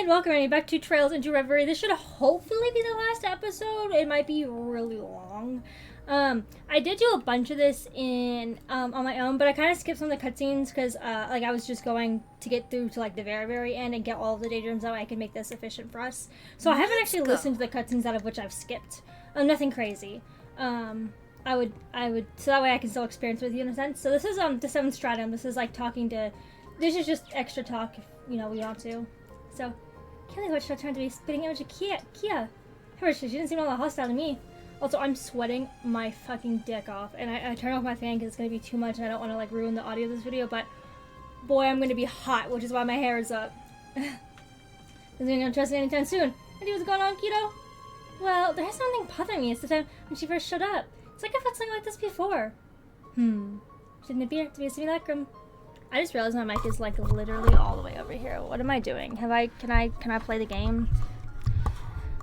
and welcome everybody back to Trails into Reverie. This should hopefully be the last episode. It might be really long. I did do a bunch of this in on my own, but I kind of skipped some of the cutscenes because like I was just going to get through to like the very end and get all of the daydreams that way I could make this efficient for us. So I haven't actually listened to the cutscenes out of which I've skipped. Nothing crazy. I would so that way I can still experience with you in a sense. So this is the 7th stratum. This is like talking to. This is just extra talk if we want to. So, Kelly watched her turn to be spitting image of Kia. Her, she didn't seem all that hostile to me. Also, I'm sweating my fucking dick off, and I turned off my fan because it's gonna be too much, and I don't want to like ruin the audio of this video. But boy, I'm gonna be hot, which is why my hair is up. Isn't gonna trust me anytime soon. Any what's going on, Keto? Well, there hasn't anything bothering me. It's the time when she first showed up. It's like I've had something like this before. Shouldn't it be to be a simulacrum? I just realized my mic is like literally all the way over here. What am I doing? Can I play the game?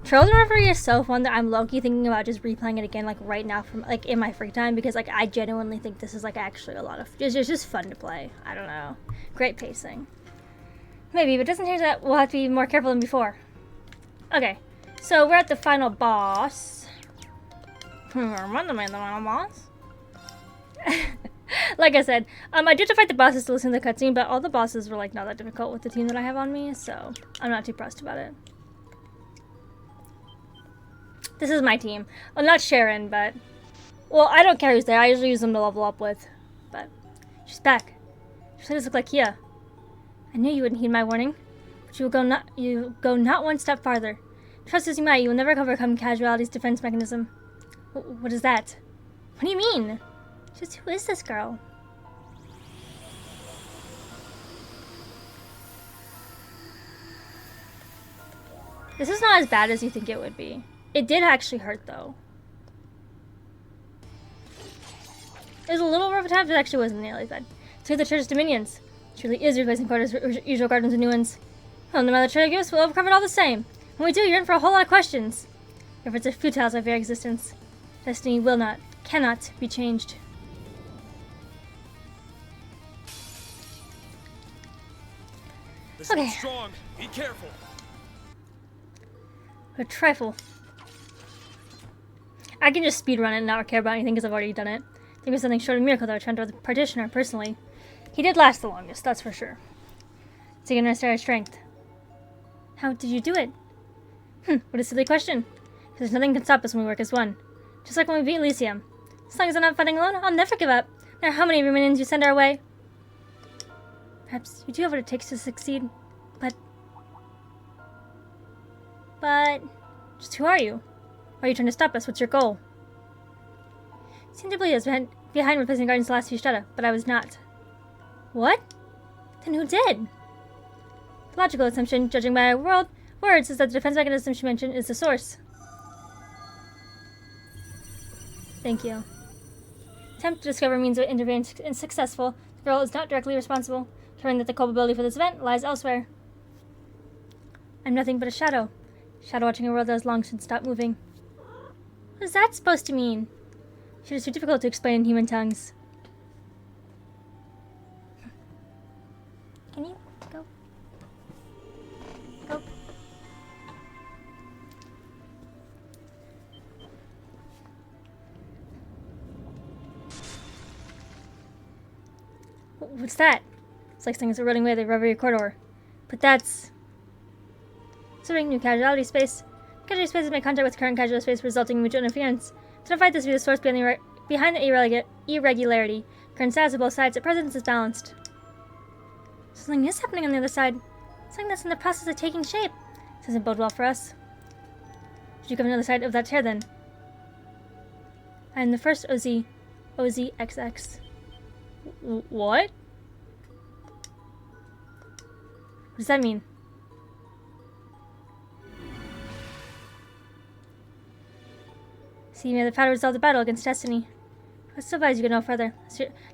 Trails in Reverie is so fun that I'm low-key thinking about just replaying it again like right now from like in my free time because like I genuinely think this is like actually a lot of it's just fun to play. I don't know. Great pacing. Maybe, but it doesn't change that we'll have to be more careful than before. Okay. So we're at the final boss. Remind me of the final boss? Like I said, I do have to fight the bosses to listen to the cutscene, but all the bosses were like not that difficult with the team that I have on me, so I'm not too pressed about it. This is my team. Well, not Sharon, but well, I don't care who's there. I usually use them to level up with. But she's back. She does look like Kia. I knew you wouldn't heed my warning, but you go not one step farther. Trust as you might, you will never overcome casualty's defense mechanism. What is that? What do you mean? Just who is this girl? This is not as bad as you think it would be. It did actually hurt though. It was a little rough at times, but it actually wasn't nearly bad. To the church's dominions. It truly is replacing quarters usual gardens with new ones. Well, no matter what try to give us, we'll overcome it all the same. When we do, you're in for a whole lot of questions. Your efforts are futile as our very existence. Destiny cannot be changed. Okay. Strong. Be careful. A trifle. I can just speedrun it and not care about anything because I've already done it. I think it was something short of a miracle that I turned over the partitioner, personally. He did last the longest, that's for sure. It's again our strength. How did you do it? What a silly question. Because nothing can stop us when we work as one. Just like when we beat Elysium. As long as I'm not fighting alone, I'll never give up. No matter how many minions you send our way. Perhaps you do have what it takes to succeed, but just who are you? Why are you trying to stop us? What's your goal? You seem to believe I was behind replacing Guardian's last few strata, but I was not. What? Then who did? The logical assumption, judging by our words, is that the defense mechanism she mentioned is the source. Thank you. Attempt to discover means of intervening and successful. The girl is not directly responsible. Carrying that the culpability for this event lies elsewhere. I'm nothing but a shadow. Shadow watching a world that has long since stopped moving. What is that supposed to mean? It is too difficult to explain in human tongues. Can you go? Go. What's that? It's like things are running away the Reverie corridor. But that's... Observing new casualty space. Casualty spaces make contact with current casualty space, resulting in mutual interference. To define this, be the source behind the irregularity. Current status of both sides at present is balanced. Something is happening on the other side. Something that's in the process of taking shape. This doesn't bode well for us. Should you come to the other side of that chair then? I am the first OZXX. What? What does that mean? See, you may have the power to resolve the battle against destiny. I still advise you go no further,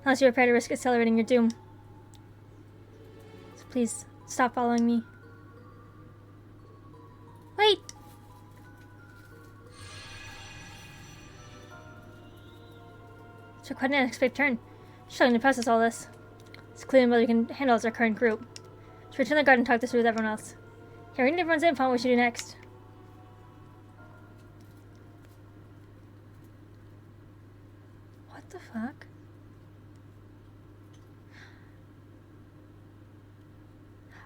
unless you're prepared to risk accelerating your doom. So please, stop following me. Wait! It's quite an unexpected turn. Struggling to process all this. It's clear whether you can handle as our current group. To return to the garden and talk this through with everyone else. Okay, reading everyone's info on what we should do next. What the fuck?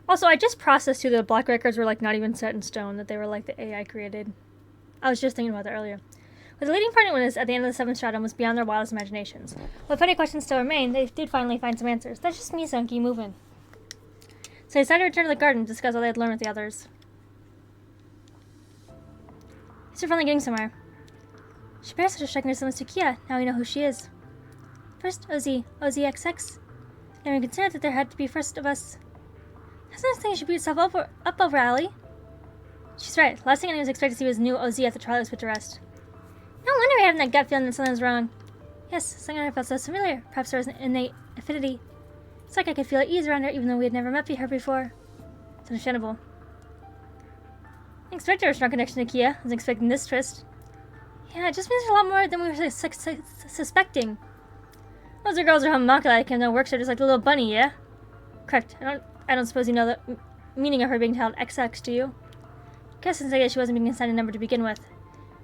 Also, I just processed too that the black records were like not even set in stone, that they were like the AI created. I was just thinking about that earlier. With the leading pregnant witness at the end of the seventh stratum was beyond their wildest imaginations. While petty questions still remained, they did finally find some answers. That's just me, son. Keep moving. So they decided to return to the garden to discuss what they had learned with the others. These are finally getting somewhere. She bears such a striking resemblance to Kia. Now we know who she is. First, OZXX. And we considered that there had to be first of us. That's the next thing you should beat yourself up over, Allie. She's right. Last thing anyone was expected to see was new OZ at the trial was put to rest. No wonder we're having that gut feeling that something was wrong. Yes, something I felt so familiar. Perhaps there was an innate affinity. It's like I could feel at ease around her even though we had never met her before. It's understandable. I expected a strong connection to Kia. I was expecting this twist. Yeah, it just means there's a lot more than we were suspecting. Those are girls are homunculus came to work just like the little bunny, yeah? Correct. I don't suppose you know the meaning of her being titled XX, do you? Guess since I guess she wasn't being assigned a number to begin with.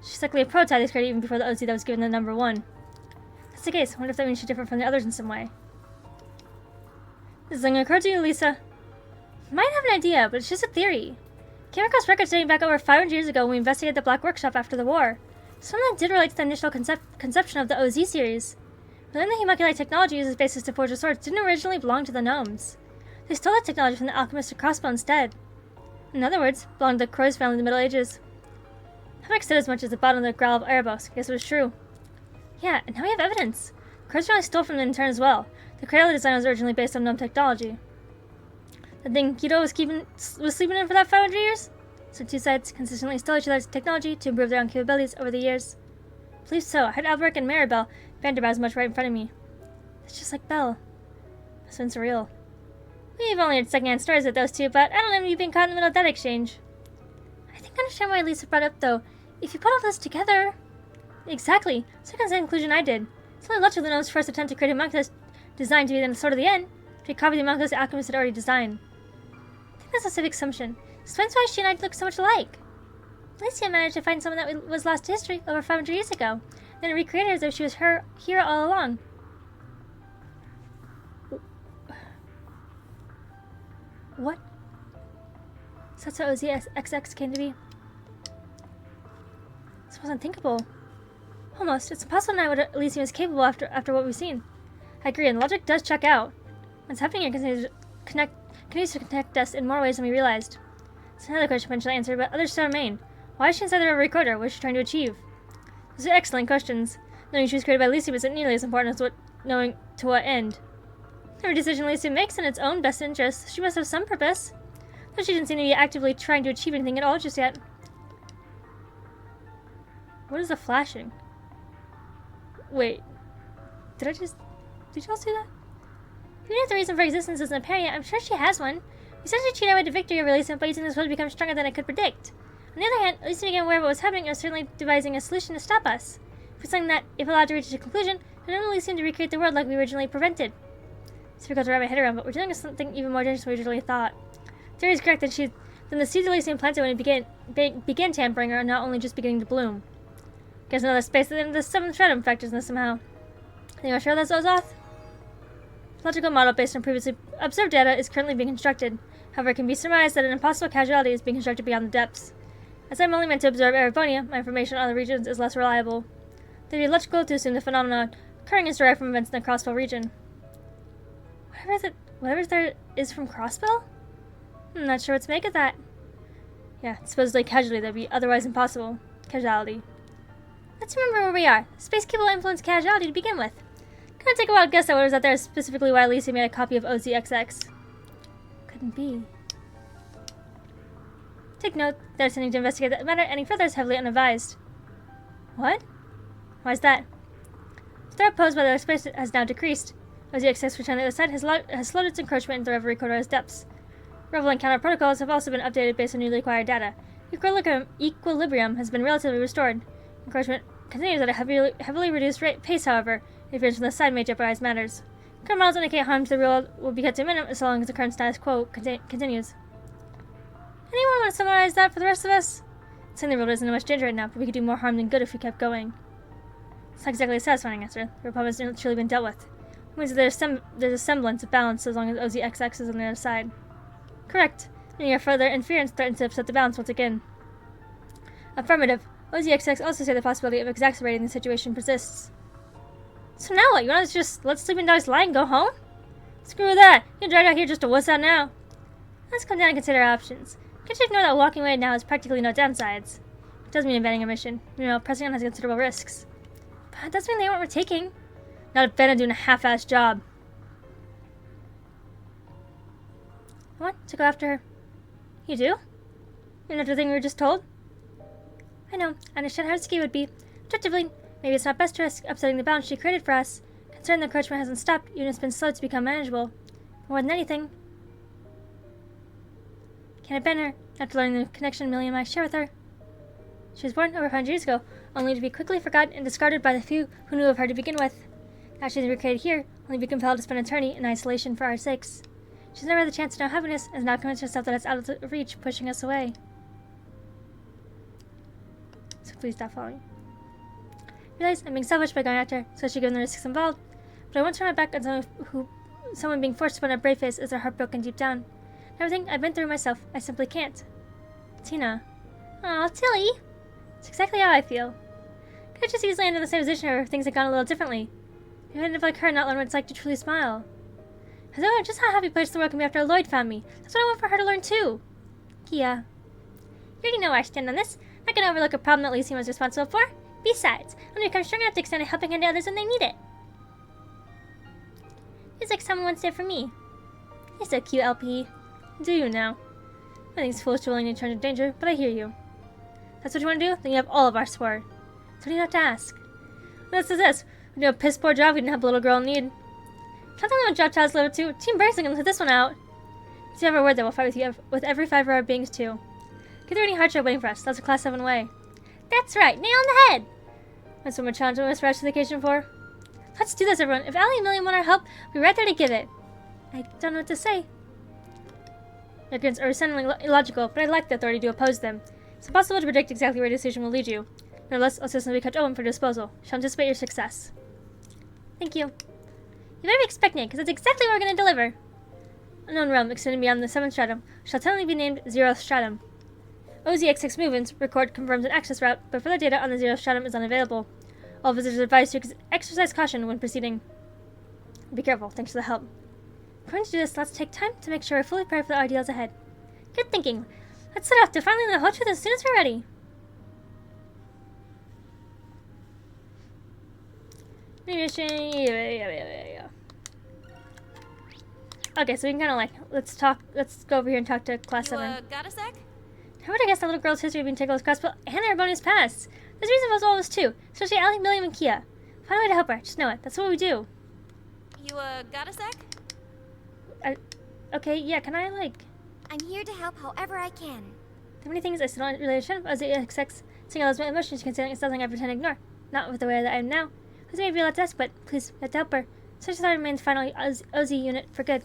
She's likely a prototype that's created even before the OZ that was given the number 1. That's the case. I wonder if that means she's different from the others in some way. This is going to occur to you, Lisa. You might have an idea, but it's just a theory. Came across records dating back over 500 years ago when we investigated the Black Workshop after the war. Some of that did relate to the initial conception of the OZ series. But then the homunculus technology used as basis to forge the swords didn't originally belong to the gnomes. They stole that technology from the alchemistic crossbow instead. In other words, belonged to the Croy's family in the Middle Ages. Havok said as much as the bottom of the growl of Erebos. Guess it was true. Yeah, and now we have evidence. Croy's family stole from them in turn as well. The cradle design was originally based on gnome technology. The thing Kido was sleeping in for that 500 years? So two sides consistently stole each other's technology to improve their own capabilities over the years. I believe so. I heard Albrecht and Maribel banter about as much right in front of me. It's just like Belle. That's been surreal. We've only heard secondhand stories of those two, but I don't know if you've been caught in the middle of that exchange. I think I understand why Lisa brought up, though. If you put all this together... Exactly. Second the conclusion I did. It's only logical that Gnome's first attempt to create a homunculus designed to be the sword of the end, to copy the homunculus the alchemist had already designed. I think that's a civic assumption. Explains why she and I look so much alike. Alicia managed to find someone that was lost to history over 500 years ago, then recreated her as if she was here all along. What? So that's how OZXX came to be? This was unthinkable. Almost. It's impossible to know what Elysium is capable after what we've seen. I agree, and the logic does check out. What's happening here continues to connect us in more ways than we realized. It's another question eventually answered, but others still remain. Why is she inside the Reverie recorder? What is she trying to achieve? Those are excellent questions. Knowing she was created by Elysium isn't nearly as important as knowing to what end. Every decision Elysium makes in its own best interest, she must have some purpose. Though she didn't seem to be actively trying to achieve anything at all just yet. What is the flashing? Wait. Did y'all see that? Even if the reason for existence isn't apparent yet, I'm sure she has one. We essentially cheated our way to victory over Elysium by using this world to become stronger than I could predict. On the other hand, Elysium began aware of what was happening and was certainly devising a solution to stop us. For something that, if allowed to reach a conclusion, would only seem to recreate the world like we originally prevented. It's difficult to wrap my head around, but we're dealing with something even more dangerous than we originally thought. Theory is correct that then the seeds Elysium planted when it began tampering are not only just beginning to bloom. Guess another space that the 7th stratum factors in this somehow. Think you're sure that's Ozoth? The logical model based on previously observed data is currently being constructed. However, it can be surmised that an impossible causality is being constructed beyond the depths. As I'm only meant to observe Erebonia, my information on other regions is less reliable. It would be logical to assume the phenomenon occurring is derived from events in the Crossbell region. Whatever there is from Crossbell? I'm not sure what to make of that. Yeah, supposedly casualty that would be otherwise impossible. Causality. Let's remember where we are. Space cable influenced causality to begin with. Gonna take a wild guess at what was out there, specifically why Alicia made a copy of OZXX. Couldn't be. Take note that attempting to investigate that matter any further is heavily unadvised. What? Why is that? The threat posed by the space has now decreased. OZXX, which on the other side has slowed its encroachment into the Reverie corridor's depths. Revel and counter protocols have also been updated based on newly acquired data. Equilibrium has been relatively restored. Encroachment continues at a heavily reduced pace, however. Interference from the side may jeopardize matters. Current models indicate harm to the real world will be cut to a minimum so long as the current status quo continues. Anyone want want to summarize that for the rest of us? Saying the world isn't in much danger right now, but we could do more harm than good if we kept going. It's not exactly a satisfying answer. The Republic hasn't truly been dealt with. It means that there's a semblance of balance as long as OZXX is on the other side. Correct. Meaning our further interference threatens to upset the balance once again. Affirmative. OZXX also say the possibility of exacerbating the situation persists. So now what? You want us to just let sleeping dogs lie and go home? Screw that. You're dragged out here just to wuss out now. Let's come down and consider our options. Can't you ignore that walking away now has practically no downsides? It does mean abandoning our mission. You know, pressing on has considerable risks. But it doesn't mean they aren't worth taking. Not if Ben are doing a half-assed job. I want to go after her. You do? Even after the thing we were just told? I know. I understand how risky it would be. Objectively, maybe it's not best to risk upsetting the balance she created for us. Considering the encroachment hasn't stopped, even if it's been slow to become manageable. More than anything, can't abandon her after learning the connection Millie and I share with her. She was born over 100 years ago, only to be quickly forgotten and discarded by the few who knew of her to begin with. Now she's recreated here, only to be compelled to spend eternity in isolation for our sakes. She's never had the chance to know happiness, and has now convinced herself that it's out of reach, pushing us away. So please stop following. I realize I'm being selfish by going after her, especially given the risks involved, but I won't turn my back on someone being forced to put on a brave face as they're heartbroken deep down. Everything I've been through myself, I simply can't. Tina. Aw, Tilly. It's exactly how I feel. Could have just easily ended in the same position if things had gone a little differently. If I ended up like her, not learn what it's like to truly smile. I learned just how happy place the world can be after Lloyd found me. That's what I want for her to learn too. Kia. You already know where I stand on this. I'm not gonna overlook a problem that Lucy was responsible for. Besides, I'm gonna become strong enough to extend a helping hand to others when they need it. It's like someone once did for me. You're so cute, LP. Do you now? I think it's foolish to willingly turn to danger, but I hear you. That's what you want to do? Then you have all of our support. So what do you have to ask? This is this. We do a piss poor job we didn't have the little girl in need. Something on job child's level 2. Team Berg's gonna hit this one out. If you have a word that we'll fight with you with every fiber of our beings too. Get there any hardship waiting for us. That's a class 7 way. That's right, nail on the head! That's what we're challenging us for the occasion for. Let's do this, everyone. If Allie and Millie want our help, we're right there to give it. I don't know what to say. Your arguments are sounding illogical, but I like the authority to oppose them. It's impossible to predict exactly where a decision will lead you. Nevertheless, our system will be kept open for disposal. Shall anticipate your success. Thank you. You better be expecting it, because that's exactly what we're going to deliver. Unknown realm extending beyond the 7th stratum shall technically be named 0th stratum. OZXX movements record confirms an access route, but further data on the 0th stratum is unavailable. All visitors are advised to exercise caution when proceeding. Be careful, thanks for the help. According to this, let's take time to make sure we're fully prepared for the ordeals ahead. Good thinking. Let's set off to finally learn the whole truth as soon as we're ready. Yeah. Okay, so we can kind of like, let's go over here and talk to Class 7. Got a sec? How would I guess that little girl's history of being tickled with Crossbill and her bonus past? There's reason for all this too, especially Allie, William, and Kia. Find a way to help her, just know it. That's what we do. You, got a sec? Okay, yeah, can I, like... I'm here to help however I can. There are many things I still don't really understand about OZXX. Seeing all those emotions, considering it's something I pretend to ignore. Not with the way that I am now. This may be a lot to ask, but please, let help her. Such as I remain the final OZ unit for good.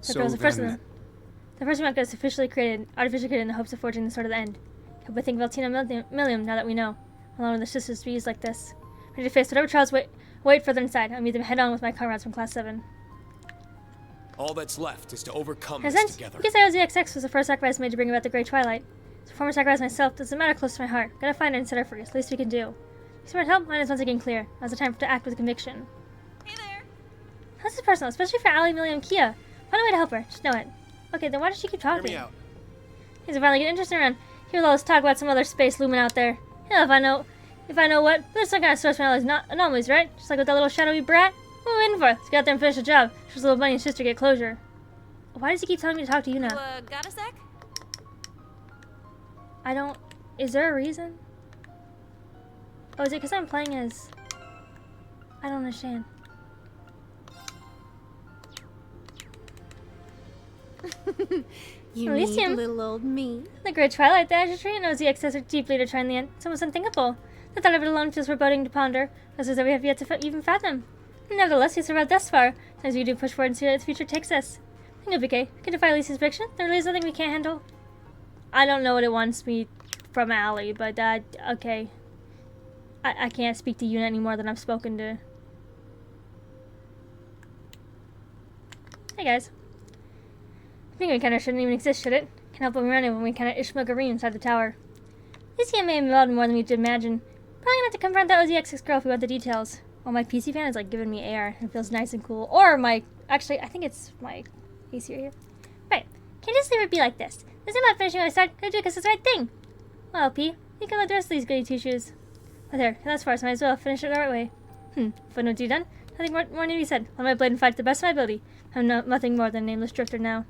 So the first one was artificially created in the hopes of forging the sword of the end. But think of Altina Millium now that we know. Along with their sisters to be used like this. Ready to face whatever trials wait further inside. I'll meet them head on with my comrades from Class 7. All that's left is to overcome As this together. because OZXX was the first sacrifice made to bring about the Great Twilight. So former sacrifice myself doesn't matter close to my heart. Gotta find it and set her free. It's the least we can do. If you want help, mine is once again clear. Now's the time to act with conviction. Hey there. This is personal, especially for Allie, Millie, and Kia. Find a way to help her. Just know it. Okay, then why does she keep talking? Hear me out. He's finally getting interested around. Here's all this talk about some other space looming out there. Hell, if I know what, there's some kind of source for all these anomalies, right? Just like with that little shadowy brat. What are we waiting for? Let's get out there and finish the job. Just little bunny and sister get closure. Why does he keep telling me to talk to you now? You, got a sec? I don't... Is there a reason? Oh, is it because I'm playing as... I don't understand. You Elysium. need little old me. The Great Twilight, the Azure Tree, knows the excess are deeply to try in the end. It's almost unthinkable. The thought of it alone feels foreboding to ponder. As that we have yet to even fathom. Nevertheless, we survived thus far. As we do push forward and see where the future takes us. think it'll be okay. I can defy Lisa's prediction. There really is nothing we can't handle. I don't know what it wants me from Allie, but okay. I can't speak to you any more than I've spoken to. Hey guys. Finger encounter shouldn't even exist, should it? Can help when we run it when we encounter Ishmael Rean inside the tower. This game may have involved more than we could imagine. Probably gonna have to confront that OZXX girl if we want the details. Well, my PC fan is like giving me air. It feels nice and cool. Or actually, I think it's my AC right here. Right. Can't just leave it be like this. This is about finishing what I started. Gotta do it because it's the right thing. Well, P, you can let the rest of these goody two-shoes. But there, that's far, so might as well finish it the right way. Footnote you done? Nothing more need to be said. Let my blade and fight to the best of my ability. I'm nothing more than a nameless drifter now.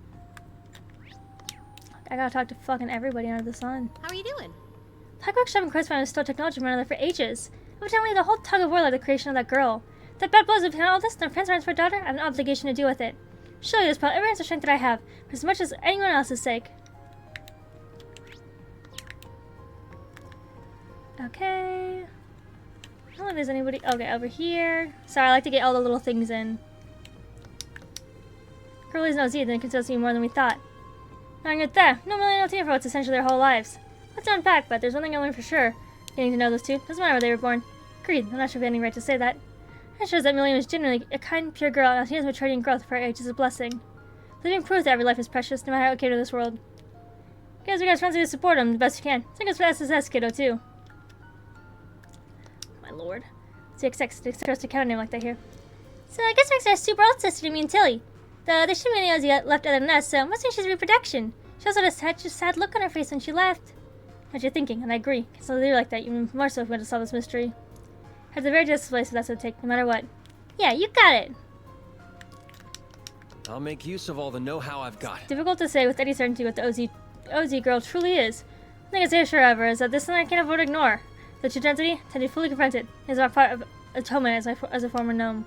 I gotta talk to fucking everybody under the sun. How are you doing? Tug workshop and correspondence with still technology from another for ages. Evidently, the whole tug of war led to the creation of that girl. If that bad blows have all this, and friends for her daughter, I have an obligation to deal with it. Surely this probably every ounce of strength that I have, for as much as anyone else's sake. Okay. I don't think there's anybody. Okay, over here. Sorry, I like to get all the little things in. Girlies knows then it can still see more than we thought. Knowing it there, no millennial teen for what's essentially their whole lives. Let's unpack, but there's one thing I learned for sure. Getting to know those two doesn't matter where they were born. Agreed, I'm not sure if I have any right to say that. That shows that Millennium is genuinely a kind, pure girl, and she has maturity and growth for her age is a blessing. Living proof that every life is precious, no matter how it came to this world. Guys, we guys friends to support them the best you can. Same goes for SSS, kiddo, too. My lord. It's the XX to count name like that here. So I guess next our super old sister to me and Tilly. Though there shouldn't be any left other than us, so must think she's reproduction. She also had a sad look on her face when she left. What you're thinking, and I agree. It's not like that, even more so if we want to solve this mystery. Have the very justice place if that's what it takes, no matter what. Yeah, you got it! I'll make use of all the know-how I've got. Difficult to say with any certainty what the OZ girl truly is. One thing I say sure, however, is that this is something I can't afford to ignore. The true identity, tend to fully confront it. It is our part of atonement as a former gnome.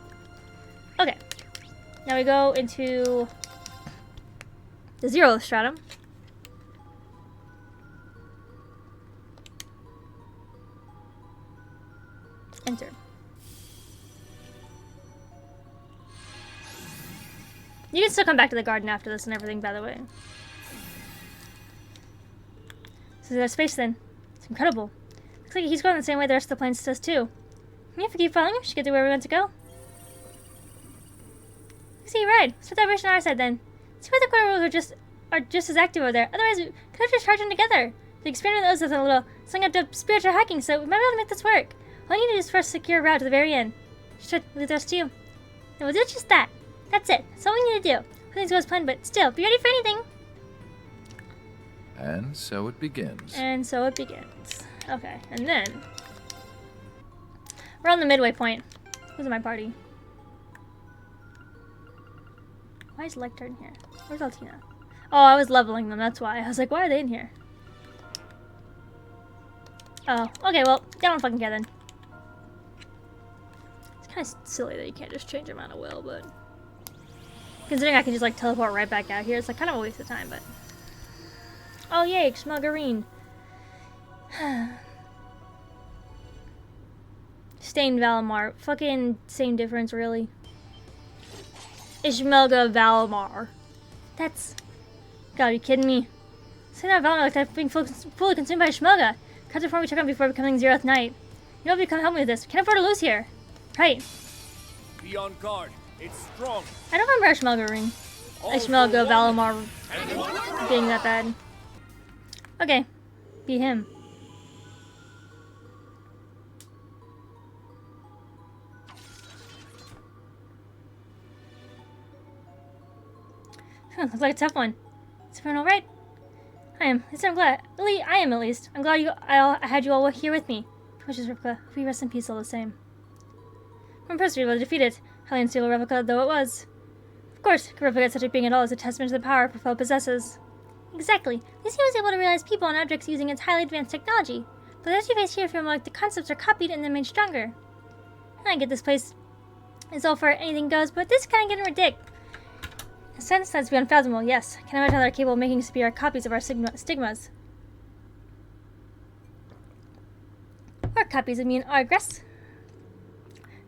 Okay. Now we go into the 0th stratum. Enter. You can still come back to the garden after this and everything, by the way. So that space then. It's incredible. Looks like he's going the same way the rest of the planet does too. If we keep following him, we should get to where we want to go. See, right. Start that version on our side then. See why the core rules are just as active over there. Otherwise, we could have just charged them together. The experiment with those is a little something up to spiritual hacking, so we might be able to make this work. All you need to do is first secure a route to the very end. Should leave the rest to you. And we'll do just that. That's it. That's all we need to do. Nothing's go as planned, but still, be ready for anything. And so it begins. And so it begins. Okay, and then we're on the midway point. Who's in my party? Why is Lecter in here? Where's Altina? Oh, I was leveling them, that's why. I was like, why are they in here? Oh, okay, well, they don't fucking care then. It's kind of silly that you can't just change them out of will, but considering I can just like teleport right back out here, it's like kind of a waste of time, but oh yay, Schmuggerine. Stained Valimar. Fucking same difference, really. Ishmelga Valimar. That's... Gotta be kidding me. Saying that Valimar like that being fully consumed by Ishmelga. Cut before we check on before becoming 0th night. You know if you come help me with this. We can't afford to lose here. Right. Be on guard. It's strong. I don't remember Ishmelga Valimar being that bad. Okay. Be him. Looks like a tough one. Is everyone alright? I am. At least I'm glad. I am at least. I'm glad I had you all here with me. Precious replica. If we rest in peace all the same. I'm impressed we were able to defeat it. Highly unstable replica though it was. Of course, a replica such a being at all is a testament to the power Profile possesses. Exactly. At least he was able to realize people and objects using its highly advanced technology. But as you face here feel more like the concepts are copied and then made stronger. I get this place is all for anything goes, but this is kind of getting ridiculous. A sense that's beyond fathomable, yes. Can I imagine how they're capable of making superior copies of our stigmas? Or copies of me and Argress.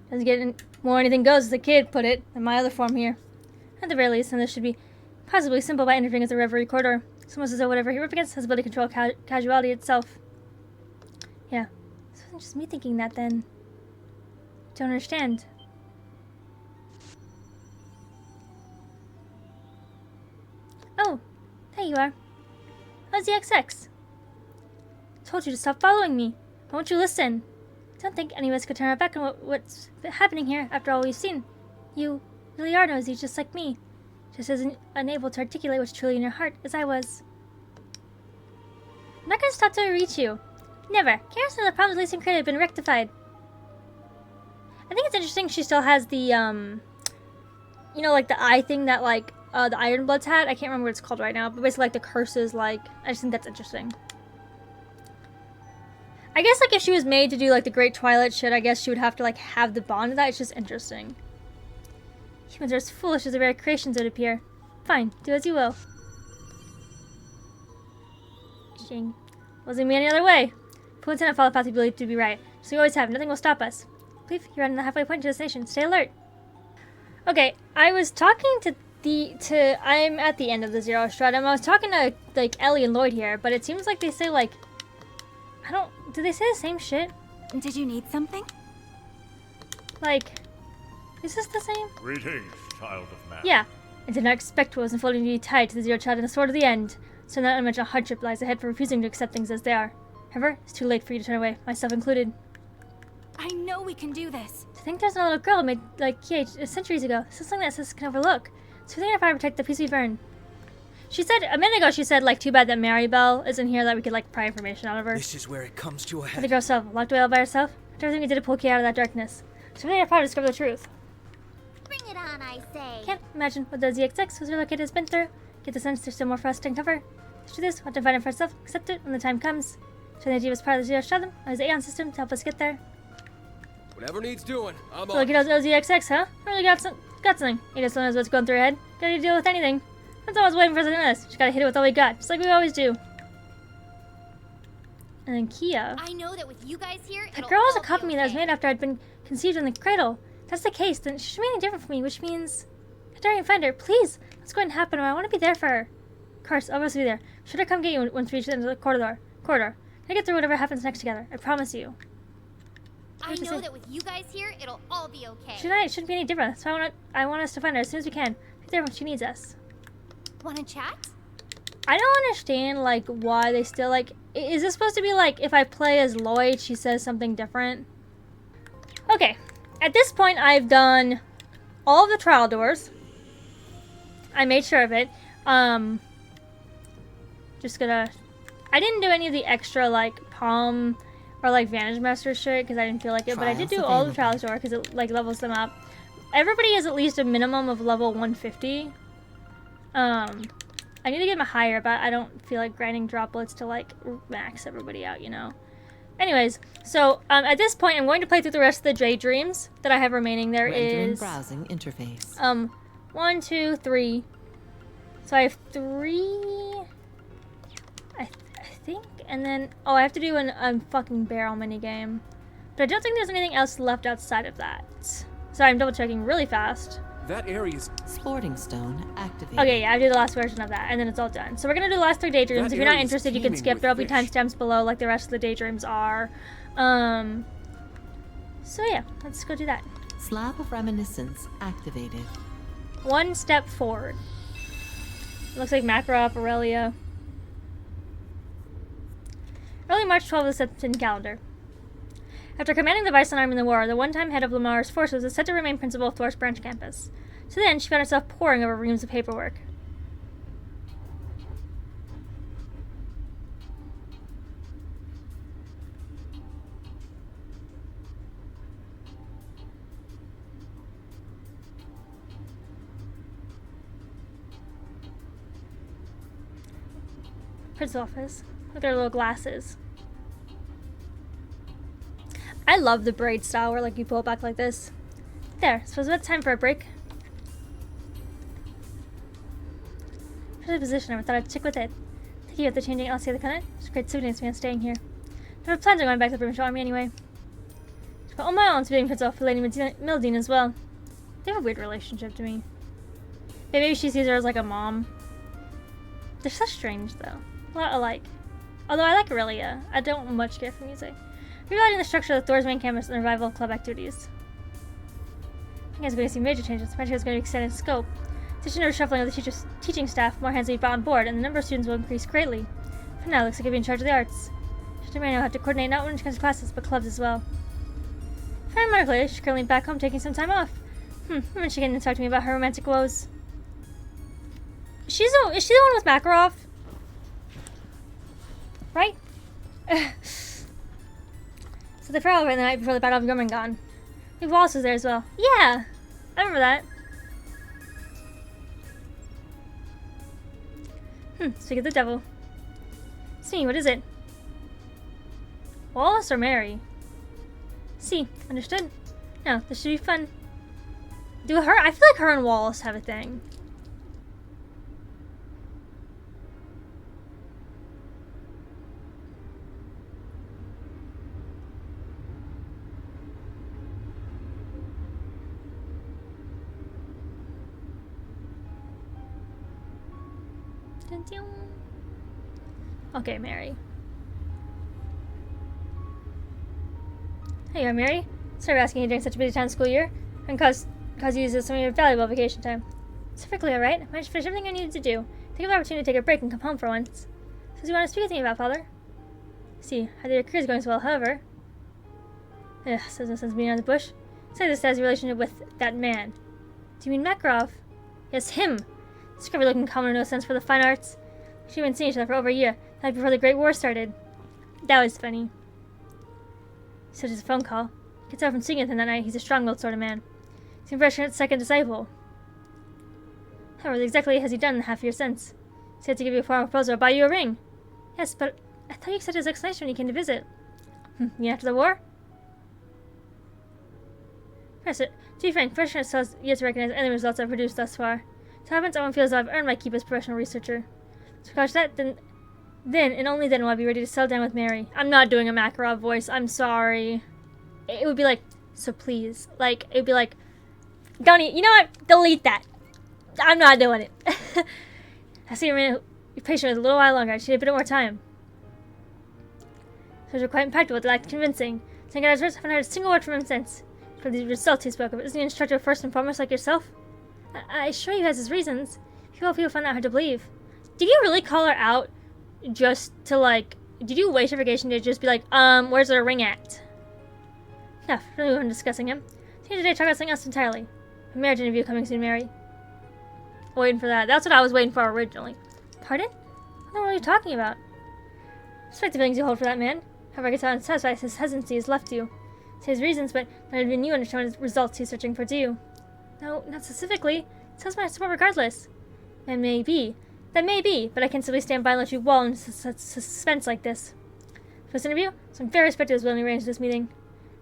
Doesn't get more anything goes, as the kid put it, in my other form here. At the very least, and this should be Possibly simple by interfering with the Reverie corridor. It's almost as though whatever you're up against has ability to control casuality itself. Yeah. So it wasn't just me thinking that then. Don't understand. Oh, there you are. How's the XX? Told you to stop following me. Why won't you listen? Don't think any of us could turn our back on what's happening here after all we've seen. You really are nosy, just like me. Just as unable to articulate what's truly in your heart as I was. I'm not gonna stop till I reach you. Never. Chaos and the problems Lacey created have been rectified. I think it's interesting she still has the, you know, like the eye thing that, like, the Iron Bloods had. I can't remember what it's called right now, but basically, like, the curses, like, I just think that's interesting. I guess, like, if she was made to do, like, the Great Twilight shit, I guess she would have to, like, have the bond of that. It's just interesting. Humans are as foolish as their very creations would appear. Fine, do as you will. Ching. Wasn't me any other way. Who intended to follow the path we believe to be right? So we always have. Nothing will stop us. I believe you're on the halfway point to destination. Stay alert. Okay, I was talking I'm at the end of the Zero Stratum. I was talking to, like, Ellie and Lloyd here, but it seems like they say, like, did they say the same shit? Did you need something? Like, is this the same? Greetings, child of man. Yeah. I did not expect what was unfolding to be tied to the Zero Child and the Sword of the End. So that unimaginable hardship lies ahead for refusing to accept things as they are. However, it's too late for you to turn away, myself included. I know we can do this. To think there's a little girl made, like, yeah, centuries ago. This is something that sisters can overlook. So we think if I protect the peace we burn. She said, a minute ago, she said, like, too bad that Maribel isn't here, that we could, like, pry information out of her. This is where it comes to a But head. the girl herself, locked away all by herself. After everything we did to pull Kay out of that darkness. So we think our power to discover the truth. Bring it on, I say. Can't imagine what the ZXX was relocated has been through. Get the sense there's still more for us to uncover. Let's do this, we'll have to find it for ourselves, accept it when the time comes. So the idea was part of the Zero Stratum, as the Aeon system to help us get there. Whatever needs doing, I'm So on. look at those ZXX, huh? I really got something. You just don't know what's going through your head. Gotta deal with anything. That's always waiting for something else. Just gotta hit it with all we got, just like we always do. And then Kia. I know that with you guys here, The girl was a copy of me that was made after I'd been conceived in the cradle. If that's the case, then she should be anything different from me, which means... I don't even find her. Please, what's going to happen? I want to be there for her. Of course, I'll always be there. Should I come get you once we reach the end of the corridor? Can I get through whatever happens next together? I promise you. I know that with you guys here, it'll all be okay. It shouldn't be any different. So I want us to find her as soon as we can. Be there when she needs us. Wanna chat? I don't understand, like, why they still, like... Is this supposed to be, like, if I play as Lloyd, she says something different? Okay. At this point, I've done all of the trial doors. I made sure of it. Just gonna... I didn't do any of the extra, like, palm or, like, Vantage Master shit, because I didn't feel like it. But I did do all the trials door, because it, like, levels them up. Everybody is at least a minimum of level 150. I need to get them higher, but I don't feel like grinding droplets to, like, max everybody out, you know? Anyways, so, at this point, I'm going to play through the rest of the Daydreams that I have remaining. There Rendering is... browsing interface. 1, 2, 3. So I have 3... I think, and then... Oh, I have to do a fucking barrel minigame. But I don't think there's anything else left outside of that. So I'm double checking really fast. That area's... Sporting stone activated. Okay, yeah, I do the last version of that, and then it's all done. So we're gonna do the last 3 Daydreams. That If you're not area's interested, you can teeming skip. with There'll be fish. timestamps below, like the rest of the Daydreams are. So yeah, let's go do that. Slab of reminiscence activated. 1 step forward. Looks like Makarov, Aurelia. Early March 12th of the September calendar. After commanding the Bison Army in the war, the one-time head of Lamar's forces was set to remain principal of Thors branch campus. So then, she found herself poring over reams of paperwork. Principal office. Look at their little glasses. I love the braid style where, like, you pull it back like this. There, suppose it's time for a break. For the position, I thought I'd stick with it. Thank you for the changing LC of the continent. It's a great souvenir to me on staying here. Never plans on going back to the provincial army anyway. But all my own being principal for Lady Mildine as well. They have a weird relationship to me. Maybe she sees her as like a mom. They're so strange, though. A lot alike. Although I like Aurelia. I don't much care for music. Rewriting the structure of the Thors main campus and the revival club activities. I think it's going to see major changes. The project is going to extend in scope. Addition to shuffling of the teaching staff, more hands will be brought on board, and the number of students will increase greatly. For now, it looks like you'll be in charge of the arts. Dr. Marion will have to coordinate not only kinds of classes, but clubs as well. If I remember correctly, she's currently back home taking some time off. When she came to talk to me about her romantic woes. Is she the one with Makarov? Right? So the farewell right the night before the Battle of Gormengon. I think Wallace was there as well. Yeah! I remember that. Speak of the devil. See, what is it? Wallace or Mary? See, understood. No, this should be fun. I feel like her and Wallace have a thing. Okay, Mary. Hey, Mary. Sorry for asking you during such a busy time of school year, and cause you use some of your valuable vacation time. It's perfectly alright. I managed to finish everything I needed to do. Take the opportunity to take a break and come home for once. So you want to speak with me about, Father? See, I think your career's going so well, however. Ugh, says no sense being on the bush. Say this has a relationship with that man. Do you mean Makarov? Yes, him. Scrubby looking common no sense for the fine arts. She haven't seen each other for over a year, the night before the Great War started. That was funny. Such as a phone call. You could tell from speaking with him that night he's a strong-willed sort of man. He's Impression's second disciple. However, what exactly has he done in the half year since? He said to give you a formal proposal or buy you a ring. Yes, but I thought you accepted his explanation when he came to visit. You mean after the war? Professor, to be frank, Professor has yet to recognize any results I've produced thus far. It happens, everyone feels that I've earned my keep as professional researcher. So because that, then and only then will I be ready to settle down with Mary. I'm not doing a Makarov voice. I'm sorry. It would be like, so please. Like, it would be like, don't you know what? Delete that. I'm not doing it. I see you're patient with a little while longer. I just need a bit more time. Those were quite impactful, but they lacked convincing. Saying out his words, I haven't heard a single word from him since. For the results he spoke of, isn't he an instructor first and foremost like yourself? I assure you he has his reasons. People find that hard to believe. Did you really call her out just to, like, did you waste your vacation to just be like, where's the ring at? Enough, really wasn't discussing him. Today, talk about something else entirely. A marriage interview coming soon, Mary. Waiting for that. That's what I was waiting for originally. Pardon? What are you talking about? Respect the feelings you hold for that man. However, I guess how unsatisfied his hesitancy has left you. Say his reasons, but not even you understand what results he's searching for, do you? No, not specifically. It sounds my support regardless. That may be, but I can simply stand by and let you wallow in suspense like this. For this interview, some very respected willing to arrange this meeting.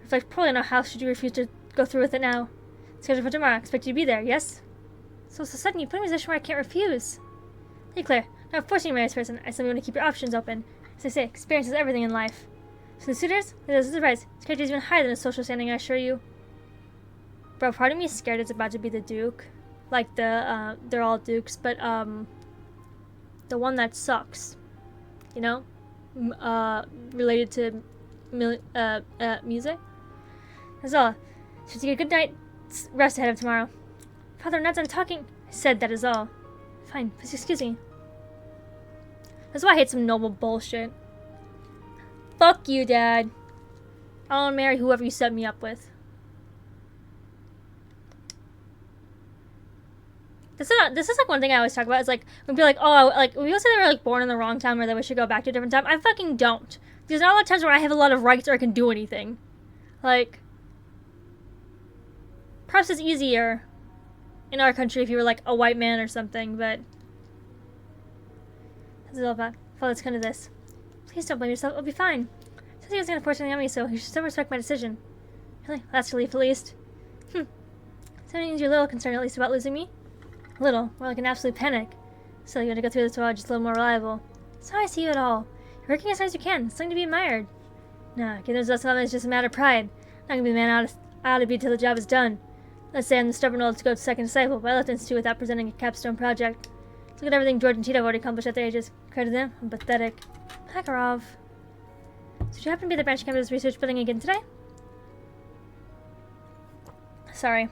Reflect poorly on our house should you refuse to go through with it now. Scheduled for tomorrow. Expect you to be there, yes? So sudden you put me in a position where I can't refuse. Hey Claire, not forcing you to marry this person. I simply want to keep your options open. As I say, experience is everything in life. So the suitors, there's a surprise. His character is even higher than his social standing, I assure you. Bro, part of me is scared it's about to be the Duke. Like they're all Dukes, but the one that sucks. You know? Related to music. That's all. So take a good night's rest ahead of tomorrow. Father, I'm not done talking. I said that is all. Fine, please excuse me. That's why I hate some noble bullshit. Fuck you, Dad. I'll marry whoever you set me up with. This is like one thing I always talk about. Is like when people are like, oh, like when people say they were like born in the wrong time or that we should go back to a different time. I fucking don't. There's not a lot of times where I have a lot of rights or I can do anything. Like, perhaps it's easier in our country if you were like a white man or something, but that's all about. Well, it's kind of this. Please don't blame yourself. It'll be fine. Since he was going to force something on me, so you should still respect my decision. Really? That's relief, at least. So that means you're a little concerned, at least, about losing me? A little. More like an absolute panic. So you want to go through this while just a little more reliable. That's how I see you at all. You're working as hard as you can. It's something to be admired. No, getting those results is just a matter of pride. I'm not going to be the man I ought to be till the job is done. Let's say I'm the stubborn old goat's second disciple, but I left the Institute without presenting a capstone project. Look at everything George and Tito have already accomplished at their ages. Credit them. I'm pathetic. Makarov. So did you happen to be at the branch campus research building again today? Sorry.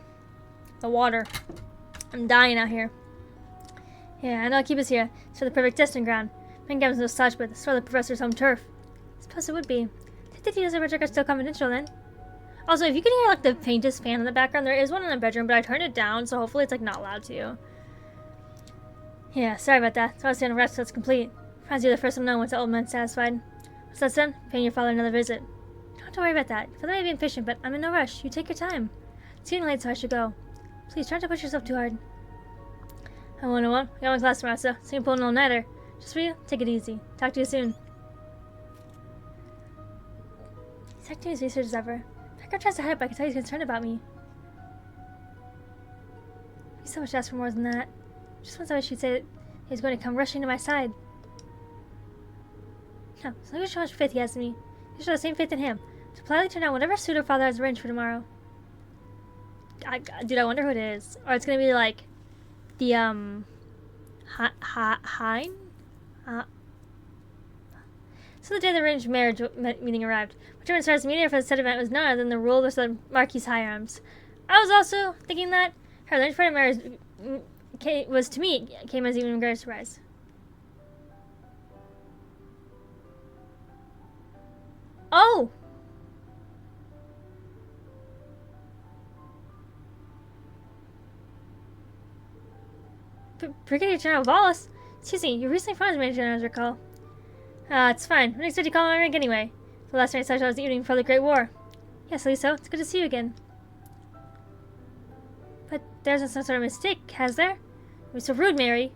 The water. I'm dying out here. Yeah, I know I'll keep us here. It's for the perfect testing ground. Main campus is no slouch, but it's for the professor's home turf. I suppose it would be. The details of project are still confidential then. Also, if you can hear like the faintest fan in the background, there is one in the bedroom, but I turned it down, so hopefully it's like not loud to you. Yeah, sorry about that. So I was saying rest till it's complete. Reminds you of the first one known once the old man's satisfied. What's that, son? Paying your father another visit. Don't have to worry about that. Father may be impatient, but I'm in no rush. You take your time. It's getting late, so I should go. Please, try not to push yourself too hard. I won't. I got my class tomorrow, so you can pull an all-nighter. Just for you, take it easy. Talk to you soon. He's acting his research as ever. Makarov tries to hide, but I can tell he's concerned about me. He's so much to ask for more than that. Just once I wish he'd say that he was going to come rushing to my side. No, as long as you show how much faith he has in me, you show the same faith in him. To politely turn down whatever suitor father has arranged for tomorrow. Dude, I wonder who it is. Or it's gonna be like the Hein? So the day the arranged marriage meeting arrived. Whichever starts the meeting for the said event was none other than the rule of the Marquis Higharms. I was also thinking that her arranged for marriage was to me came as even greater surprise. Oh! Brigadier General Wallace? Excuse me, you recently found as Major General, as I recall. It's fine. When did you call my rank anyway? The last night I saw was the evening before the Great War. Yes, Lisa, it's good to see you again. But there's some sort of mistake, has there? It was so rude, Mary.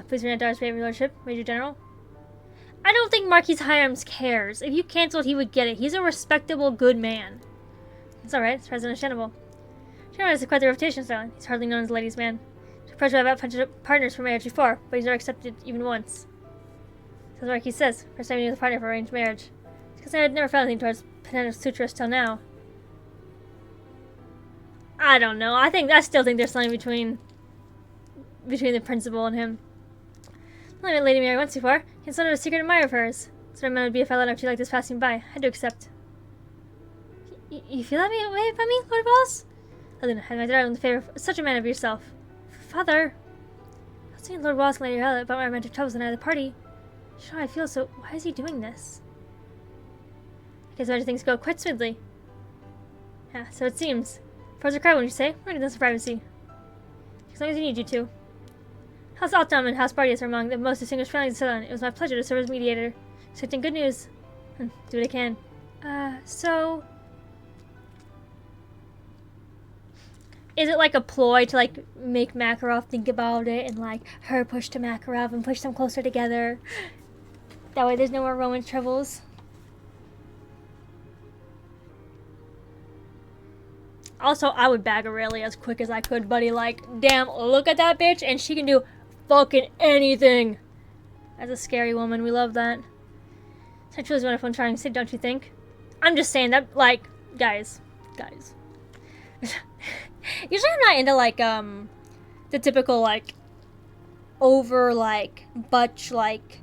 Please read Thors' favor, Lordship, Major General. I don't think Marquis Higharms cares. If you canceled, he would get it. He's a respectable, good man. It's alright. It's understandable. General has quite the reputation, so he's hardly known as a ladies' man. He's approached by about partners for marriage before, but he's never accepted even once. So Marquis says, first time he was a partner for arranged marriage. It's because I had never found anything towards potential sutress till now. I don't know. I still think there's something between the principal and him. I only met Lady Mary once before. He's sort of a secret admirer of hers. So I meant it would be if I let him like this passing by. I had to accept. You feel that way about me, Lord Wallace? I didn't have my daughter in the favor of such a man of yourself. Father! I was saying Lord Wallace and Lady Aurelia about my romantic troubles the night of the party. You know how I feel, so why is he doing this? I guess other things go quite smoothly. Yeah, so it seems. Frozen cry, wouldn't you say? We're gonna do this in privacy. As long as you need you to. House Altum and House Bardius are among the most distinguished families in Ceylon. It was my pleasure to serve as mediator. Expecting good news. Do what I can. So... Is it like a ploy to like make Makarov think about it and like her push to Makarov and push them closer together? That way there's no more romance troubles. Also, I would bag Aurelia as quick as I could, buddy. Like, damn, look at that bitch, and she can do fucking anything. As a scary woman, we love that. It's truly wonderful and trying to say, don't you think? I'm just saying that, like, guys. Usually I'm not into, like, the typical, like, over, like, butch, like,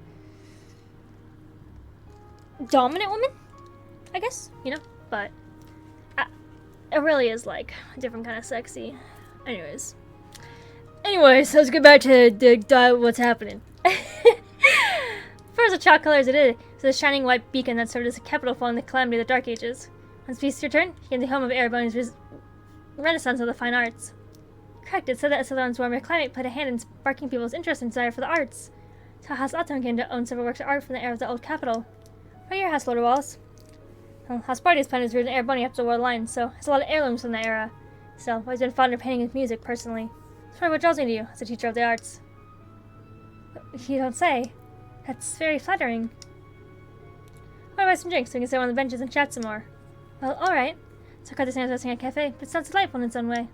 dominant woman, I guess, you know, but it really is, like, a different kind of sexy. Anyways, let's get back to what's happening. First, the chalk color as it is a shining white beacon that served as a capital following the calamity of the Dark Ages. Once peace returned, he became the home of Ereboni's renaissance of the fine arts. Correct, it said that Ceylon's warmer climate played a hand in sparking people's interest and desire for the arts. So House Autumn came to own several works of art from the era of the old capital. Right your house, Lord Wallace. Well, House Bardius planet is rooted in Ereboni up to the world line, so it's a lot of heirlooms from that era. Still, I've always been fond of painting with music, personally. It's probably what draws me to you, as a teacher of the arts. You don't say. That's very flattering. What about some drinks so we can sit on the benches and chat some more? Well, alright. So quite the same as resting at a cafe, but it sounds delightful in its own way.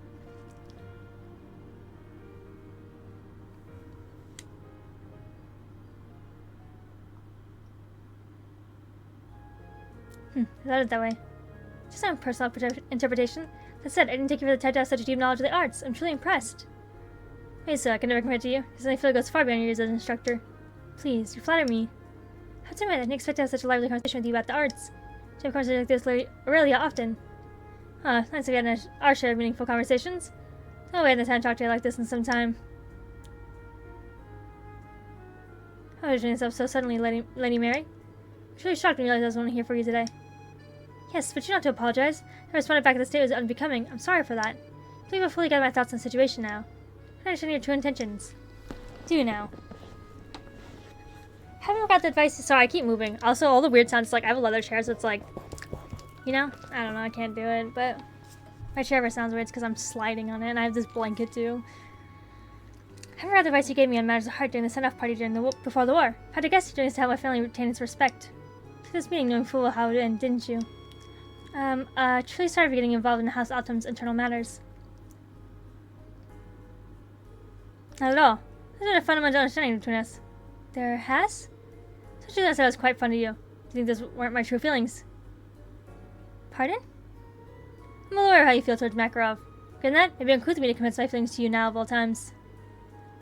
I thought it that way. Just my personal interpretation. That said, I didn't take you for the type to have such a deep knowledge of the arts. I'm truly impressed. Hey, so I can never commit to you, because I feel it goes far beyond your years as an instructor. Please, you flatter me. How to admit I didn't expect to have such a lively conversation with you about the arts. To have conversations like this with Aurelia often. Nice to get our share of meaningful conversations. No way I had time to talk to you like this in some time. How did you yourself so suddenly, Lady Mary? I'm truly shocked when you realized I was only here for you today. Yes, but you don't have to apologize. I responded back at the state was unbecoming. I'm sorry for that. I believe I've fully got my thoughts on the situation now. I understand your true intentions. Do now. Haven't forgot the advice. Sorry, I keep moving. Also, all the weird sounds, like, I have a leather chair, so it's like, you know? I don't know, I can't do it, but my chair ever sounds weird, it's because I'm sliding on it, and I have this blanket, too. Haven't forgot the advice you gave me on matters of heart during the send-off party before the war. Had to guess you're doing this to help my family retain its respect. Took this meeting knowing full well how it would end, didn't you? Truly sorry for getting involved in House Autumn's internal matters. Not at all. There's been a fundamental understanding between us. There has? Especially since I was quite fond of you. Do you think those weren't my true feelings? Pardon? I'm aware of how you feel towards Makarov. Given that, it'd be uncouth of me to convince my feelings to you now of all times.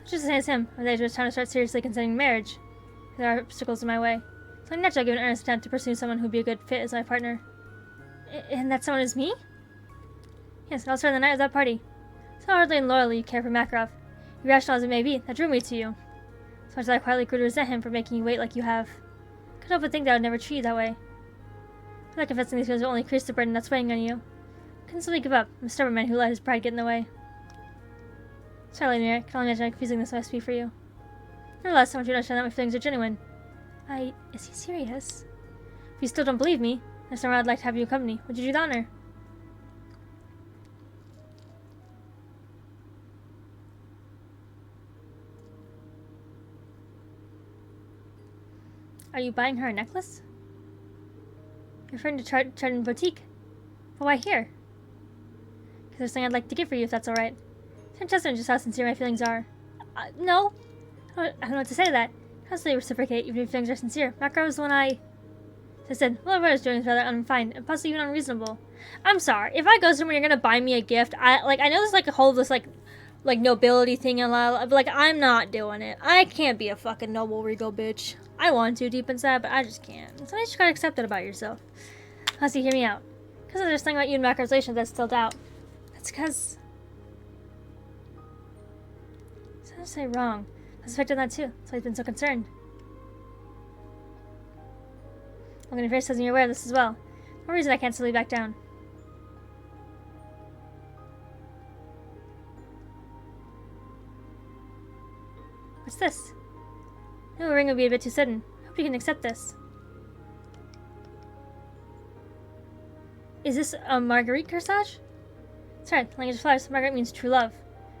It's just the same as him. I thought it was time to start seriously considering marriage. There are obstacles in my way. So I'm naturally give an earnest attempt to pursue someone who'd be a good fit as my partner. And that someone is me? Yes, and I'll start the night of that party. So hardly and loyally you care for Makarov. Irrational as it may be, that drew me to you. So much as I quietly grew to resent him for making you wait like you have. Couldn't help but think that I would never treat you that way. I feel like confessing these feelings will only increase the burden that's weighing on you. I couldn't simply give up. I'm a stubborn man who let his pride get in the way. Sorry, Lady Mary, I can only imagine how confusing this must be for you. Nevertheless, I want you to understand that my feelings are genuine. Is he serious? If you still don't believe me, next time I'd like to have you accompany. Would you do the honor? Are you buying her a necklace? You're referring to Chardon Boutique. But why here? Because there's something I'd like to give for you, if that's alright. Can't just just how sincere my feelings are. No. I don't know what to say to that. How do they reciprocate even if feelings are sincere? Makarov was the one I said, well, what I was doing is rather unrefined and possibly even unreasonable. I'm sorry. If I go somewhere, you're gonna buy me a gift. I know there's like a whole this like nobility thing and but like I'm not doing it. I can't be a fucking noble regal bitch. I want to deep inside, but I just can't. Sometimes you just gotta accept it about yourself. Honestly, hear me out. Because there's something about you and Makarov's relationship that's still doubt. That's because I say wrong. I suspected that too. That's why he's been so concerned. I'm gonna face you're aware of this as well. No reason I can't simply back down. What's this? No, a ring would be a bit too sudden. Hope you can accept this. Is this a Marguerite corsage? That's right, language of flowers. Marguerite means true love.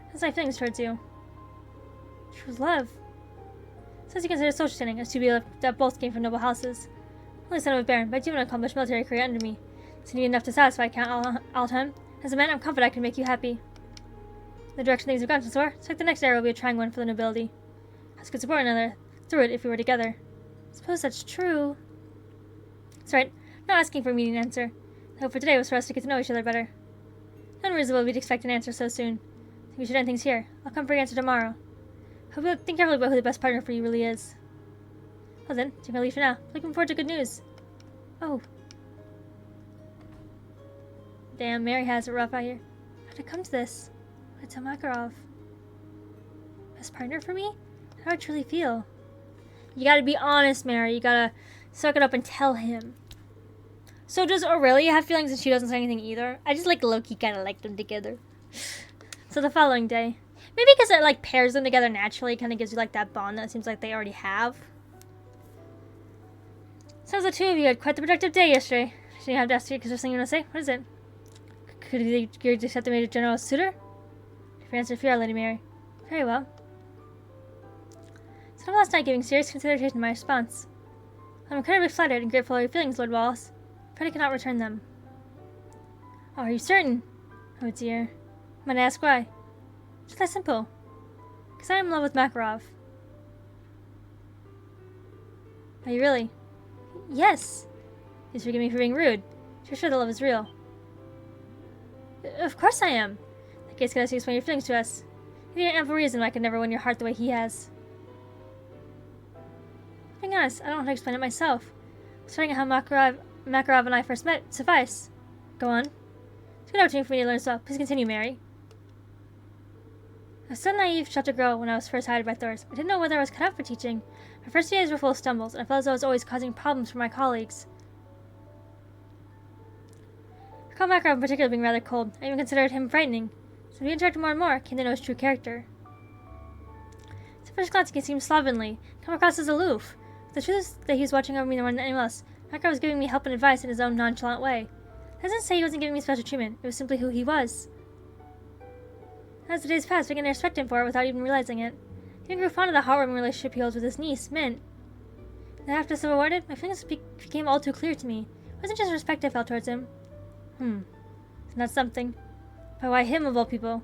That's my feelings towards you. True love? Says you consider social standing as two people that both came from noble houses. Only son of a baron, but I do have an accomplished military career under me. So you need enough to satisfy Count Altheim. As a man, I'm confident I can make you happy. The direction things have gone so far, like the next era will be a trying one for the nobility. Us could support one another through it if we were together. I suppose that's true. That's right. I'm not asking for a immediate answer. The hope for today was for us to get to know each other better. Not unreasonable we'd expect an answer so soon. I think we should end things here. I'll come for your answer tomorrow. Hope you'll think carefully about who the best partner for you really is. Well then, take my leave for now. Looking forward to good news. Oh. Damn, Mary has it rough out here. How'd it come to this? What tell Makarov? Best partner for me? How do I truly feel? You gotta be honest, Mary. You gotta suck it up and tell him. So does Aurelia have feelings and she doesn't say anything either? I just like low-key kinda like them together. So the following day. Maybe because it like pairs them together naturally, kind of gives you like that bond that seems like they already have. Sounds like the two of you had quite the productive day yesterday. Shouldn't you have to ask you because there's something you want to say? What is it? Could you accept the Major General's suitor? If your answer fear, Lady Mary. Very well. So last night giving serious consideration to my response. I'm incredibly flattered and grateful for your feelings, Lord Wallace. But I cannot return them. Oh, are you certain? Oh dear. Might I ask why? Just that simple. Because I am in love with Makarov. Are you really? Yes. Please forgive me for being rude. You're sure the love is real. Of course I am. In that case, can I explain your feelings to us? He had ample reason why I could never win your heart the way he has. Being honest, I don't know how to explain it myself. Starting at how Makarov and I first met, suffice. Go on. It's a good opportunity for me to learn as well. Please continue, Mary. I was so naive, sheltered girl when I was first hired by Thors. I didn't know whether I was cut out for teaching. My first few days were full of stumbles, and I felt as though I was always causing problems for my colleagues. I recall Makarov in particular being rather cold. I even considered him frightening. So we interacted more and more, I came to know his true character. At first glance, he seemed slovenly, come across as aloof. The truth is that he was watching over me more than anyone else. Makarov was giving me help and advice in his own nonchalant way. That doesn't say he wasn't giving me special treatment. It was simply who he was. As the days passed, I began to respect him for it without even realizing it. He even grew fond of the heartwarming relationship he holds with his niece, Mint. And after so rewarded, my feelings became all too clear to me. It wasn't just respect I felt towards him. Isn't that something? But why him of all people?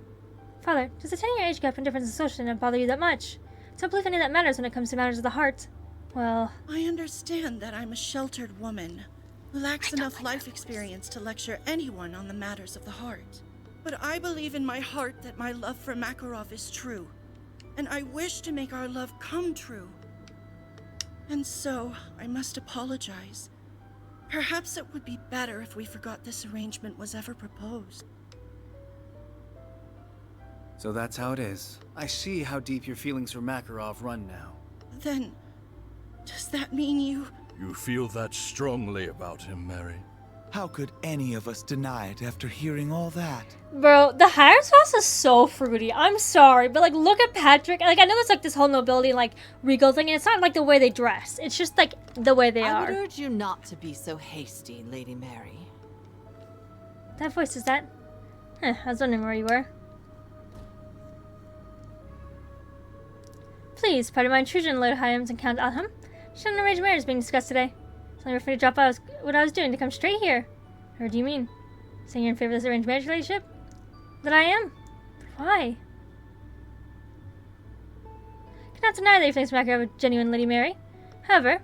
Father, does the 10-year age gap and difference in social not bother you that much? I don't believe any of that matters when it comes to matters of the heart. Well... I understand that I'm a sheltered woman who lacks enough life experience to lecture anyone on the matters of the heart. But I believe in my heart that my love for Makarov is true, and I wish to make our love come true. And so, I must apologize. Perhaps it would be better if we forgot this arrangement was ever proposed. So that's how it is. I see how deep your feelings for Makarov run now. Then, does that mean you... You feel that strongly about him, Mary? How could any of us deny it after hearing all that? Bro, the hire sauce is so fruity. I'm sorry, but like, look at Patrick. Like, I know there's like this whole nobility and like regal thing, and it's not like the way they dress. It's just like the way they are. I would urge you not to be so hasty, Lady Mary. That voice is that? I was wondering where you were. Please, pardon my intrusion, Lord Hyams and Count Alham. An arranged marriage is being discussed today. So I'm afraid to drop out what I was doing to come straight here. Or do you mean? Saying you're in favor of this arranged marriage relationship? That I am? But why? I cannot deny that he thinks Makarov a genuine Lady Mary. However,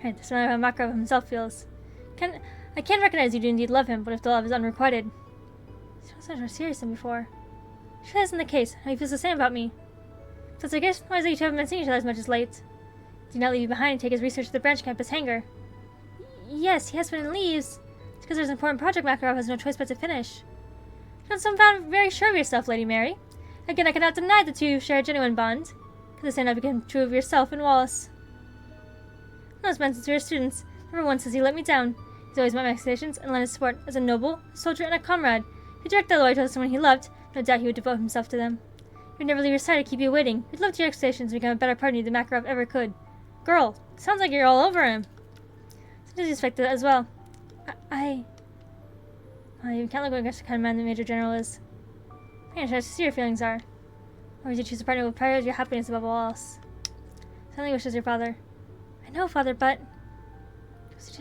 that's not how Makarov himself feels. I can recognize you do indeed love him, but if the love is unrequited... He sounds much more serious than before. Sure that isn't the case. How he feels the same about me. That's I guess why is it you two haven't been seeing each other as much as late? Did not leave you behind and take his research to the branch campus hangar. Yes, he has been and leaves. It's because there's an important project Makarov has no choice but to finish. You don't sound very sure of yourself, Lady Mary. Again, I cannot deny the two share a genuine bond. Could the same not become true of yourself and Wallace? Those men since we were students. Never once has he let me down. He's always met my expectations and lent his support as a noble, a soldier, and a comrade. He directed Aloy to someone he loved. No doubt he would devote himself to them. He would never leave your side or keep you waiting. He'd live to your expectations and become a better partner than Makarov ever could. Girl, sounds like you're all over him. Sometimes you expect that as well. You can't look against the kind of man the Major General is. I can't try to see your feelings are. Or would you choose a partner who would prioritize your happiness above all else? Suddenly wishes your father. I know, father, but...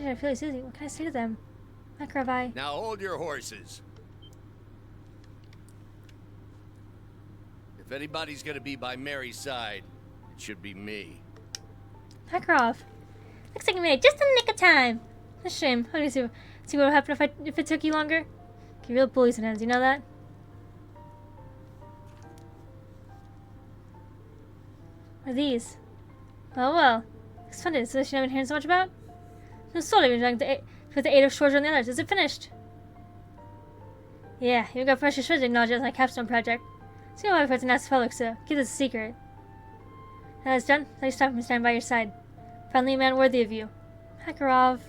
I feel Susie. What can I say to them? Makarov, Now hold your horses. If anybody's gonna be by Mary's side, it should be me. Makarov. Looks like you made it just in the nick of time. A shame. How do you see what would happen if it took you longer? You're real bullies in hands, you know that? What are these? Well. It's funded. It's something I've been hearing so much about. No soul I've been trying with the aid of Shorter and the others. Is it finished? Yeah, you got precious to acknowledge it as my capstone project. See my wife has an asked fellow, so keep this a secret. Now that's done, let me stop and stand by your side. Finally a man worthy of you. Makarov.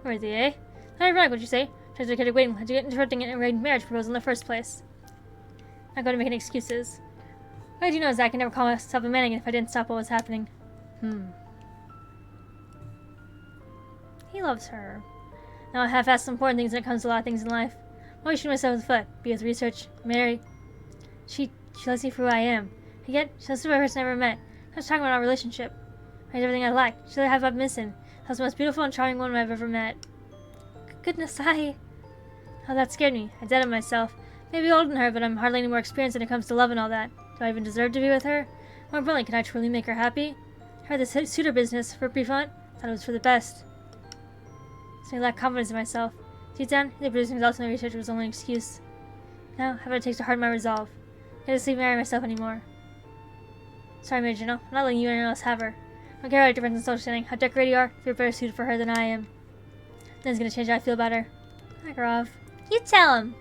Worthy, eh? Not ironic, would you say? Tries to get waiting. How'd you get interrupting an arranged marriage proposal in the first place? Not going to make any excuses. What I do know is that I can never call myself a man again if I didn't stop what was happening. He loves her. Now I half-ass some important things when it comes to a lot of things in life. I'm always shooting myself in the foot. Be it research, Mary. She loves me for who I am. And yet, she's the super person I ever met. I was talking about our relationship. I had everything I lacked. She let have up missing. I was the most beautiful and charming woman I've ever met. Goodness, oh, that scared me. I doubted myself. Maybe older than her, but I'm hardly any more experienced when it comes to love and all that. Do I even deserve to be with her? More importantly, can I truly make her happy? I heard this suitor business for a brief moment. Thought it was for the best. So I lacked confidence in myself. Deep down, the producing results in the research was only an excuse. Now, however, it takes to heart my resolve. I can't see Mary myself anymore. Sorry, Major General. I'm not letting you or anyone else have her. I don't care how different in social standing, how decorated you are, if you're better suited for her than I am. Nothing's gonna change how I feel about her. Makarov. You tell him!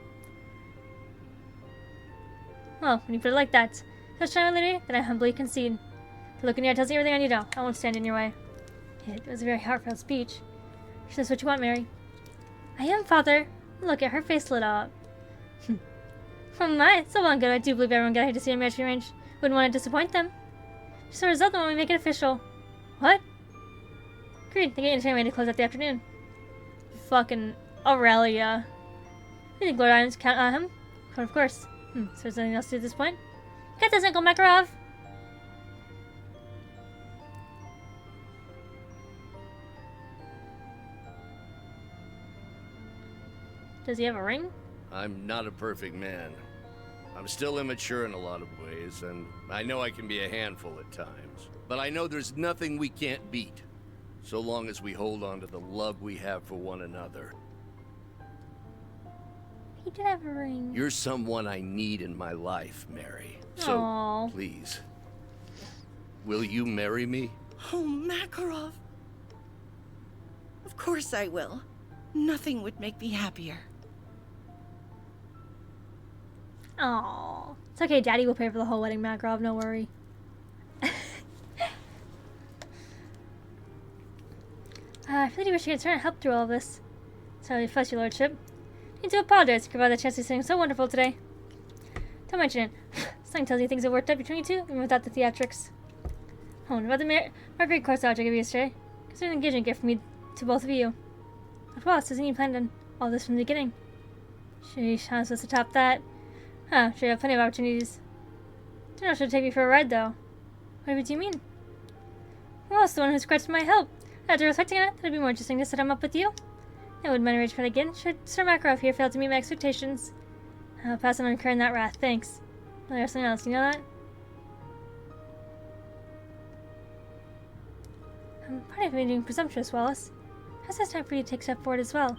Well, when you put it like that, such time lady, then I humbly concede. The look in your eye tells me everything I need to know. I won't stand in your way. It was a very heartfelt speech. She says what you want, Mary. I am, Father. Look at her face lit up. Oh my, so long ago, I do believe everyone got here to see a marriage arranged. Wouldn't want to disappoint them. Just a result when we make it official. What? Agreed. The gate and train ready to close out the afternoon. Fucking Aurelia. You think Lord Islands count on him? But of course. So there's nothing else to do at this point? Got this, Uncle Makarov! Does he have a ring? I'm not a perfect man. I'm still immature in a lot of ways, and I know I can be a handful at times. But I know there's nothing we can't beat, so long as we hold on to the love we have for one another. He did have a ring. You're someone I need in my life, Mary. So, Aww. please, will you marry me? Oh, Makarov. Of course I will. Nothing would make me happier. Aww. It's okay, Daddy will pay for the whole wedding, Makarov, no worry. I really wish I could turn and help through all of this. Sorry, fuss, your lordship. I need to apologize for the chance of saying so wonderful today. Don't mention it. Something tells you things have worked out between you two, even without the theatrics. Oh, and about the Marguerite corsage I gave you yesterday. Consider an engagement gift from me to both of you. But Wallace, doesn't he planned on all this from the beginning? Sheesh, how am I supposed to top that? Huh, sure you have plenty of opportunities. Don't know if she'll take me for a ride, though. What do you mean? Wallace, the one who scratched my help. After reflecting on it, it'd be more interesting to set him up with you. I wouldn't mind arranging again, should Sir Makarov here fail to meet my expectations. I'll pass on incurring that wrath, thanks. Well, there's something else, you know that? Pardon me being presumptuous, Wallace. How's this time for you to take a step forward as well?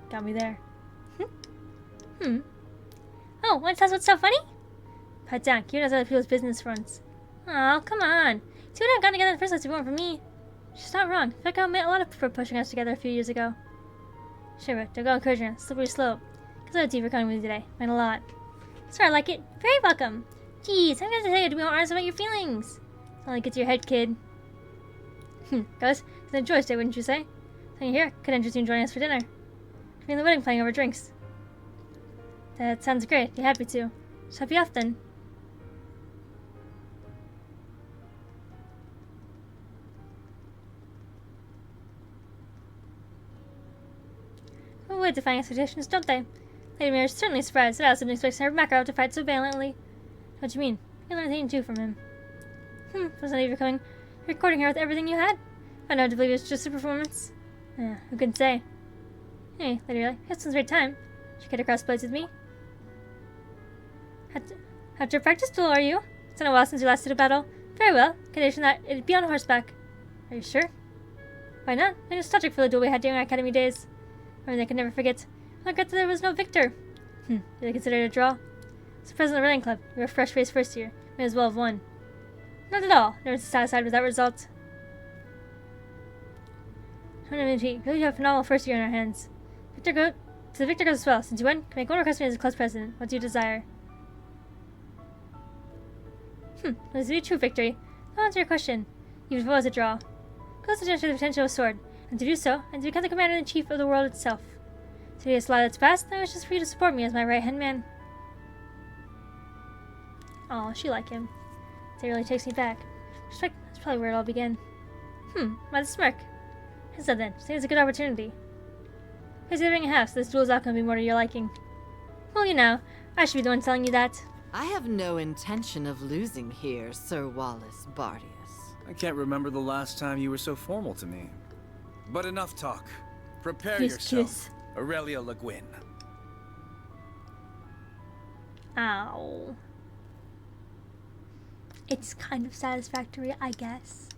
Got me there. Oh, want to tell us what's so funny? Pat down, you knows other people's business runs. Oh, come on. See what I've gotten together in the first place if you want from me. She's not wrong. In fact, I met a lot of people pushing us together a few years ago. Sure, but don't go encouraging her. Slippery slope. Because I have deep for coming with you today. Meant a lot. Sorry, I like it. Very welcome. Jeez, I'm going to tell you to be more honest about your feelings. It's only get to your head, kid. Guys, it's a joyous day, wouldn't you say? So you're here, could interest you in joining us for dinner. Could be in the wedding playing over drinks. That sounds great. Be happy to. Just happy often. Well, defying expectations, don't they? Lady Mary is certainly surprised that I wasn't expecting her Makarov to fight so valiantly. What do you mean? You learned a thing too from him. Was not even coming, recording her with everything you had? I know to believe it's just a performance. Who can say? Hey, Lady Riley, had some great time. Should get across blades with me. After practice duel, are you? It's been a while since you last did a battle. Very well. Condition that it'd be on horseback. Are you sure? Why not? I'm nostalgic for the duel we had during our academy days. I mean, I can never forget. I regret that there was no victor. Did I consider it a draw? As the president of the running club, we were fresh-faced first year. May as well have won. Not at all. Never satisfied with that result. We really have a phenomenal first year in our hands. The victor goes as well. Since you won, can make one request for me as a club's president. What do you desire? This is a true victory. I'll answer your question. Even if it was a draw. Close attention to the potential of a sword. And to do so, and to become the commander-in-chief of the world itself. Today is a lot that's passed, and I wish just for you to support me as my right-hand man. Aw, she like him. That really takes me back. That's probably where it all began. Why the smirk? I said then, say it's a good opportunity. Considering a house, this duel's outcome will be more to your liking. Well, you know, I should be the one telling you that. I have no intention of losing here, Sir Wallace Bardius. I can't remember the last time you were so formal to me. But enough talk. Prepare Kiss, yourself, kiss. Aurelia Le Guin. Ow. It's kind of satisfactory, I guess.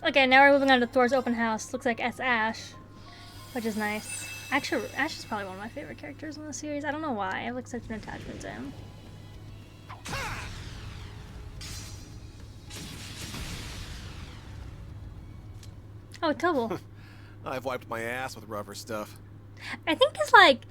Okay, now we're moving on to Thors open house. Looks like it's Ash, which is nice. Actually, Ash is probably one of my favorite characters in the series. I don't know why. I have like such an attachment to him. Oh, Tubble. I've wiped my ass with rougher stuff. I think it's like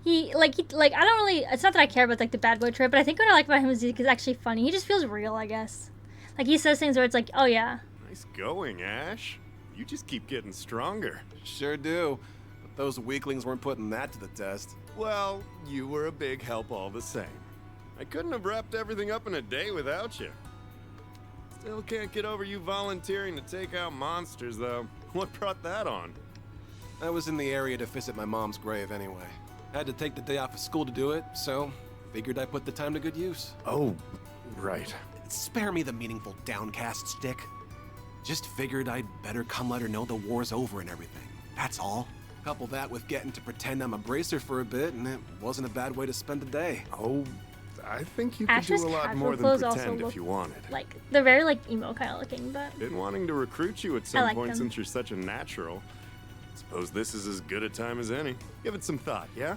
he I don't really. It's not that I care about like the bad boy trip, but I think what I like about him is he's actually funny. He just feels real, I guess. Like he says things where it's like, oh yeah. Nice going, Ash. You just keep getting stronger. Sure do. But those weaklings weren't putting that to the test. Well, you were a big help all the same. I couldn't have wrapped everything up in a day without you. Still can't get over you volunteering to take out monsters, though. What brought that on? I was in the area to visit my mom's grave anyway. Had to take the day off of school to do it, so figured I'd put the time to good use. Oh, right. Spare me the meaningful downcast stick. Just figured I'd better come let her know the war's over and everything. That's all. Couple that with getting to pretend I'm a bracer for a bit, and it wasn't a bad way to spend the day. Oh, I think you could Ash's do a lot casual more than clothes also pretend look if you wanted. like they're very like emo kind of looking, but Been wanting to recruit you at some like point them. since you're such a natural. Suppose this is as good a time as any. Give it some thought, yeah?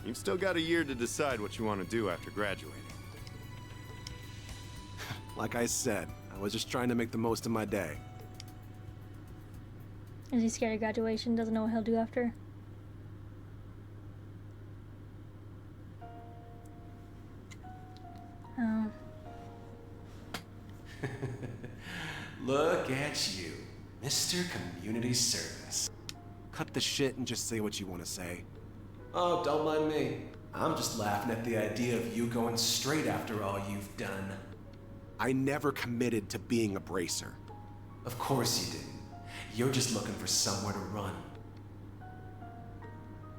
You've still got a year to decide what you want to do after graduating. Like I said, I was just trying to make the most of my day. is he scared of graduation? Doesn't know what he'll do after. Oh. Look at you, Mr. Community Service. Cut the shit and just say what you want to say. Oh, don't mind me. I'm just laughing at the idea of you going straight after all you've done. I never committed to being a bracer. Of course you didn't. You're just looking for somewhere to run.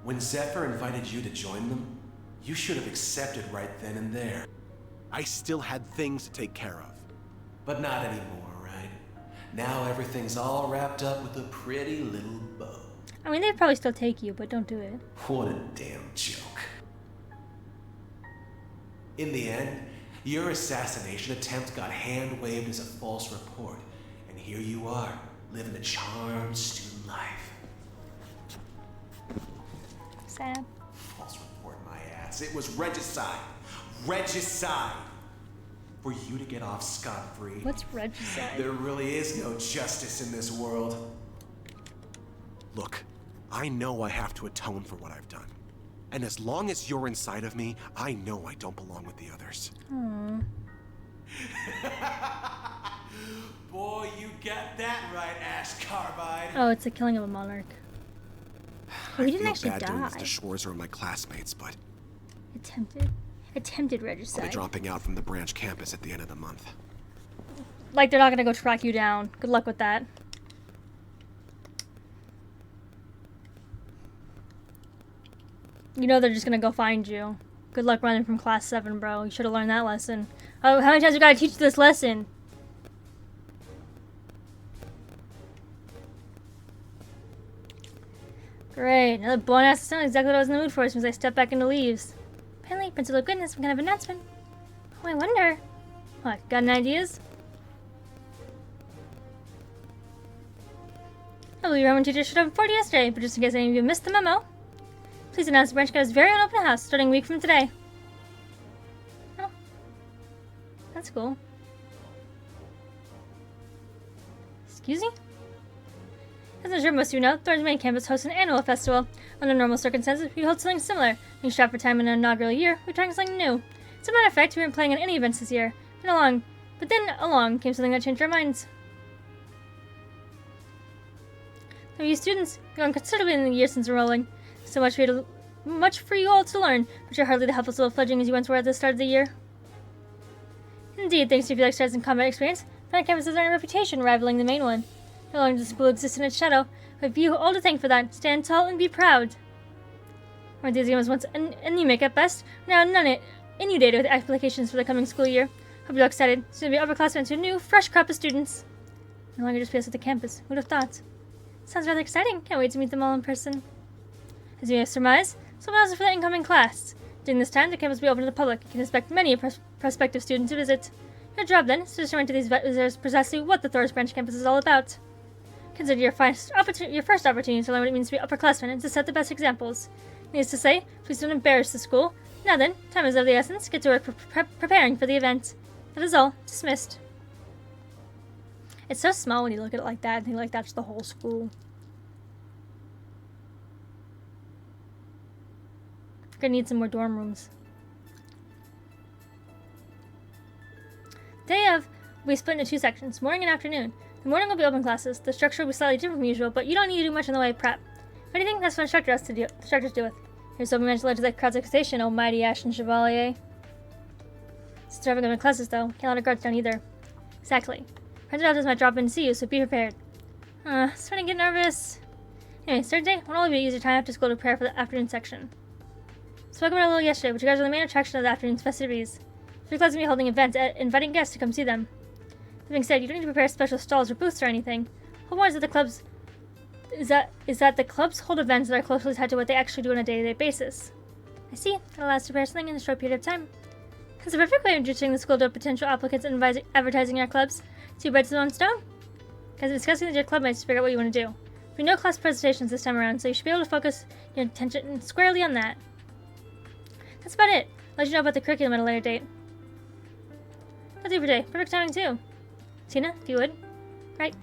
When Zephyr invited you to join them, you should have accepted right then and there. I still had things to take care of. But not anymore, right? Now everything's all wrapped up with a pretty little bow. I mean, they'd probably still take you, but don't do it. What a damn joke. In the end, your assassination attempt got hand-waved as a false report, and here you are, living a charmed student life. Sad. False report, my ass. It was regicide. Regicide! For you to get off scot-free. What's regicide? There really is no justice in this world. Look, I know I have to atone for what I've done. And as long as you're inside of me, I know I don't belong with the others. Aww. Boy, you got that right, Ash Carbide. Oh, it's the killing of a monarch. Oh, he didn't I actually feel bad doing this die. to Schwarzer and my classmates, but Attempted I'll regicide. be dropping out from the branch campus at the end of the month. Like, they're not gonna go track you down. Good luck with that. You know they're just gonna go find you. Good luck running from class 7, bro. You should have learned that lesson. Oh, how many times we gotta teach you this lesson? Great. Another blown ass sound. Exactly what I was in the mood for as soon as I stepped back into leaves. Apparently, Principal Goodness has some kind of announcement. Oh, I wonder. What, got any ideas? I believe your own teacher should have reported yesterday, but just in case any of you missed the memo, please announce the branch got his very own open house starting a week from today. Oh. That's cool. Excuse me? As I'm sure most of you know, Thors main campus hosts an annual festival. Under normal circumstances, we hold something similar. We shop for time in an inaugural year, we're trying something new. As a matter of fact, we weren't planning on any events this year. But then along came something that changed our minds. Some of you students have grown considerably in the years since enrolling. So much for you all to learn, but you're hardly the helpless little fledgling as you once were at the start of the year. Indeed, thanks to your few extras and combat experience, Planet Campus has earned a reputation rivaling the main one. No longer does the school exist in its shadow, but you all to thank for that. Stand tall and be proud. Our enthusiasm was once anemic at best, now none inundated with applications for the coming school year. Hope you're all excited. Soon to be upperclassmen to a new, fresh crop of students. No longer just place at the campus. Who'd have thought? Sounds rather exciting. Can't wait to meet them all in person. As you may surmise, some houses for the incoming class. During this time, the campus will be open to the public. You can expect many prospective students to visit. Your job, then, is to determine to these visitors precisely what the Thors branch campus is all about. Consider your first opportunity to learn what it means to be upperclassmen and to set the best examples. Needless to say, please don't embarrass the school. Now then, time is of the essence. Get to work preparing for the event. That is all. Dismissed. It's so small when you look at it like that. I think like that's the whole school. We're gonna need some more dorm rooms. Day of will be split into 2 sections, morning and afternoon. The morning will be open classes. The structure will be slightly different from usual, but you don't need to do much in the way of prep. If anything, that's what instructors do with. Here's hoping we managed to lead to that crowd's expectation, almighty Ashen Chevalier. Since we're having open classes, though, can't let our guards down either. Exactly. Printed out might drop in to see you, so be prepared. Starting to get nervous. Anyway, third day, won't only be use your time after school to prepare for the afternoon section. Spoke about it a little yesterday, but you guys are the main attraction of the afternoon's festivities. The club's gonna be holding events, inviting guests to come see them. That being said, you don't need to prepare special stalls or booths or anything. Whole point is that the clubs the clubs hold events that are closely tied to what they actually do on a day-to-day basis. I see. That allows us to prepare something in a short period of time. It's a perfect way of introducing the school to potential applicants and advertising our clubs. 2 birds with 1 stone. Guys, discussing with your clubmates to figure out what you want to do. There'll be no class presentations this time around, so you should be able to focus your attention squarely on that. That's about it. I'll let you know about the curriculum at a later date. That's it for today. Perfect timing, too. Tina, if you would. Right.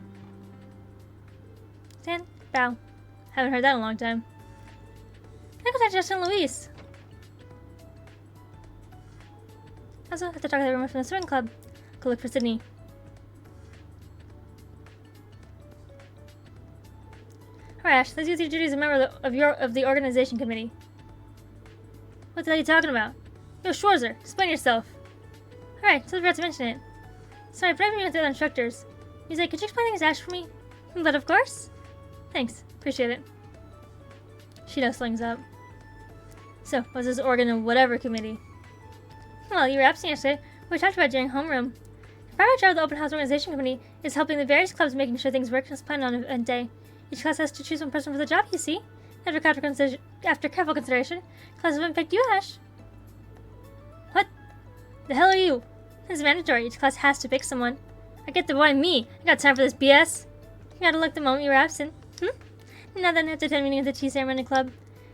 Stand. Bow. Haven't heard that in a long time. Can I go talk to Justin and Luis? Also, I have to talk to everyone from the swimming club. Go look for Sydney. Alright, Ash, let's use your duties as a member of the organization committee. What the hell are you talking about? Yo, Schwarzer, explain yourself. Alright, so I forgot to mention it. Sorry, but I've been with the other instructors. He's like, could you explain things to Ash for me? But of course. Thanks, appreciate it. She knows slings up. So, what's this organ and whatever committee? Well, you were absent yesterday. We talked about it during homeroom. The primary job of the Open House Organization Committee is helping the various clubs making sure things work as planned on an event day. Each class has to choose one person for the job, you see. After careful consideration, class have picked you, Ash. What the hell are you? This is mandatory. Each class has to pick someone. I get the boy me. I got time for this BS. You gotta look the moment you were absent. Now then, after 10 meeting of the tea ceremony club.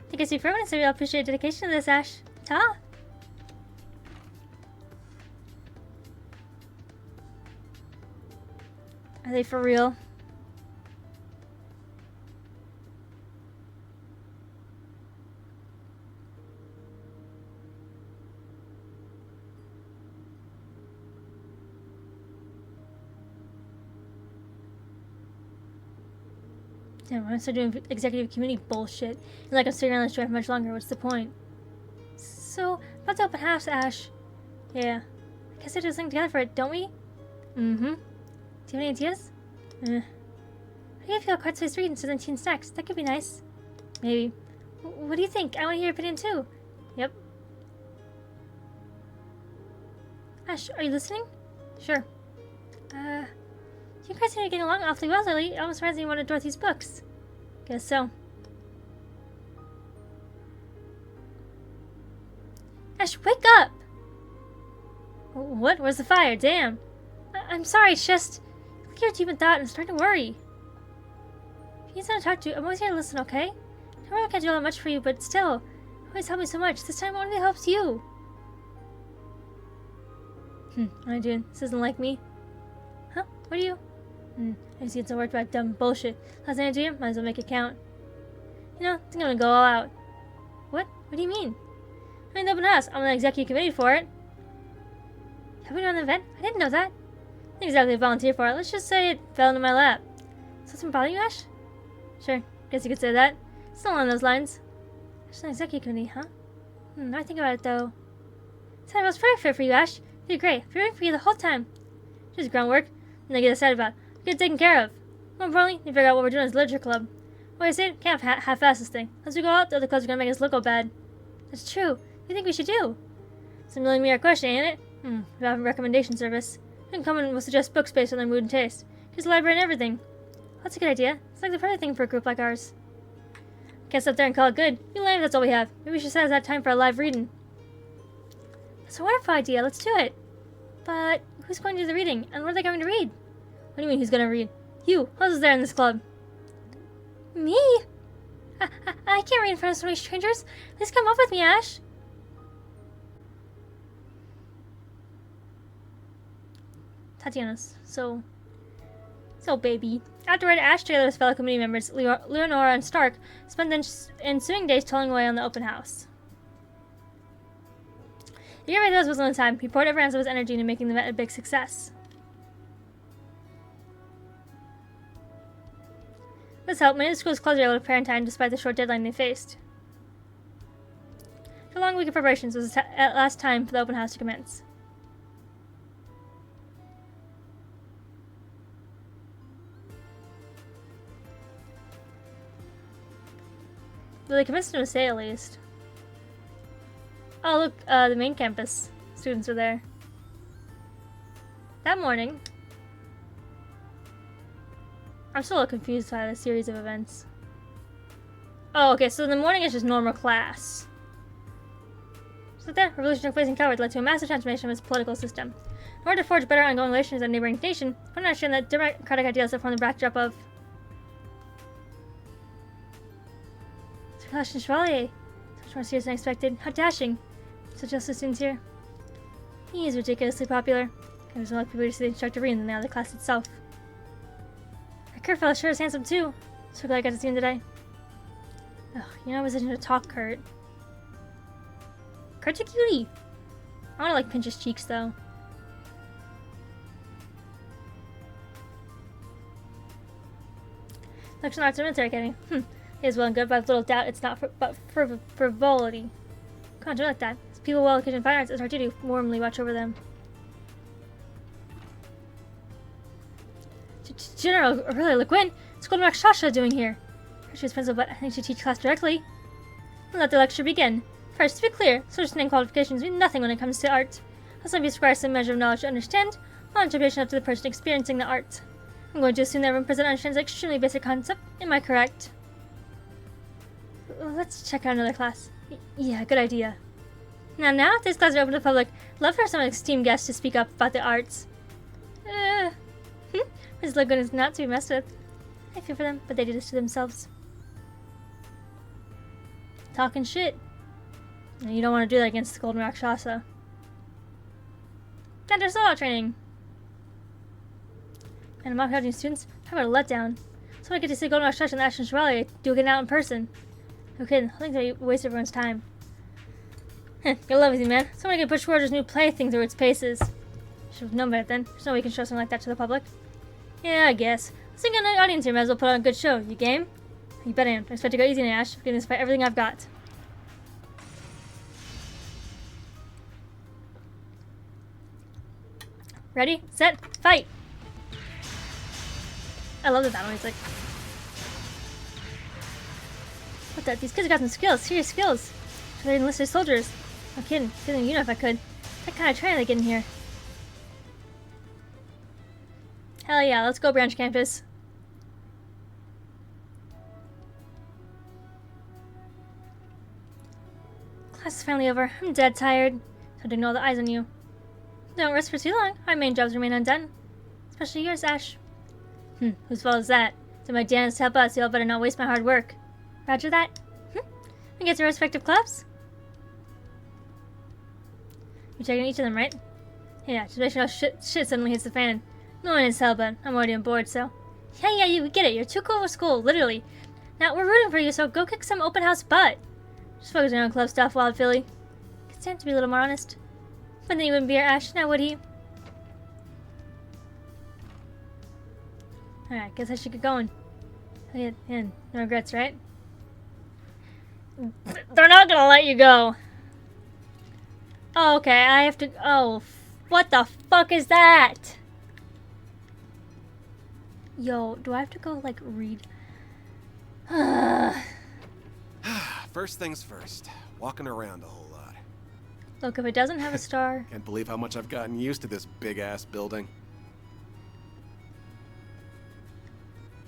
I think I see for everyone, so we all appreciate your dedication to this, Ash. Ta! Are they for real? Damn, I'm still doing executive committee bullshit. And like I'm sitting on this chair for much longer, what's the point? So, about the open house, Ash. Yeah. I guess I do something together for it, don't we? Mm-hmm. Do you have any ideas? I think I feel quite so sweet and 17 stacks. That could be nice. Maybe. What do you think? I want to hear your opinion too. Yep. Ash, are you listening? Sure. You guys seem to be getting along awfully well lately. It almost reminds me of one of Dorothy's books. Guess so. Ash, wake up! What? Where's the fire? Damn. I'm sorry, it's just... Look at your deep in thought and I'm starting to worry. If you need someone to talk to, I'm always here to listen, okay? I really can't do all that much for you, but still. You always help me so much. This time it only helps you. What am I doing? This isn't like me. Huh? What are you? I just get so worked about dumb bullshit. Last thing I do, might as well make it count. You know, I think I'm gonna go all out. What? What do you mean? I mean, the open house. I'm on the executive committee for it. Have we done the event? I didn't know that. I didn't exactly volunteer for it. Let's just say it fell into my lap. Does that something bother you, Ash? Sure. Guess you could say that. It's not along those lines. Ash on the executive committee, huh? I think about it, though. Said it was very fair for you, Ash. You did great. I've been rooting for you the whole time. Just groundwork. And they get excited about. Get taken care of. More importantly, you figure out what we're doing as literature club. What I say, can't half-ass this thing. As we go out, the other clubs are gonna make us look all bad. That's true. What do you think we should do? It's a $1,000,000 question, ain't it? We have a recommendation service. You can come and we'll suggest books based on their mood and taste. Here's a library and everything. That's a good idea. It's like the perfect thing for a group like ours. Can't sit up there and call it good. You lame, that's all we have. Maybe we should set aside time for a live reading. That's a wonderful idea. Let's do it. But who's going to do the reading? And what are they going to read? What do you mean who's going to read? You. Who else is there in this club? Me? I can't read in front of so many strangers. Please come up with me, Ash. Tatiana's so baby. Afterward, Ash, together with fellow committee members Leonora and Stark, spent the ensuing days toiling away on the open house. The year by those was on time. He poured every ounce of his energy into making the event a big success. This helped many of the school's clubs were able to prepare in time despite the short deadline they faced. The long week of preparations was at last time for the open house to commence. Well, they commenced in a say at least. Oh look, the main campus students are there. That morning, I'm still a little confused by the series of events. Oh, okay, so the morning is just normal class. So that revolution took place in Coward led to a massive transformation of its political system. In order to forge better ongoing relations with a neighboring nation, I understand that democratic ideals that form the backdrop of Chevalier. So much more serious than expected. How dashing. Such justice students here. He is ridiculously popular. There's more people to see the instructor Rean than the other class itself. That Kurt fella sure is handsome too. So glad I got to see him today. Ugh, you're not in a position to talk, Kurt. Kurt's a cutie. I want to like pinch his cheeks though. Selection Arts and Military Academy. It is well and good, but I have little doubt it's not but frivolity. Come on, don't like that. As people well educated in fine arts, it's our duty to warmly watch over them. General Aurelia LeQuinn, what's Golden Rakshasa doing here? She was principal, but I think she teach class directly. We'll let the lecture begin. First, to be clear, sources and qualifications mean nothing when it comes to art. Also, it requires some measure of knowledge to understand, while interpretation up to the person experiencing the art. I'm going to assume that everyone present understands an extremely basic concept. Am I correct? Let's check out another class. Yeah, good idea. Now, this class is open to the public. Love for some esteemed guests to speak up about the arts. Mrs. LeQuinn is not to be messed with. I feel for them, but they do this to themselves. Talking shit. And you don't want to do that against the Golden Rakshasa. Counter solo training. And among helping students, how about a letdown? So I get to see Golden Rakshasa and the Ashen Chevalier do it out in person. No kidding, I think they waste everyone's time. Heh, good luck with you, man. Someone can push Roger's new plaything through its paces. Should have known better then. There's no way you can show something like that to the public. Yeah, I guess. Let's think on the audience here, might as well put on a good show. You game? You bet I am. I expect to go easy on Ash. I'm gonna fight everything I've got. Ready, set, fight! I love the battle music. What the? These kids got some skills, serious skills. They're enlisted soldiers. No kidding, feeling you know if I could. What kind of training they get in here? Hell yeah, let's go branch campus. Class is finally over. I'm dead tired. So to ignore the eyes on you. Don't rest for too long. Our main jobs remain undone. Especially yours, Ash. Whose fault is that? So my Dan is to help us, y'all better not waste my hard work. Roger that. We get to our respective clubs. You're checking each of them, right? Yeah, just make sure no shit suddenly hits the fan. No one is hell, but I'm already on board, so... Yeah, we get it. You're too cool for school, literally. Now, we're rooting for you, so go kick some open house butt. Just focus on club stuff, Wild Philly. Could stand to be a little more honest. But then he wouldn't be our Ash, now would he? Alright, guess I should get going. Yeah, no regrets, right? They're not gonna let you go. Oh, okay, I have to... Oh, what the fuck is that? Yo, do I have to go, like, read? First things first. Walking around a whole lot. Look, if it doesn't have a star... Can't believe how much I've gotten used to this big-ass building.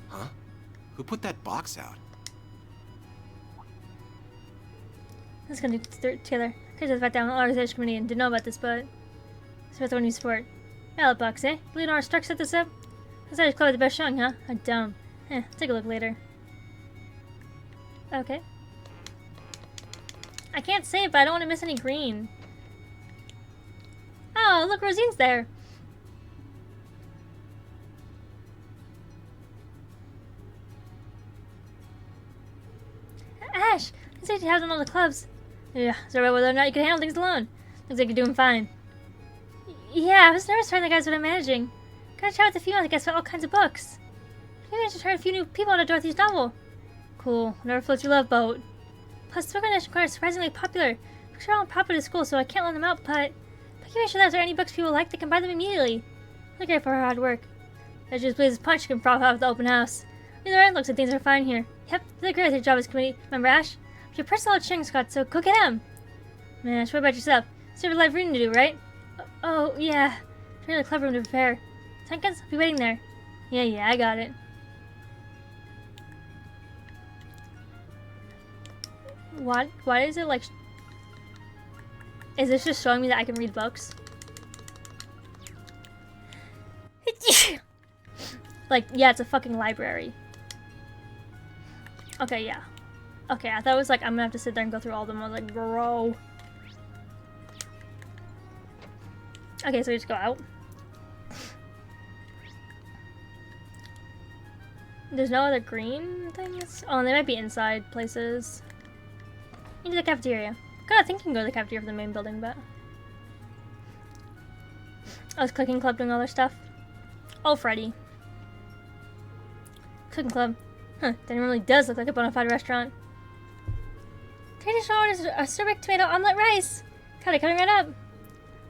Huh? Who put that box out? Let's gonna do together. Could just write down the organization committee and didn't know about this, but... So the one you support. Ballot box, eh? Leonora Stark set this up? This is club the best showing, huh? How dumb. Take a look later. Okay. I can't save, but I don't want to miss any green. Oh, look, Rosine's there. Ash, I said you have on all the clubs. Yeah, so about whether or not you can handle things alone. Looks like you're doing fine. Yeah, I was nervous trying the guys what I'm managing. Gotta chat with a few other guys about all kinds of books. Maybe I should try a few new people on Dorothy's novel. Cool, never floats your love boat. Plus, book on are surprisingly popular. Books are all popular to school, so I can't loan them out, but can you make sure that if there are any books people like, they can buy them immediately. Look great for her hard work. That just plays punch can froth out of the open house. Either way, it looks like things are fine here. Yep, they're great with your job as committee member, Ash. But your personal cheering squad, so go get him. Man, Ash, what about yourself? So you have a live reading to do, right? Oh, yeah. It's a really clever room to prepare. Tompkins, I'll be waiting there. Yeah, I got it. Why is it like... Is this just showing me that I can read books? Like, yeah, it's a fucking library. Okay, yeah. Okay, I thought it was like, I'm gonna have to sit there and go through all of them. I was like, bro. Okay, so we just go out. There's no other green things? Oh, they might be inside places. Into the cafeteria. God, I think you can go to the cafeteria for the main building, but... I was clicking club doing all their stuff. Oh, Freddy. Cooking club. Huh, that really does look like a bona fide restaurant. Traditional orders a strawberry tomato omelet rice. God, coming right up.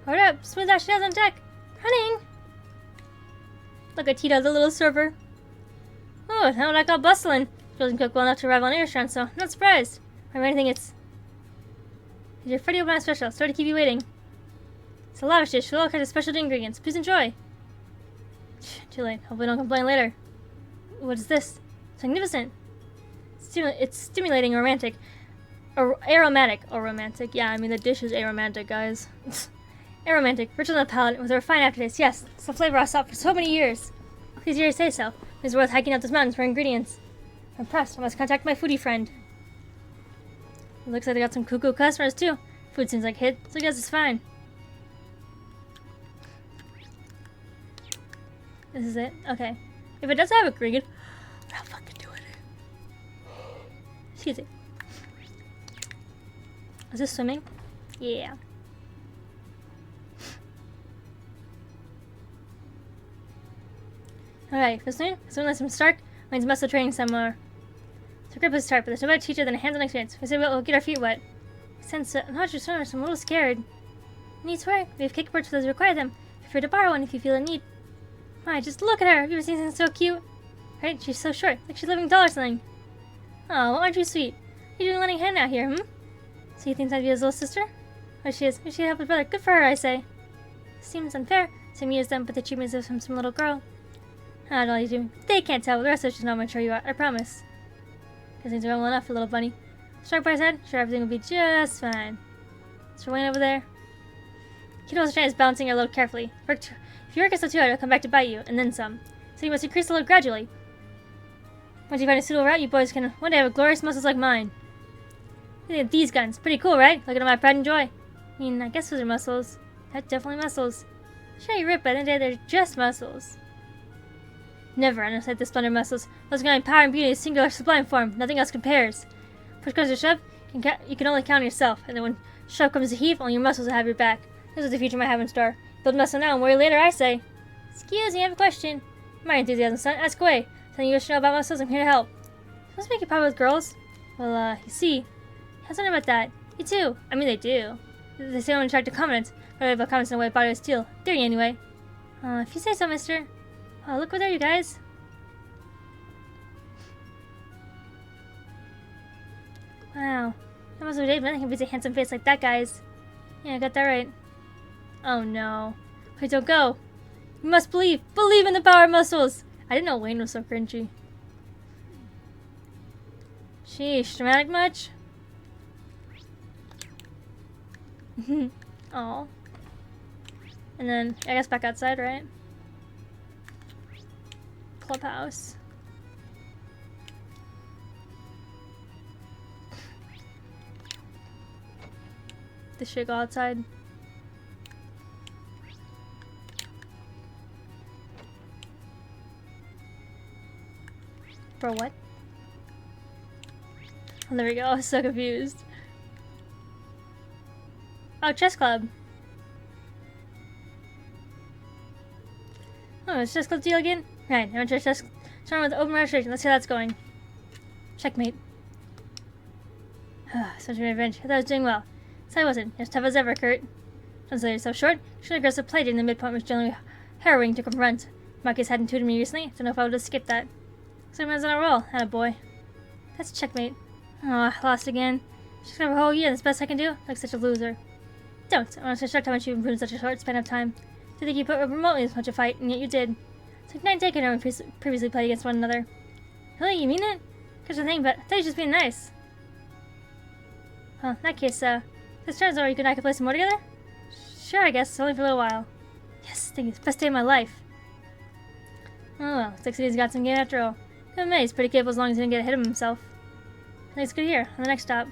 Hold up, smooth as she does on deck. Running. Look at Tito, the little server. Oh, now like all bustling. She doesn't cook well enough to rival any restaurant, so not surprised. I think it's your Freddy open special. Sorry to keep you waiting. It's a lavish dish with all kinds of special ingredients. Please enjoy. Too late. Hopefully don't complain later. What is this? It's magnificent. It's stimulating and romantic. Aromatic. Or romantic. Yeah, I mean the dish is aromantic, guys. Aromantic. Rich on the palate with a refined aftertaste. Yes, it's the flavor I sought for so many years. Please hear you say so. It's worth hiking up those mountains for ingredients. I'm impressed. I must contact my foodie friend. It looks like they got some cuckoo customers too. Food seems like hit, so I guess it's fine. This is it? Okay. If it does have a green, I'll fucking do it. Excuse me. Is this swimming? Yeah. Alright, for soon like some Stark means muscle training somewhere. So grip is start, but there's no better teacher than a hands-on experience. We say we'll get our feet wet. Since I'm not just swimmers, I'm a little scared. Needs work. We have kickboards for those who require them. Feel free to borrow one if you feel a need. My, just look at her. Have you ever seen something so cute? Right? She's so short, like she's a living doll or something. Oh, aren't you sweet? What are you doing letting hand out here, So you think that'd be his little sister? Oh, she is. She help his brother. Good for her, I say. Seems unfair. Same year as them, but the treatment is from some little girl. I don't know what you do. They can't tell. The rest of us just know how mature you are. I promise. Because things are going well enough for little bunny. Struck by his head, sure everything will be just fine. So Wayne over there. Kiddo's train is balancing her load carefully. If you work yourself too hard, it'll come back to bite you, and then some. So you must increase the load gradually. Once you find a suitable route, you boys can one day have glorious muscles like mine. Look at these guns. Pretty cool, right? Look at my pride and joy. I mean, I guess those are muscles. That's definitely muscles. Sure, you rip, but at the end of the day, they're just muscles. Never understand the splendid muscles. Those guys power and beauty is singular sublime form. Nothing else compares. Push comes to shove, you can only count on yourself. And then when shove comes to heave, only your muscles will have your back. This is the future might have in store. Build muscle now and worry later, I say. Excuse me, I have a question. My enthusiasm, son. Ask away. Something you wish to know about muscles, I'm here to help. Supposed to make you popular with girls? Well, you see. I was wondering about that. You too. I mean, they do. They say only attract to confidence, but I have confidence in a way body of steel. Theory, anyway. If you say so, mister. Oh, look over there, you guys. Wow. That must have been nothing can beat a handsome face like that, guys. Yeah, I got that right. Oh no. Please don't go. You must believe. Believe in the power of muscles. I didn't know Wayne was so cringy. Sheesh, dramatic much? Oh. And then, I guess back outside, right? Clubhouse. This should go outside. For what? Oh, there we go. I was so confused. Oh, chess club. Oh, it's chess club deal again? Right, I'm to chess. Starting with open registration. Let's see how that's going. Checkmate. Such an revenge. I thought I was doing well. So I wasn't. You're as tough as ever, Kurt. Don't sell yourself short. You should aggressive play during the midpoint was generally harrowing to confront. Marcus hadn't tutored me recently. Don't know if I would have skipped that. So I was on a roll. Attaboy. That's checkmate. Oh, I lost again. Just have a whole year. That's the best I can do. Like such a loser. Don't. I want to shocked how much you've improved in such a short span of time. Didn't think you put up remotely as much a fight, and yet you did. It's like 9 taken when we previously played against one another. Really? You mean it? Such a thing, but I thought you were just being nice. Well, in that case, this turns out you and I could play some more together? Sure, I guess. Only for a little while. Yes, thank you. It's the best day of my life. Oh well, 6 days got some game after all. Good admit, he's pretty capable as long as he didn't get ahead of himself. I think it's good here. On the next stop.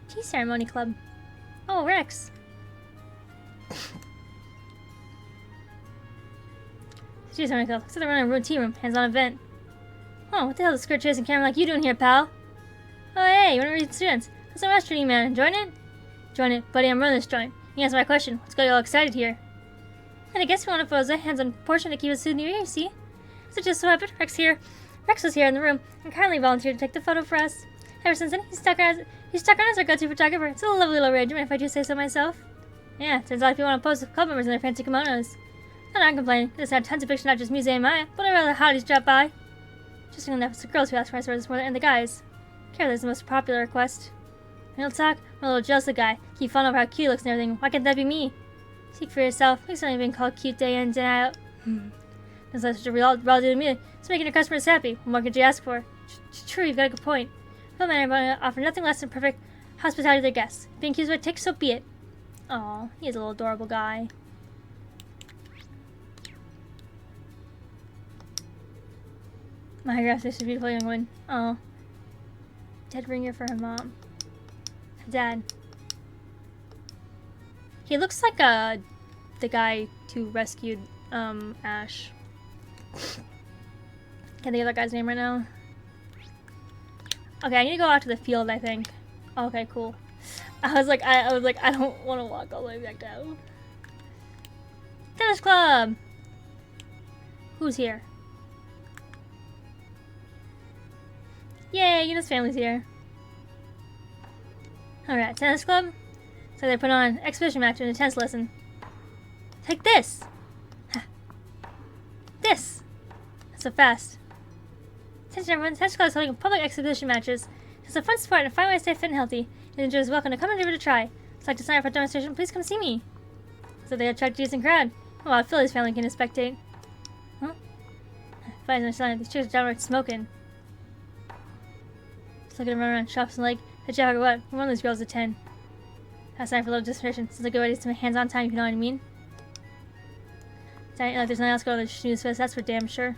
Tea Ceremony Club. Oh, Rex. Tea Ceremony Club. Looks like they're running a tea room. Hands-on event. Oh, what the hell is a skirt chasing camera like you doing here, pal? Oh, hey, you want to read students? How's the restaurant, man? Join it? Join it. Buddy, I'm running this joint. You answer my question. What's got you all excited here? And I guess we want to pose a hands-on portion to keep us in your ear, see? So just so happened, Rex was here in the room and kindly volunteered to take the photo for us. Ever since then, he's stuck on as our go-to photographer. It's a lovely little arrangement, if I do say so myself. Yeah, turns out if you want to pose with club members in their fancy kimonos. I'm complaining. Just had tons of pictures, not just Museum and Maya, but I'd rather hotties drop by. Just enough, it's the girls who ask for my service more than the guys. Carol's the most popular request. Real talk, I'm a little jealous of the guy. Keep fun over how cute he looks and everything. Why can't that be me? Speak for yourself. We've certainly been called cute day in, day out. That's such a real dude to me. It's making your customers happy. What more could you ask for? True, you've got a good point. Real men are offer nothing less than perfect hospitality to their guests. Being accused of a tick, so be it. Aw, he's a little adorable guy. My gosh, this is a beautiful young woman. Oh. Dead ringer for her mom. Dad. He looks like the guy who rescued Ash. Can't think of that guy's name right now. Okay, I need to go out to the field, I think. Okay, cool. I was like, I don't want to walk all the way back down. Tennis club! Who's here? Yay, Eunice's family's here. Alright, tennis club. So they put on an exhibition match and a tennis lesson. Take this! This! That's so fast. Attention everyone, tennis club is holding public exhibition matches. It's a fun sport and a fine way to stay fit and healthy. And enjoy is welcome to come and give it a try. If you'd like to sign up for a demonstration, please come see me. So they attract a decent crowd. Oh, well, Philly's family can spectate. Huh? Fine, no sign. These chicks are downright smoking. Just looking to run around shops and like, hey Jack or what? One of these girls at 10. That's time for a little demonstration. Sounds like a good way to some hands-on time, if you know what I mean. Like there's nothing else going on the snooze fest, that's for damn sure.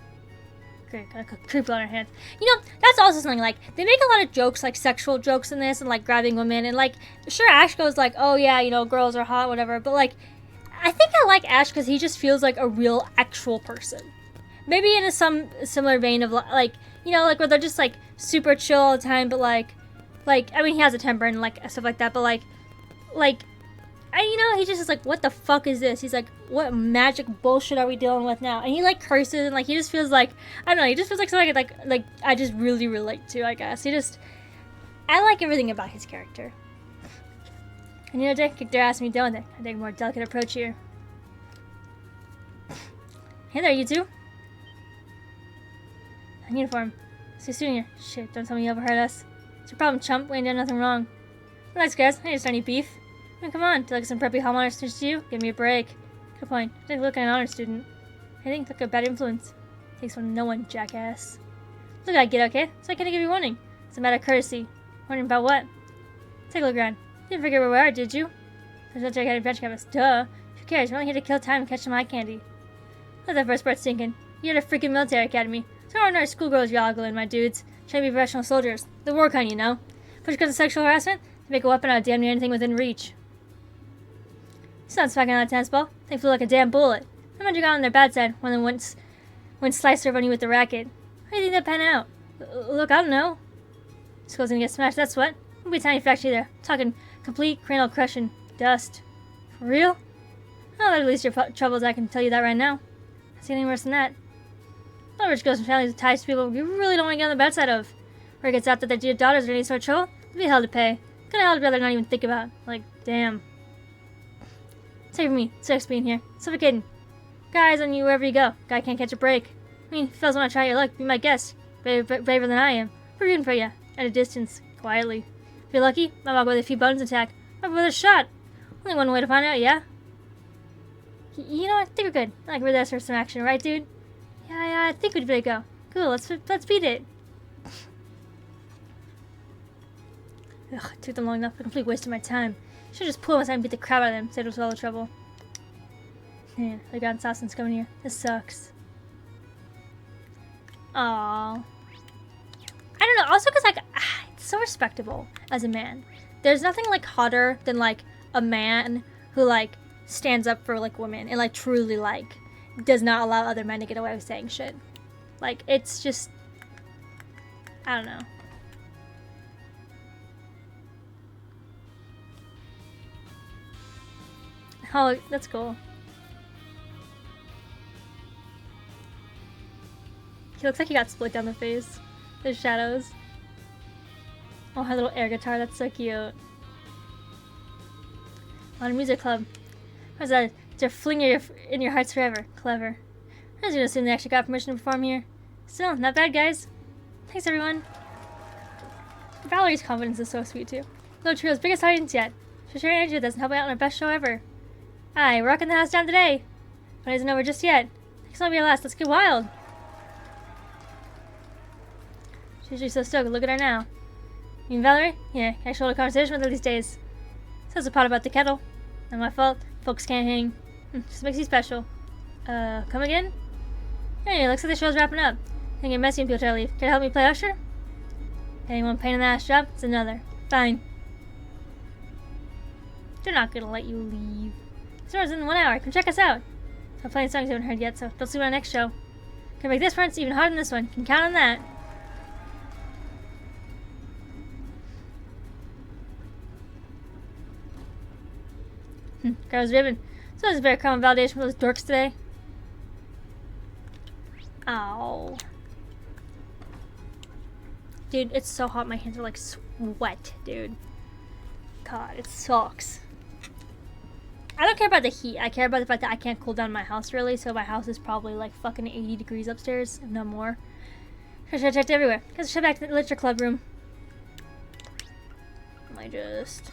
Great, got a creep on our hands. You know, that's also something, like, they make a lot of jokes, like sexual jokes in this, and like grabbing women, and like, sure, Ash goes like, oh yeah, you know, girls are hot, whatever, but like, I think I like Ash because he just feels like a real, actual person. Maybe in some similar vein of like, you know, like where they're just like super chill all the time, but like, I mean, he has a temper and like stuff like that, but like, you know, he just is like, what the fuck is this? He's like, what magic bullshit are we dealing with now? And he like curses and like he just feels like, I don't know, he just feels like something like I just really relate to, I guess. I like everything about his character. And you know, Dick, kick their ass and be done with it. I take a more delicate approach here. Hey there, you two. In uniform. See you soon here. Shit, don't tell me you overheard us. It's your problem, chump. We ain't done nothing wrong. Relax, guys. I ain't just any beef. I mean, come on. Do you like some preppy home honor students to you? Give me a break. Good point. Take a look at an honor student. I think look a bad influence. Takes one to no one, jackass. Look, I get okay. So I can't give you warning. It's a matter of courtesy. Warning about what? Take a look around. You didn't figure where we are, did you? There's no gigantic adventure campus. Duh. Who cares? We're only here to kill time and catch some eye candy. Let that first part sinking. You're at a freaking military academy. So ordinary schoolgirls y'all go in, my dudes. Trying to be professional soldiers. The war kind, you know. Push comes to sexual harassment, they make a weapon out of damn near anything within reach. Sounds fucking out of tennis ball. They flew like a damn bullet. I imagine you got on their bad side when they went slicer on you with the racket. How do you think that pan out? Look, I don't know. Skull's gonna get smashed, that's what. It'll be a tiny fracture there. Talking complete cranial crushing dust. For real? Oh, that at least your troubles, I can tell you that right now. It's anything worse than that. A lot of rich girls and families with ties to people you really don't want to get on the bad side of. Where it gets out that their dear daughters are in any sort of trouble, there'll be hell to pay. What kind of hell I'd rather not even think about. Like, damn. Save me, sucks being here. Suffocating. Guys on you wherever you go. Guy can't catch a break. I mean, if you fellas want to try your luck, be my guest. Braver than I am. We're rooting for you. At a distance. Quietly. If you're lucky, I'll walk with a few bones intact. My brother's shot. Only one way to find out, yeah? You know what? I think we're good. Like, we're there for some action, right, dude? Yeah, I think we'd better go. Cool, let's beat it. Ugh, it took them long enough. A complete waste of my time. Should've just pulled aside and beat the crap out of them. Saved us all the trouble. Man, I got Assassin's coming here. This sucks. Aww. I don't know. Also, because, like, it's so respectable as a man. There's nothing, like, hotter than, like, a man who, like, stands up for, like, women and, like, truly, like, does not allow other men to get away with saying shit. Like, it's just, I don't know. Oh, that's cool. He looks like he got split down the face. The shadows. Oh, her little air guitar, that's so cute. On a music club. How's that? To fling in your hearts forever. Clever. I was gonna assume they actually got permission to perform here. Still, not bad, guys. Thanks, everyone. Valerie's confidence is so sweet, too. Little Trio's biggest audience yet. She's sharing energy with us and helping out on our best show ever. Aye, we're rocking the house down today. But it isn't over just yet. Next time will be our last. Let's get wild. She's usually so stoked. Look at her now. You mean Valerie? Yeah, I actually hold a conversation with her these days. Says a pot about the kettle. Not my fault. Folks can't hang. Just makes you special. Come again? Hey, looks like the show's wrapping up. I get messy and people try to leave. Can you help me play usher? Anyone pain in the ass job? It's another. Fine. They're not gonna let you leave. Starts in 1 hour. Come check us out. I'm playing songs you haven't heard yet, so don't sleep on our next show. Can make this front even harder than this one. Can count on that. Girl's ribbon. So it's a very common validation for those dorks today. Ow. Dude, it's so hot. My hands are like sweat, dude. God, it sucks. I don't care about the heat. I care about the fact that I can't cool down my house, really. So my house is probably like fucking 80 degrees upstairs, if not more. I checked everywhere. Guess I should back to the literature club room. I just...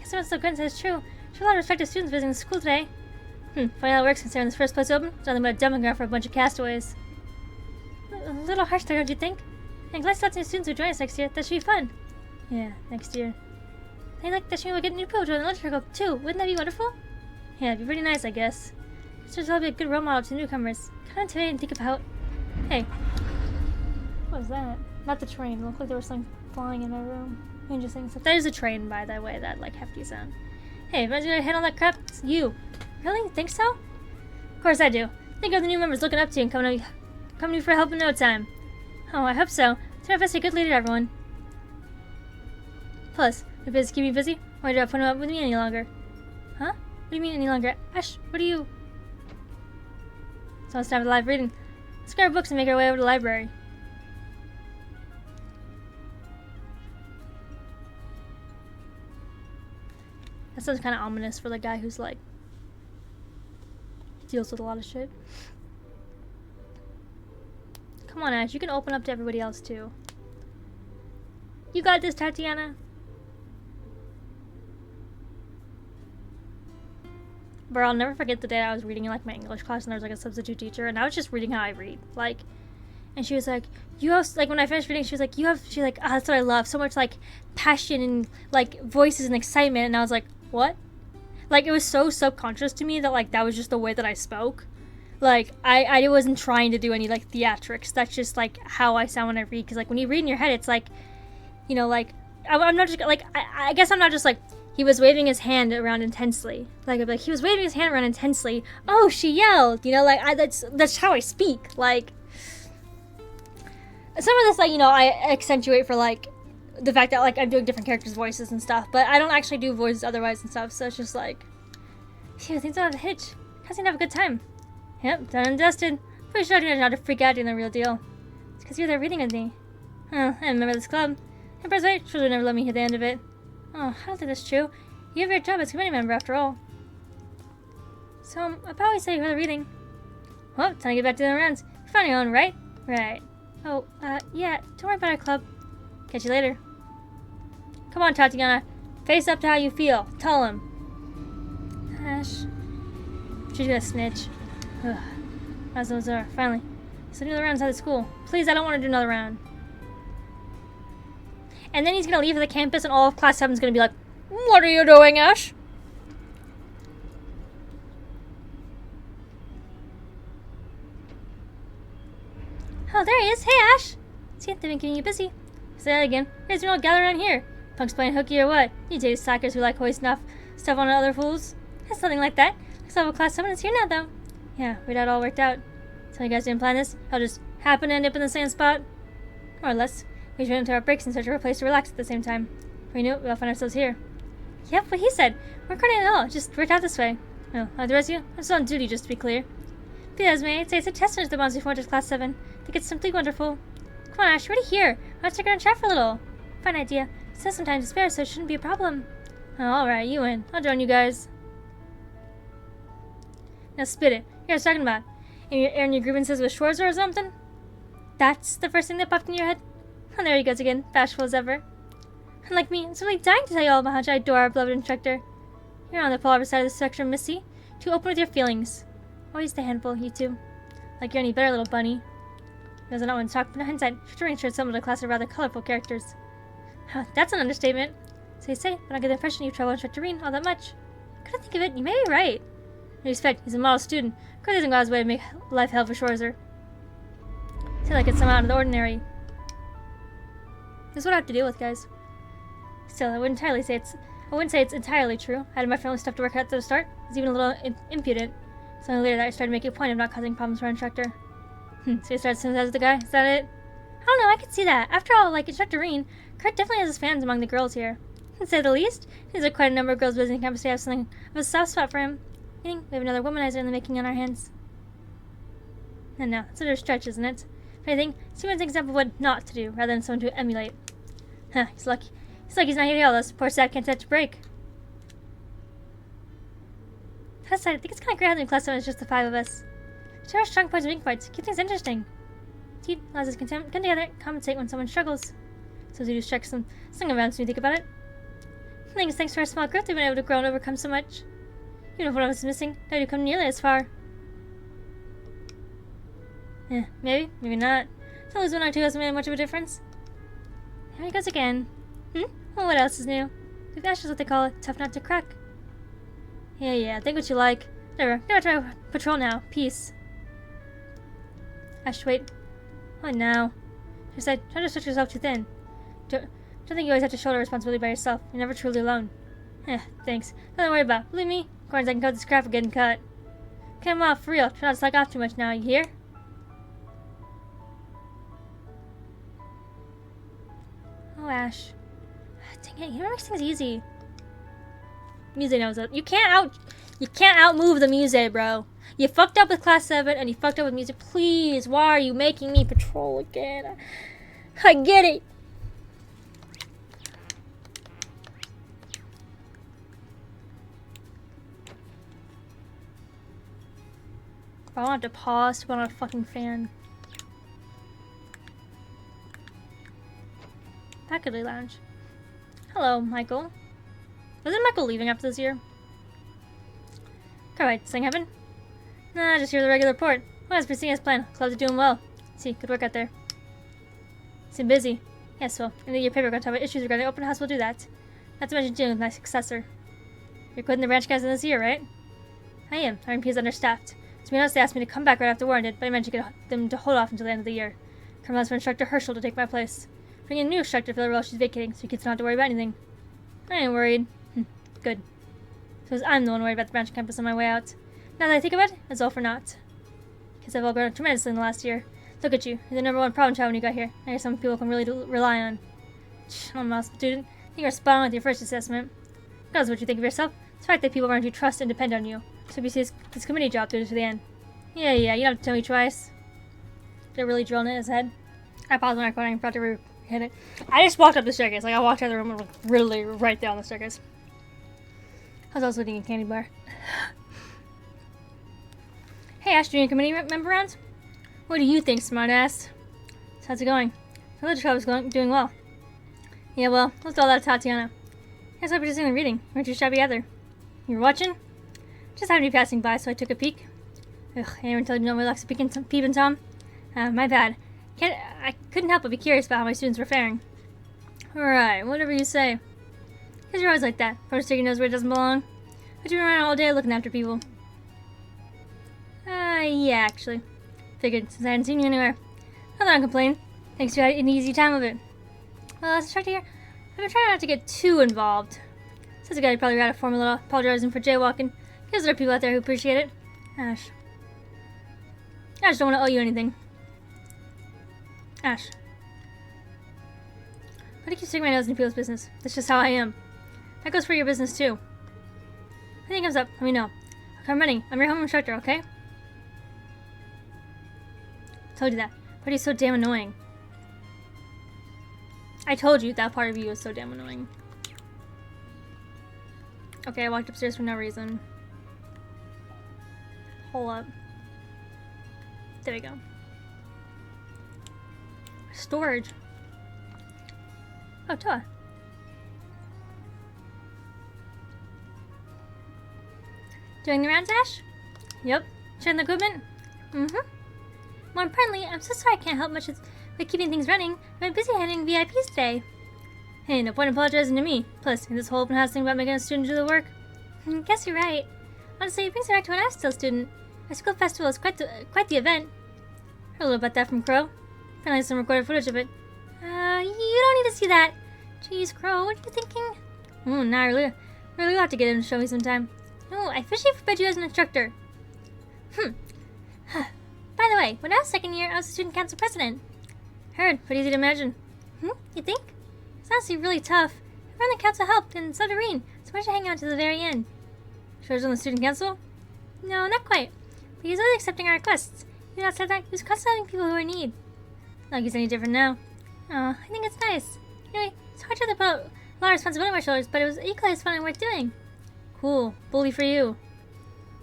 Someone so good says true. There's a lot of respected students visiting the school today. Funny how it works considering this first place open. It's nothing but a dumping ground for a bunch of castaways. A little harsh there, don't you think? And glad lots of new students will join us next year. That should be fun. Yeah, next year. Hey, like that we'll get a new pro join the literature club too. Wouldn't that be wonderful? Yeah, it'd be pretty nice, I guess. This will be a good role model to newcomers. Kind of intimidating to think about. Hey, what was that? Not the train. It looked like there was something flying in my room. Interesting stuff. That is a train, by the way, that like hefty sound. Hey, if I was gonna handle that crap, it's you. Really? Think so? Of course I do. Think of the new members looking up to you and coming to you for help in no time. Oh, I hope so. Turn out to a good leader, everyone. Plus, if it's keep me busy, why do I put him up with me any longer? Huh? What do you mean any longer? Ash, what are you? So it's time for the live reading. Let's grab our books and make our way over to the library. That sounds kind of ominous for the guy who's like deals with a lot of shit. Come on, Ash, you can open up to everybody else too. You got this, Tatiana. Bro, I'll never forget the day I was reading in like my English class and there was like a substitute teacher and I was just reading how I read. Like, And she was like, you have, like, when I finished reading, she was like, she's like, oh, that's what I love. So much, like, passion and, like, voices and excitement. And I was like, what? Like, it was so subconscious to me that, like, that was just the way that I spoke. Like, I wasn't trying to do any, like, theatrics. That's just, like, how I sound when I read. Because, like, when you read in your head, it's like, you know, like, I'm not just, like, I guess I'm not just, like, he was waving his hand around intensely. Like, I'd be like, he was waving his hand around intensely. Oh, she yelled. You know, like, that's how I speak. Like, some of this, like, you know, I accentuate for, like, the fact that, like, I'm doing different characters' voices and stuff. But I don't actually do voices otherwise and stuff. So it's just like, phew, things don't have a hitch. How's he have a good time? Yep, done and dusted. Pretty sure I didn't know how to freak out during the real deal. It's because you're there reading with me. Oh, I remember this club. Emperor's right, she would never let me hit the end of it. Oh, I don't think that's true. You have your job as committee member after all. So, I'll probably say you're the reading. Well, time to get back to the rounds. You're on your own, right? Right. Oh, yeah, don't worry about our club. Catch you later. Come on, Tatiana. Face up to how you feel. Tell him. Ash. She's gonna snitch. Ugh. How's those are? Finally. So do the rounds out of school. Please, I don't want to do another round. And then he's gonna leave the campus and all of class 7's gonna be like, what are you doing, Ash? Oh, there he is. Hey, Ash. See, they've been keeping you busy. Say that again. Here's all gathered around here. Punks playing hooky or what? You dated slackers who like hoisting off stuff on other fools? It's nothing like that. Looks like class 7 is here now, though. Yeah, we'd had all worked out. So you guys didn't plan this? I'll just happen to end up in the same spot? More or less. We should into our breaks and search for a place to relax at the same time. Before you knew it, we'll find ourselves here. Yep, what he said. We're recording it all. It just worked out this way. Oh, like the rest of you? I'm still on duty, just to be clear. Be as may, I'd say it's a testament to the bonds we forged as class 7. I think it's simply wonderful. Come on, Ash, we're already here. Let's take a chat for a little. Fine idea. It says some time to spare, so it shouldn't be a problem. Oh, alright, you win. I'll join you guys. Now spit it. Here, I was talking about. And your grievances with Schwarzer or something? That's the first thing that popped in your head? Oh, there he goes again, bashful as ever. Unlike me, I'm simply dying to tell you all about how much I adore our beloved instructor. You're on the polar side of the spectrum, Missy. Too open with your feelings. Always the handful, you two. Like you're any better, little bunny. He doesn't know when to talk, but in hindsight, Victorian sure some of the class of rather colorful characters. Huh, that's an understatement. So you say, but I get the impression you trouble instructor Rean all that much. Couldn't think of it, you may be right. In respect, he's a model student. Of course he doesn't go out his way to make life hell for Schwarzer. Seems like it's somehow out of the ordinary. This is what I have to deal with, guys. Still, I wouldn't say it's entirely true. I had my family stuff to work out at the start. I was even a little impudent. So later that I started making a point of not causing problems for our instructor. So you started sympathizing with the guy? Is that it? I don't know, I could see that. After all, like Instructor Rean, Kurt definitely has his fans among the girls here. To say the least, there's quite a number of girls visiting campus who have something of a soft spot for him. Meaning, we have another womanizer in the making on our hands. And now, it's a stretch, isn't it? If anything, see one example of what not to do, rather than someone to emulate. Huh, he's lucky. He's like he's not here to yell at us. Poor Sap can't touch a break. That aside, I think it's kind of great having class 7 is just the 5 of us. Share our strong points and weak points. Keep things interesting. Indeed, allows us to come together, compensate when someone struggles. So we do strike some amounts when you think about it. I think it's thanks to our small growth we've been able to grow and overcome so much. Even if one of us is missing, now we've come nearly as far. Maybe, maybe not. So lose one or two hasn't made much of a difference. Here he goes again. Well, what else is new? We've Ash is what they call it, tough nut to crack. Yeah, think what you like. Whatever, go try patrol now. Peace. Ash, wait. Oh, no. She said, try to stretch yourself too thin. Don't think you always have to shoulder responsibility by yourself. You're never truly alone. Thanks. Nothing to worry about. Believe me, according I can cut this crap for getting cut. Okay, I'm off, for real. Try not to slack off too much now, you hear? Oh, Ash. Dang it, you know what makes things easy? Muse knows it. You can't outmove the Muse, bro. You fucked up with class 7 and you fucked up with music. Please, why are you making me patrol again? I get it. I don't have to pause to put on a fucking fan. Faculty lounge. Hello, Michael. Wasn't Michael leaving after this year? Alright, something happened? Nah, just hear the regular report. Well, as per seeing his plan, clubs are doing well. See, good work out there. Seem busy. Yes, well, in the year paper, we're going to talk about issues regarding the open house. We'll do that. Not to mention dealing with my successor. You're quitting the ranch guys in this year, right? I am. Our MP is understaffed. To be honest, they asked me to come back right after war ended, but I managed to get them to hold off until the end of the year. Come asked for Instructor Herschel to take my place. Bringing a new instructor to fill the role she's vacating, so kids don't have to worry about anything. I ain't worried. Good. So I'm the one worried about the branch campus on my way out. Now that I think about it, it's all for naught. Kids have all grown up tremendously in the last year. Look at you. You're the #1 problem child when you got here. Now you're someone people can really rely on. I'm a student. I think you're spot on with your first assessment. Regardless of what you think of yourself, it's the fact that people around you trust and depend on you. So you see this committee job through to the end. Yeah, you don't have to tell me twice. They're really drilling it in his head. I paused when I recording and about to hit it. I just walked up the staircase. Like, I walked out of the room and was really right down the staircase. I was also eating a candy bar. Hey, Ash, do you committee member around? What do you think, smartass? So how's it going? The literature club is doing well. Yeah, well, let's all that Tatiana. Guess I was just in the reading. You weren't too shabby either. You were watching? Just happened to be passing by, so I took a peek. Ugh, anyone told you no relax peeping Tom? My bad. I couldn't help but be curious about how my students were faring. Right, whatever you say. Because you're always like that. First stick your nose where it doesn't belong. But you've been around all day looking after people. Yeah, actually. Figured, since I hadn't seen you anywhere. Not that I'm complaining. Thanks to you had an easy time of it. Well, as a instructor here, I've been trying not to get too involved. Says a guy who probably wrote a formula apologizing for jaywalking. Because there are people out there who appreciate it. Ash. I just don't want to owe you anything. Ash. Why do you keep sticking my nose in people's business? That's just how I am. That goes for your business, too. If anything comes up, let me know. I'm running. I'm your home instructor, okay? Told you that. But he's so damn annoying. I told you that part of you is so damn annoying. Okay, I walked upstairs for no reason. Hold up. There we go. Storage. Oh, Toa. Doing the rounds, Ash? Yep. Sharing the equipment? Mm-hmm. More importantly, I'm so sorry I can't help much with keeping things running. I've been busy handling VIPs today. Hey, no point apologizing to me. Plus, in this whole open house thing about making a student do the work. Guess you're right. Honestly, it brings me back to when I was still a student. Our school festival is quite the event. Heard a little about that from Crow. Finally some recorded footage of it. You don't need to see that. Jeez, Crow, what are you thinking? Nah, I really will have to get him to show me sometime. No, I officially forbid you as an instructor. By the way, when I was second year, I was a student council president. Heard, but easy to imagine. You think? It's honestly really tough. Everyone in the council helped, and so did Rean, so why should I hang out to the very end? Sure, on the student council? No, not quite. But he was always accepting our requests. Even outside that, he was constantly helping people who were in need. Not like he's any different now. I think it's nice. Anyway, it's hard to put a lot of responsibility on my shoulders, but it was equally as fun and worth doing. Cool. Bully for you.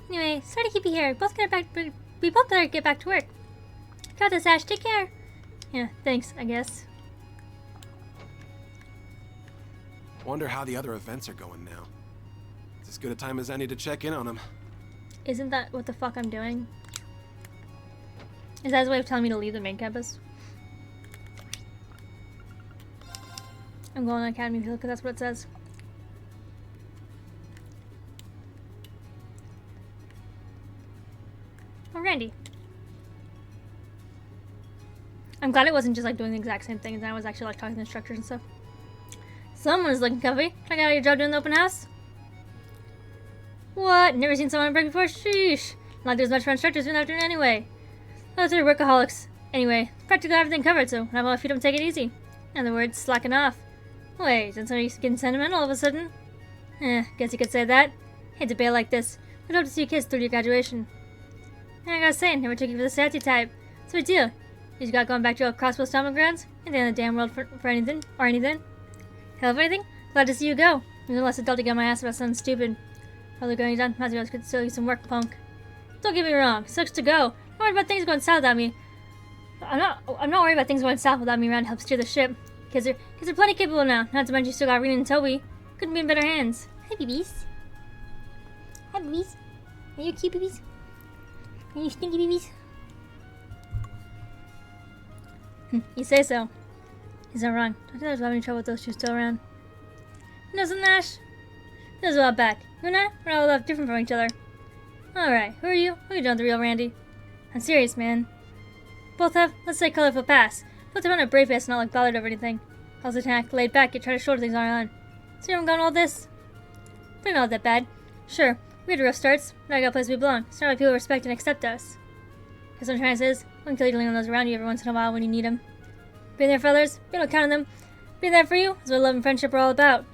Anyway, sorry to keep you here. We both better get back to work. Got this, Ash. Take care. Yeah, thanks, I guess. Wonder how the other events are going now. It's as good a time as any to check in on them. Isn't that what the fuck I'm doing? Is that his way of telling me to leave the main campus? I'm going to Academy Field because that's what it says. Oh, Randy. I'm glad it wasn't just like doing the exact same thing, and I was actually like talking to instructors and stuff. Someone is looking comfy. Check out your job doing the open house. What? Never seen someone break before? Sheesh. Not there's much for instructors in the afternoon anyway. Those are workaholics. Anyway, practically everything covered, so how about if you don't take it easy? In other words, slacking off. Wait, did somebody getting sentimental all of a sudden? Guess you could say that. Hate to bail like this. We'd love to see you kids through your graduation. I gotta say, never took you for the safety type. So what deal? You just got going back to your crossbow stomping grounds? And then the damn world for anything? Or anything? Hell of anything? Glad to see you go. I'm less adult to get my ass about something stupid. Probably going done. Might as well could still use some work, punk. Don't get me wrong. Sucks to go. I'm worried about things going south without me. I'm not worried about things going south without me around to help steer the ship. Kids are plenty capable now. Not to mention you still got Rean and Toby. Couldn't be in better hands. Hi, babies. Hi, babies. Are you cute, babies? Are you stinky babies? You say so. He's not wrong. Don't think there's having trouble with those two still around. You know something, Ash? This was a while back. You and I, we're all a lot different from each other. Alright, who are you? Who are you doing the real Randy? I'm serious, man. Both have, let's say, colorful past. Both have a brave face, not like bothered over anything. I was attacked, laid back, yet try to shoulder things on our own. So you haven't gone all this? But not that bad. Sure, we had rough starts. Now I got a place we belong. It's not like people respect and accept us. Guess what I'm trying to say is, we can kill you to lean on those around you every once in a while when you need them. Being there for others, we don't count on them. Being there for you is what love and friendship are all about.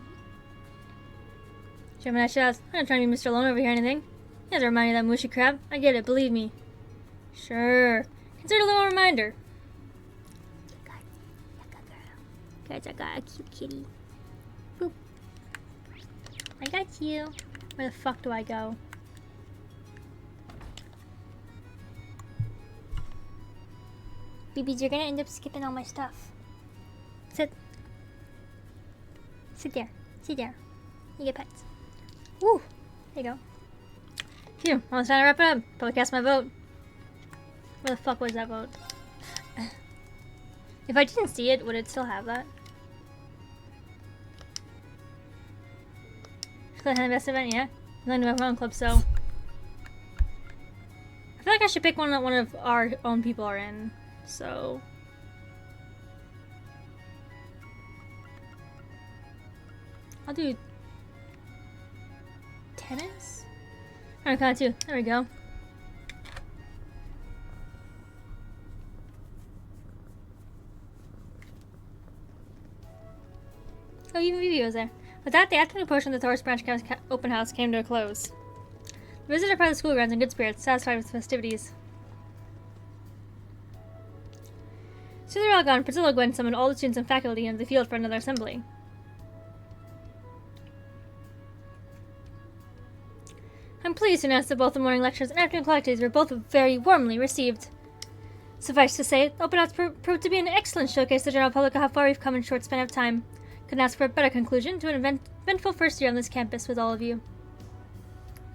Gemini shouts, I'm not trying to be Mr. Alone over here or anything. He has to remind you of that mushy crap. I get it, believe me. Sure. Consider a little reminder. Guys, I got a cute kitty. Boop. I got you. Where the fuck do I go? BBs, you're gonna end up skipping all my stuff. Sit. Sit there. Sit there. You get pets. Woo! There you go. Phew, almost time to wrap it up. Probably cast my vote. Where the fuck was that vote? If I didn't see it, would it still have that? Click on the best event, yeah? I'm going to my own club, so... I feel like I should pick one that one of our own people are in, so... I'll do... tennis? I'm gonna count 2. There we go. Oh, even Vivi was there. With that, the afternoon portion of the Thors branch open house came to a close. The visitors part of the school grounds in good spirits, satisfied with the festivities. Soon they were all gone. Priscilla Gwen summoned all the students and faculty into the field for another assembly. I'm pleased to announce that both the morning lectures and afternoon collections were both very warmly received. Suffice to say, the open house proved to be an excellent showcase to the general public of how far we've come in a short span of time. Couldn't ask for a better conclusion to an eventful first year on this campus with all of you.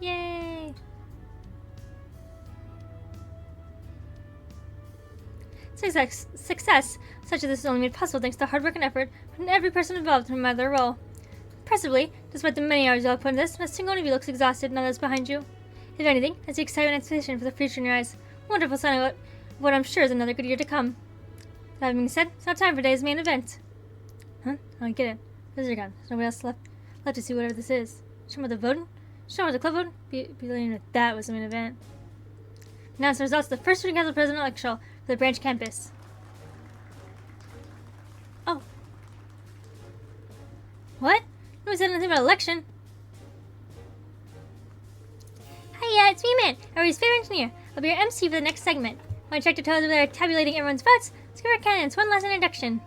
Yay! Success such as this is only made possible thanks to the hard work and effort from every person involved no matter their role. Impressively, despite the many hours you all put in this, not a single one of you looks exhausted and others behind you. If anything, I see excitement and anticipation for the future in your eyes. Wonderful sign of what I'm sure is another good year to come. That being said, it's now time for today's main event. Huh? I don't get it. Visitor gone. There's nobody else left to see whatever this is. Show me the voting? Show me the club voting? Believing that that was the main event. Announce the results of the first student council president election for the branch campus. Oh. What? Nobody said anything about election. Hiya, it's me, man, everybody's favorite engineer. I'll be your MC for the next segment. When I check the totals over there tabulating everyone's votes, let's give our candidates one last introduction.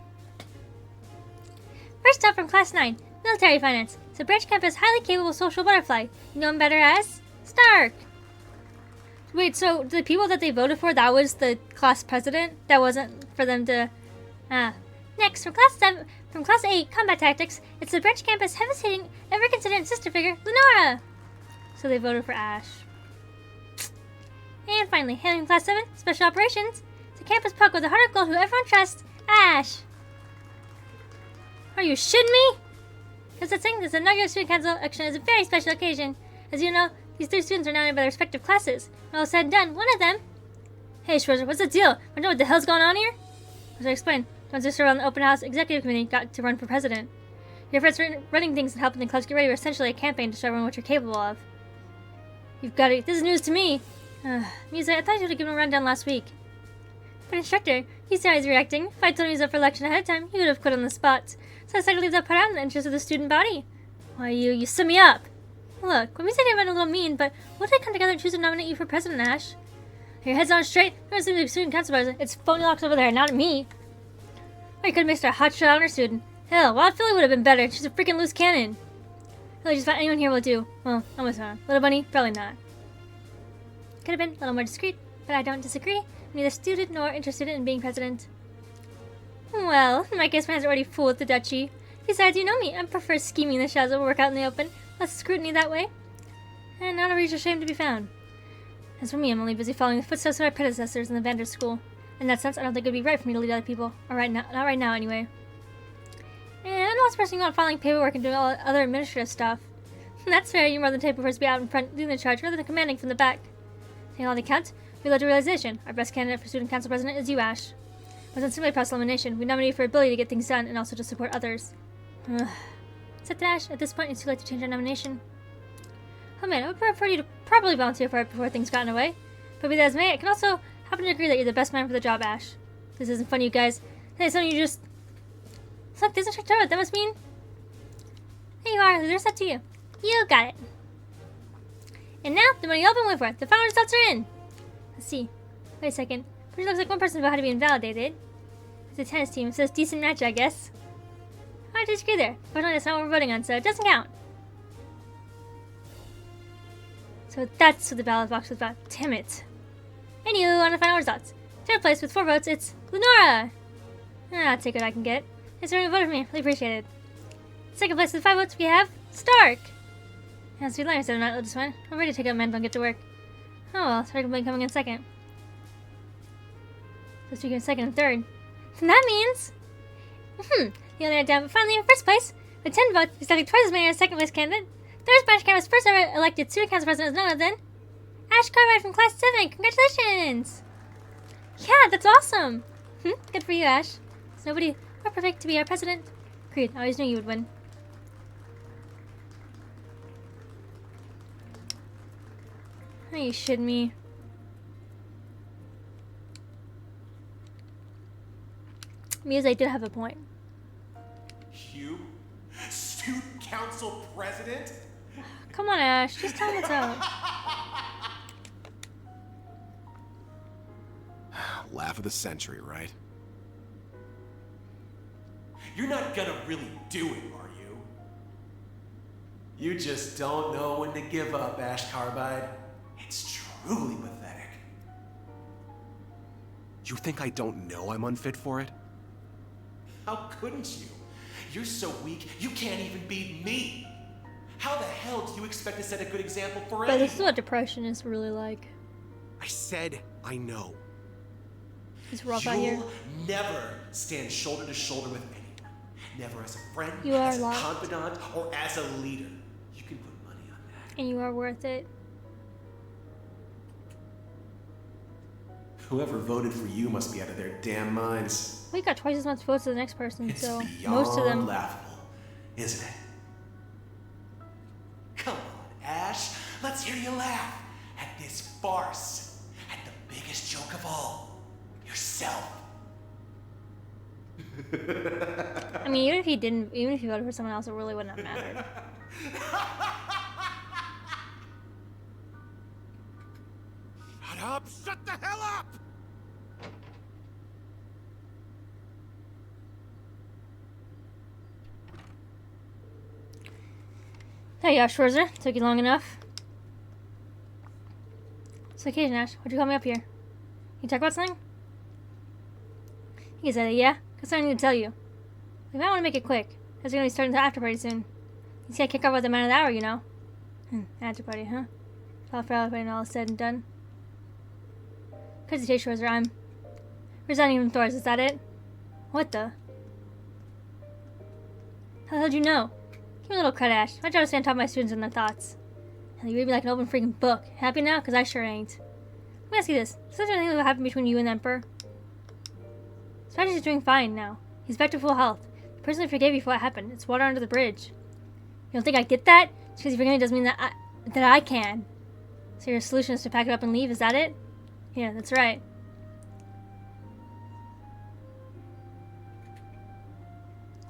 First up from Class 9, Military Finance. It's a branch campus highly capable social butterfly. You know him better as Stark. Wait, so the people that they voted for, that was the class president? That wasn't for them to... Next, from Class 8, Combat Tactics, it's the branch campus heaviest hitting, ever considered sister figure, Lenora! So they voted for Ash. And finally, hailing Class 7, Special Operations, it's a campus pug with a heart of gold who everyone trusts, Ash! Are you shitting me? Because that's saying this inaugural student council election is a very special occasion. As you know, these 3 students are nominated by their respective classes. When all is said and done, one of them... Hey, Schwarzer, what's the deal? Want to know what the hell's going on here? As I explained, John's sister on the open house executive committee got to run for president. Your efforts running things and helping the clubs get ready were essentially a campaign to show everyone what you're capable of. You've got it. This is news to me. Misa, I thought you would have given a rundown last week. But instructor, you see how he's reacting. If I told him he was up for election ahead of time, he would have quit on the spot. So I decided to leave that part out in the interest of the student body. Why, you stood me up. Look, when we said you've been a little mean, but what did I come together and choose to nominate you for president, Ash? Your head's on straight. You're going to be student council president. It's phony locks over there, not me. Or you could have mixed our hotshot honor student. Hell, Wild Philly would have been better. She's a freaking loose cannon. Really, just about anyone here will do. Well, almost not. Little Bunny, probably not. Could have been a little more discreet, but I don't disagree. I'm neither student nor interested in being president. Well, in my case, my hands are already full with the duchy. Besides, you know me. I prefer scheming in the shadows of work out in the open. Less scrutiny that way. And not a reason shame to be found. As for me, I'm only busy following the footsteps of my predecessors in the Vander School. In that sense, I don't think it would be right for me to lead other people. Not right now, anyway. And I'm the last person you want filing paperwork and doing all other administrative stuff. That's fair. You're more than capable to be out in front leading the charge rather than commanding from the back. Taking all the account, we led to realization. Our best candidate for student council president is you, Ash. It wasn't simply a process of elimination. We nominated for ability to get things done and also to support others. Except Ash, at this point, it's too late to change our nomination. Oh man, I would prefer you to probably volunteer for it before things got in the way. But be that as may, I can also happen to agree that you're the best man for the job, Ash. This isn't fun, you guys. Hey, something you just... Look, there's a trick to it. That must mean... There you are. There's that to you. You got it. And now, the money you've all been waiting for. The final results are in. Let's see. Wait a second. Pretty looks like one person about to be invalidated. It's a tennis team, so it's a decent match, I guess. I disagree there. Fortunately, that's not what we're voting on, so it doesn't count. So that's what the ballot box was about. Damn it. Anywho, on the final results. Third place with 4 votes, it's Lenora. I'll take what I can get. Thanks for everyone who voted for me. Really appreciate it. Second place with 5 votes, we have Stark. Yeah, sweet life, I said I'm not let this one. I'm ready to take out men and get to work. Oh well, Stark will be coming in second. Supposed to be in second and third. And that means... The other down, but finally in first place, with 10 votes, exactly twice as many as second place candidate. Third Spanish was first ever elected student council president is none other than Ash Cartwright from class 7. Congratulations! Yeah, that's awesome! Good for you, Ash. There's nobody more perfect to be our president. Agreed, I always knew you would win. Are you shitting me? Muse did have a point. You? Student council president? Come on, Ash. Just tell him what's up. Laugh of the century, right? You're not gonna really do it, are you? You just don't know when to give up, Ash Carbide. It's truly pathetic. You think I don't know I'm unfit for it? How couldn't you? You're so weak, you can't even beat me. How the hell do you expect to set a good example for anyone? But this is what depression is really like. I said I know. It's rough out here. You'll never stand shoulder to shoulder with anyone. Never as a friend, You are as a lost. confidant, or as a leader. You can put money on that. And you are worth it. Whoever voted for you must be out of their damn minds. We got twice as much votes as the next person, It's so beyond most of them. laughable, isn't it? Come on, Ash. Let's hear you laugh at this farce. At the biggest joke of all. Yourself. I mean, even if he voted for someone else, it really wouldn't have mattered. Shut up! Shut the hell up! There you are, Schwarzer. Took you long enough. It's occasion, Ash. Why'd you call me up here? You talk about something? He said, yeah? Got something I need to tell you. We might want to make it quick, because we're going to be starting the after party soon. You see, I kick off at the man of the hour, you know. After party, huh? All for everybody and all is said and done. Hesitate, Schwarzer. I'm resigning from Thors. Is that it? What the? How the hell did you know? Give me a little credit, Ash. My job is to stay on top of my students and their thoughts. Hell, you read me like an open freaking book. Happy now? Because I sure ain't. Let me ask you this. Is there anything that happened between you and the Emperor? Strategy is doing fine now. He's back to full health. He personally forgave you for what happened. It's water under the bridge. You don't think I get that? Just because you forgave me doesn't mean that I can. So your solution is to pack it up and leave? Is that it? Yeah, that's right.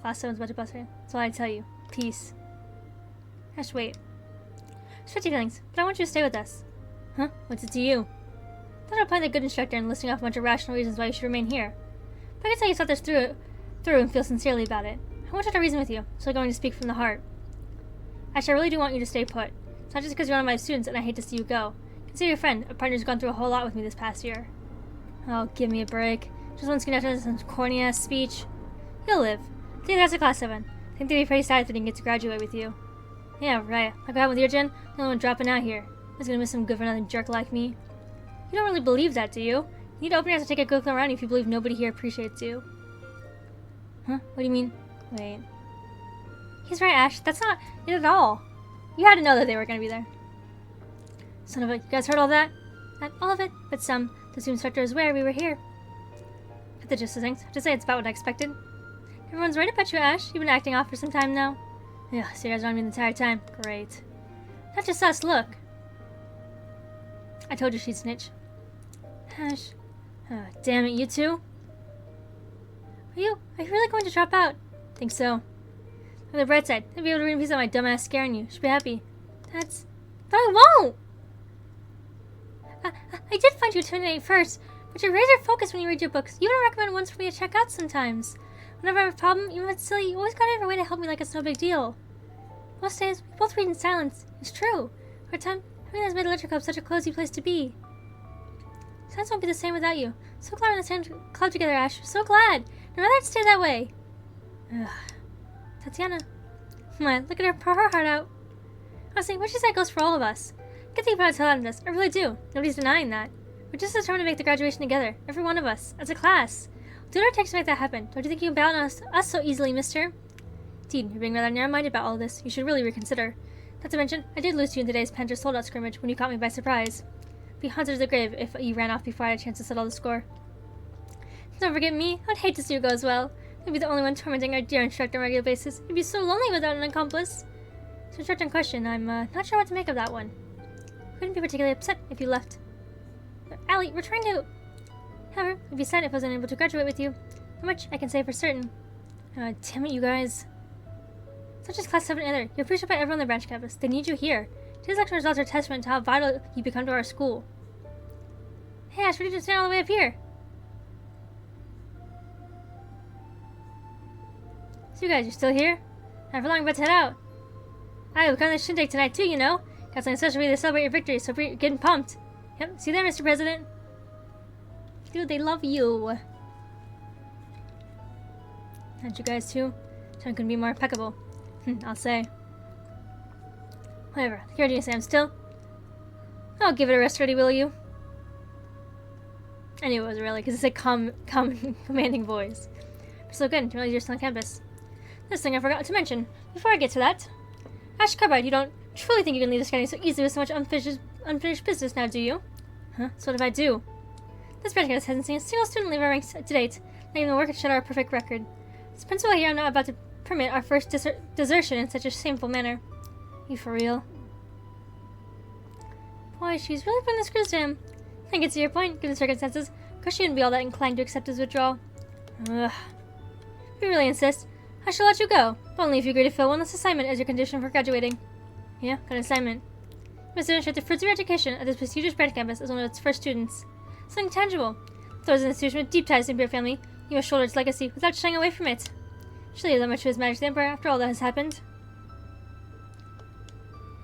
Class 7's about to bust right. That's all I tell you. Peace. Ash, wait. Stretchy feelings, but I want you to stay with us. Huh? What's it to you? I thought I'd play the good instructor and listing off a bunch of rational reasons why you should remain here. But I can tell you thought this through and feel sincerely about it. I want to try to reason with you, so I'm going to speak from the heart. Ash, I really do want you to stay put. It's not just because you're one of my students and I hate to see you go. Consider your friend, a partner who's gone through a whole lot with me this past year. Oh, give me a break. Just one skin after some corny-ass speech. You'll live. I think that's a class 7. I think they'd be pretty sad if they didn't get to graduate with you. Yeah, right. Like what happened with your gen? No one dropping out here. Who's gonna miss some good-for-nothing jerk like me? You don't really believe that, do you? You need to open your eyes and take a good look around you if you believe nobody here appreciates you. Huh? What do you mean? Wait. He's right, Ash. That's not it at all. You had to know that they were going to be there. Son of a... You guys heard all that? Not all of it, but some. The zoo inspector is aware we were here. But the gist of things. To say it's about what I expected. Everyone's right about you, Ash. You've been acting off for some time now. Yeah, so you guys are on me the entire time. Great. Not just us, look. I told you she'd snitch. Ash. Oh, damn it, you two? Are you really going to drop out? Think so. On the bright side, I'll be able to read a piece of my dumbass scaring you. Should be happy. But I won't! I did find you intimidating first, but you're razor focused when you read your books. You even recommend ones for me to check out sometimes. Whenever I have a problem, even if it's silly, you always go out of your way to help me like it's no big deal. Most days, we both read in silence. It's true. For a time, having has made the lecture club such a cozy place to be. Silence won't be the same without you. So glad we're in the same club together, Ash. So glad. I'd rather it stay that way. Ugh. Tatiana. Come on, look at her, pour her heart out. Honestly, what she said goes for all of us. I can think about it out of this. I really do. Nobody's denying that. We're just determined to make the graduation together. Every one of us. As a class. We'll do what it takes to make that happen. Don't you think you can balance us so easily, mister? Indeed, you're being rather narrow-minded about all of this. You should really reconsider. Not to mention, I did lose to you in today's Panzer sold-out scrimmage when you caught me by surprise. Be haunted to the grave if you ran off before I had a chance to settle the score. Don't forget me. I'd hate to see you go as well. I'd be the only one tormenting our dear instructor on a regular basis. You'd be so lonely without an accomplice. So short on question, I'm not sure what to make of that one. I wouldn't be particularly upset if you left. But, Allie, we're trying to... However, I'd be sad if I wasn't able to graduate with you. How much I can say for certain. Damn it, you guys. It's not just class 7 either. You're appreciated by everyone on the branch campus. They need you here. Today's lecture results are a testament to how vital you become to our school. Hey, Ash, what did you stand all the way up here? So you guys, you're still here? Not for long, but to head out. We're going to the shindig tonight too, you know. Got something special for you to celebrate your victory, so you're getting pumped. Yep, see you there, Mr. President. Dude, they love you. And you guys too? Time couldn't be more impeccable. I'll say. Whatever, here do you say I'm still? I'll give it a rest ready, will you? I knew it was really, because it's a commanding voice. So good, really you're still on campus. This thing I forgot to mention. Before I get to that, Ash Carbide, you don't truly think you can leave this county so easily with so much unfinished business now, do you? Huh? So what if I do? This branch campus hasn't seen a single student leave our ranks to date. Not even work to shut our perfect record. This principal here, I'm not about to permit our first desertion in such a shameful manner. You for real? Boy, she's really putting the screws to him. I can see your point, given the circumstances. Of course she wouldn't be all that inclined to accept his withdrawal. Ugh. If you really insist, I shall let you go, but only if you agree to fill one last assignment as your condition for graduating. Yeah, got an assignment. You must demonstrate the fruits of your education at this prestigious branch campus as one of its first students. Something tangible. Thors is an institution with deep ties to your family. You must shoulder its legacy without shying away from it. Surely you owe that much to His Majesty the Emperor after all that has happened.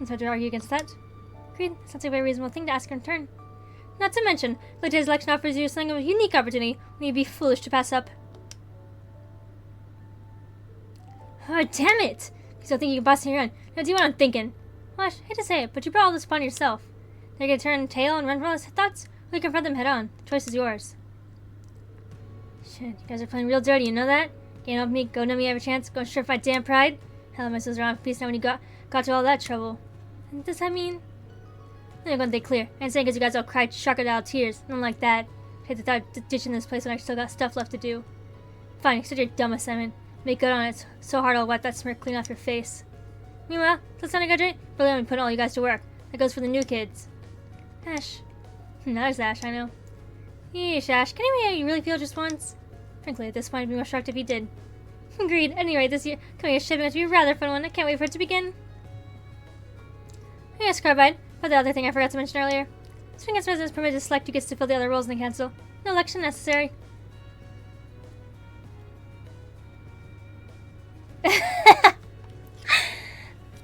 It's hard to argue against that. Agreed, that sounds like a very reasonable thing to ask in return. Not to mention, today's election offers you something of a unique opportunity when you'd be foolish to pass up. Oh, damn it! You still think you can boss me around. Now do what I'm thinking. Well, I hate to say it, but you brought all this upon yourself. They're gonna turn tail and run from all his thoughts, or you confront them head on. The choice is yours. Shit, you guys are playing real dirty, you know that? Can't help me, go know me every chance, go strip my damn pride. Hell, my sister's around for peace now when you got to all that trouble. And does that mean? I'm gonna think clear. I ain't saying because you guys all cried crocodile tears. Nothing like that. I hate to thought ditching this place when I still got stuff left to do. Fine, accept your dumb assignment. Make good on it. So hard I'll wipe that smirk clean off your face. Meanwhile, till Sunday graduate, really let me put all you guys to work. That goes for the new kids. Ash. That is Ash, I know. Yeesh, Ash. Can you really feel just once? Frankly, at this point, I'd be more shocked if you did. Agreed. At any rate, this year coming is shaping up to be a rather fun one. I can't wait for it to begin. Yes, Carbide. But the other thing I forgot to mention earlier. Spring as residents permitted to select who gets to fill the other roles in the council. No election necessary.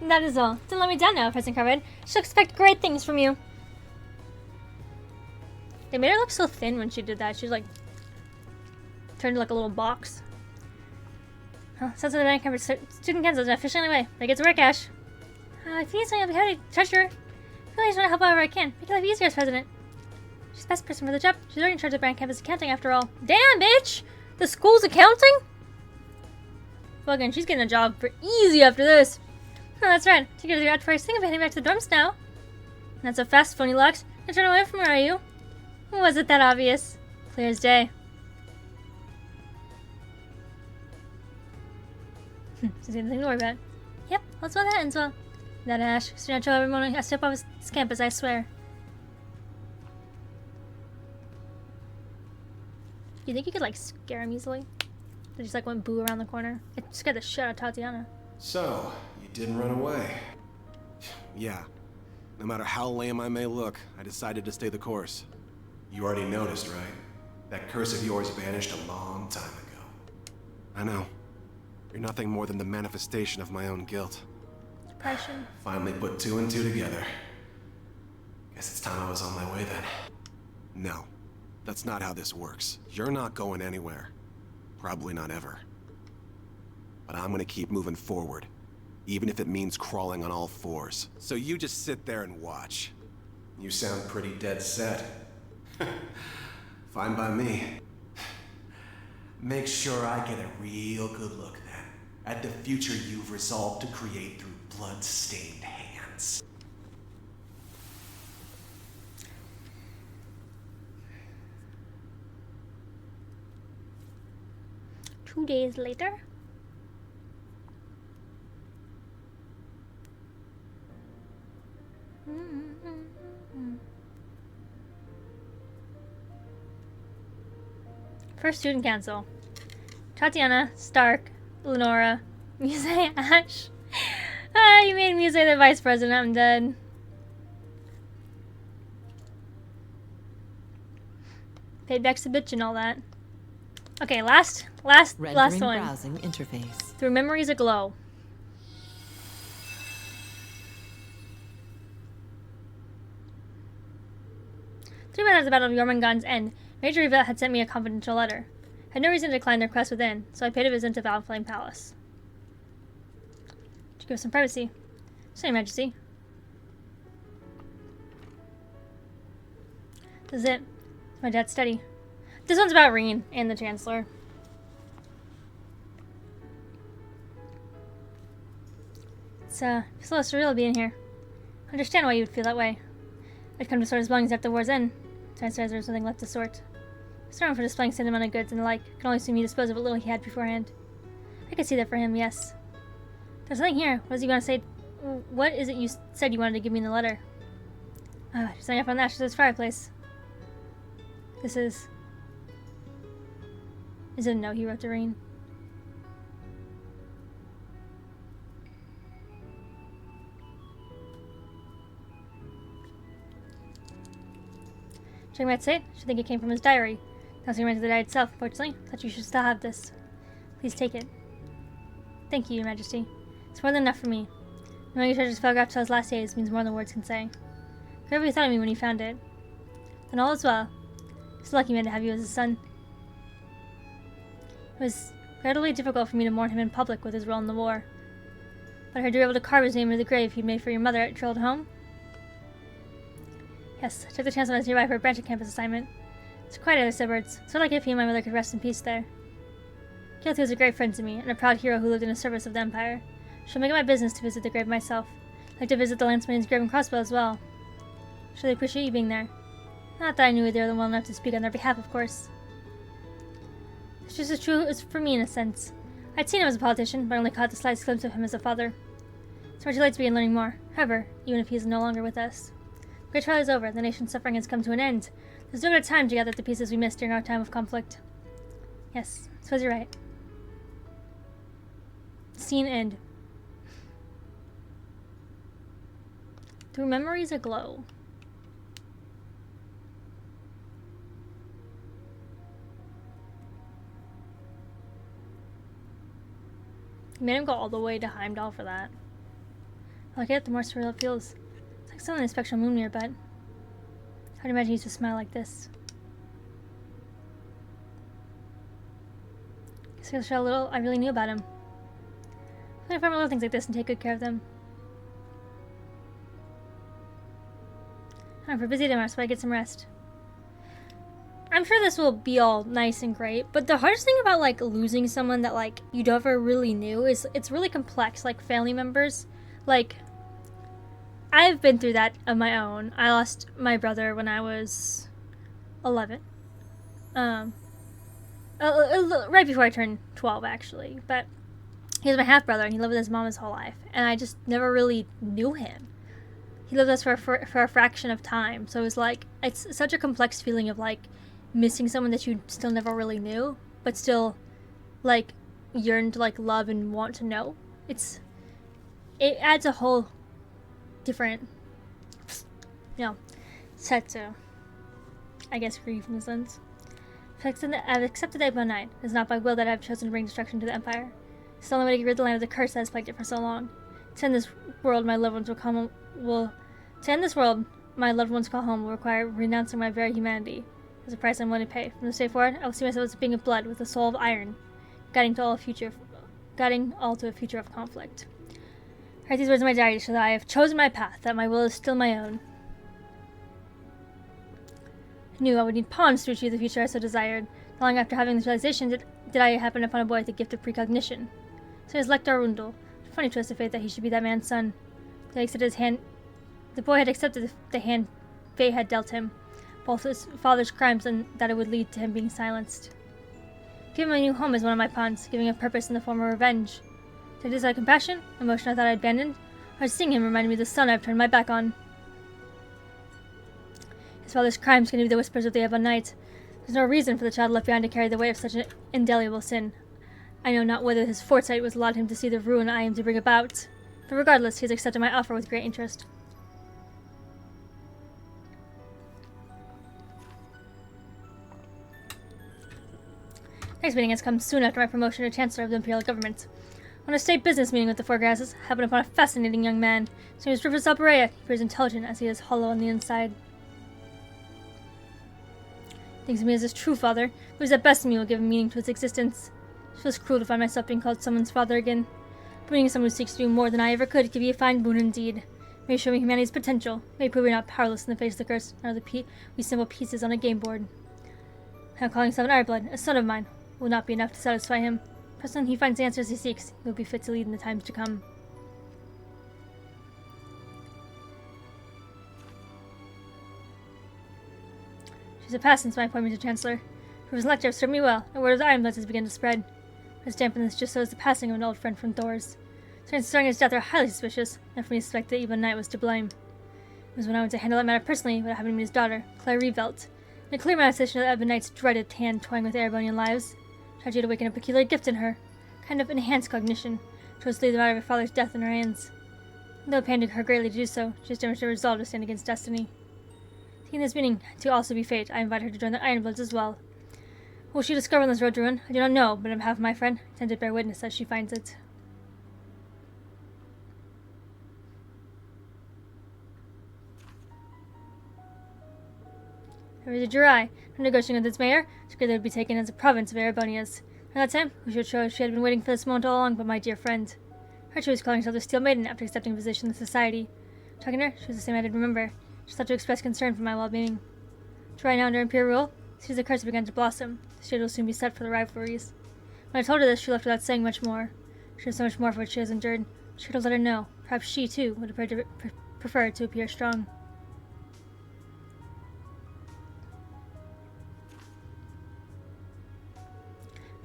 That is all. Don't let me down now, President Carbide. She'll expect great things from you. They made her look so thin when she did that. She was like turned to like a little box. Huh, sounds like the Bank Campus Student Council is officially away. They get to work, Ash. If you need something, I'll be happy to treasure. I really just want to help however I can. Make your life easier as president. She's the best person for the job. She's already in charge of brand campus accounting after all. Damn, bitch! The school's accounting? Fucking, she's getting a job for easy after this. Oh, that's right. She gets your first thing of heading back to the dorms now. Not so fast, phony locks. You're trying away from her, are you? Was it that obvious? Clear as day. Doesn't anything to worry about. Yep, that's what that ends well. That Ash. Soon I show everyone I step off this campus, I swear. You think you could, like, scare him easily? They just, like, went boo around the corner. It scared the shit out of Tatiana. So, you didn't run away. Yeah. No matter how lame I may look, I decided to stay the course. You already noticed, right? That curse of yours vanished a long time ago. I know. You're nothing more than the manifestation of my own guilt. Depression. Finally put two and two together. Guess it's time I was on my way then. No. That's not how this works. You're not going anywhere. Probably not ever. But I'm gonna keep moving forward, even if it means crawling on all fours. So you just sit there and watch. You sound pretty dead set. Fine by me. Make sure I get a real good look then at the future you've resolved to create through blood-stained hands. Two days later. First student council. Tatiana, Stark, Lenora, Muse, Ash. Ah, you made Muse the vice president. I'm dead. Paid back to bitch and all that. Okay, last one. Browsing interface. Through Memories Aglow. Three months after the Battle of Jormungand's end, Major Reveal had sent me a confidential letter. I had no reason to decline their request within, so I paid a visit to Valflame Palace. To give us some privacy. Sorry, Majesty. This is it. It's my dad's study. This one's about Rean and the Chancellor. It's a little surreal being here. I understand why you would feel that way. I'd come to sort his belongings after the war's end. Chancellor says there was nothing left to sort. He's known for displaying sentimental goods and the like. Could only assume he disposed of what little he had beforehand. I could see that for him, yes. There's nothing here. What does he want to say? What is it you said you wanted to give me in the letter? She's hanging up on the ashes of his fireplace. This is... Is it a note he wrote to Rean? She might say it. She think it came from his diary. That's what he to the diary itself, fortunately. Thought you should still have this. Please take it. Thank you, Your Majesty. It's more than enough for me. Knowing you treasures photographed till his last days means more than words can say. Whatever you thought of me when you found it. Then all is well. He's a lucky man to have you as his son. It was incredibly difficult for me to mourn him in public with his role in the war. But I heard you were able to carve his name into the grave he'd made for your mother at your old home. Yes, I took the chance when I was nearby for a branch campus assignment. It's quite other suburbs, so I'd like if he and my mother could rest in peace there. Keelty was a great friend to me, and a proud hero who lived in the service of the Empire. Shall make it my business to visit the grave myself. I'd like to visit the Lanceman's grave and crossbow as well. Should I appreciate you being there? Not that I knew either of them well enough to speak on their behalf, of course. It's just as true as for me in a sense. I'd seen him as a politician, but I only caught the slightest glimpse of him as a father. It's much delight to begin learning more. However, even if he is no longer with us. The great trial is over, the nation's suffering has come to an end. There's no good time to gather the pieces we missed during our time of conflict. Yes, I suppose you're right. Scene end. Through Memories Aglow. You made him go all the way to Heimdall for that. I like it, the more surreal it feels. It's like something in a spectral moon mirror, but hard to imagine he used to smile like this. Guess I'll show a little I really knew about him. I'm gonna farm little things like this and take good care of them. I'm for busy tomorrow, so I get some rest. I'm sure this will be all nice and great, but the hardest thing about like losing someone that like you never really knew is it's really complex, like family members. Like I've been through that of my own. I lost my brother when I was 11. Right before I turned 12 actually, but he was my half brother and he lived with his mom his whole life, and I just never really knew him. He lived with us for a fraction of time, so it was like it's such a complex feeling of like missing someone that you still never really knew, but still like yearn to like love and want to know. It adds a whole different, set to, I guess, grief in a sense. I've accepted the Ep.23. It is not by will that I have chosen to bring destruction to the Empire. It's the only way to get rid of the land of the curse that has plagued it for so long. To end this world, my loved ones will call home will require renouncing my very humanity. As a price I'm willing to pay. From this day forward, I will see myself as a being of blood with a soul of iron, guiding all to a future of conflict. I write these words in my diary to show that I have chosen my path, that my will is still my own. I knew I would need pawns to achieve the future I so desired. Not long after having this realization did I happen upon a boy with the gift of precognition. So he was Lector Rundle. Funny twist of fate that he should be that man's son. The boy had accepted the hand fate had dealt him, both his father's crimes and that it would lead to him being silenced. Giving my new home is one of my pawns, giving a purpose in the form of revenge. Did I decide compassion, emotion I thought I abandoned, or seeing him reminded me of the son I've turned my back on? His father's crimes can be the whispers of the Ebon Night. There's no reason for the child left behind to carry the weight of such an indelible sin. I know not whether his foresight was allowed him to see the ruin I am to bring about, but regardless, he has accepted my offer with great interest. Next meeting has come soon after my promotion to Chancellor of the Imperial Government. On a state business meeting with the Four Grasses, I happened upon a fascinating young man. His name is Rufus Aurelia. He appears intelligent as he is hollow on the inside. He thinks of me as his true father, who is at best of me will give meaning to his existence. It feels cruel to find myself being called someone's father again. But meeting someone who seeks to do more than I ever could be a fine boon indeed. May show me humanity's potential. May prove we are not powerless in the face of the curse, nor we simple pieces on a game board. I am calling someone Ironblood, a son of mine, will not be enough to satisfy him. Perhaps when he finds the answers he seeks, he will be fit to lead in the times to come. She's a pass since my appointment to Chancellor. Rufus Lecter served me well, and word of the Ironbloods has begun to spread. But dampened this just so as the passing of an old friend from Thors. Concerning his death are highly suspicious, and for me to suspect that even Knight was to blame. It was when I went to handle that matter personally what happened to meet his daughter, Claire Revelt, and a clear manifestation of Ebon Knight's dreaded hand toying with Erebonian lives. Tragedy had awakened a peculiar gift in her, kind of enhanced cognition, chose to leave the matter of her father's death in her hands. Though it pained her greatly to do so, she has demonstrated a resolve to stand against destiny. Taking this meaning to also be fate, I invite her to join the Ironbloods as well. Will she discover on this road to ruin? I do not know, but on behalf of my friend, I intend to bear witness as she finds it. I read Jurai, from negotiating with its mayor, to agree that it would be taken as a province of Erebonia's. At that time, we should show she had been waiting for this moment all along, but my dear friend. Her she was calling herself the Steel Maiden after accepting a position in the society. Talking to her, she was the same I did remember. She sought to express concern for my well-being. Jurai now under Imperial rule, sees the curse began to blossom. The shade will soon be set for the rivalries. When I told her this, she left without saying much more. She has so much more for which she has endured. She could have let her know. Perhaps she, too, would have preferred to appear strong.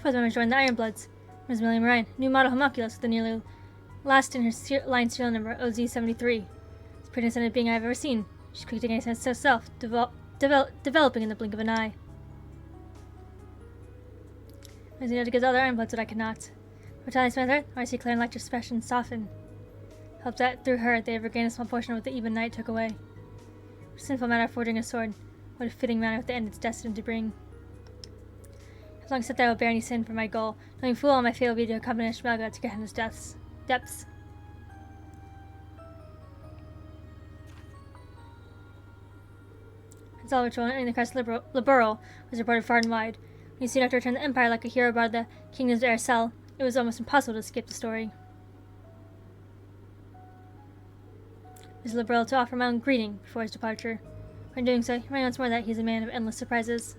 Both members joined the Ironbloods. Ms. Milliam Ryan, new model homunculus with the nearly last in her line serial number, OZ-73. It's the prettiest scented being I've ever seen. She's quick to gain a sense of herself, developing in the blink of an eye. I was able to give the other Ironbloods what I could not. Every time I spent her, I see Claire and Lecter's expression soften. Helped that through her, they have regained a small portion of what the Ebon Knight took away. A sinful matter of forging a sword. What a fitting manner with the end it's destined to bring. As long as that I will bear any sin for my goal, knowing full well my fate will be to accompany Shmelga to Gehenna's depths. It's all ritual entering the crest Liberal was reported far and wide. When you see Doctor return the Empire like a hero aboard the kingdoms of Aracel, it was almost impossible to skip the story. It was Liberal to offer my own greeting before his departure. When doing so, he reminded once more that he is a man of endless surprises.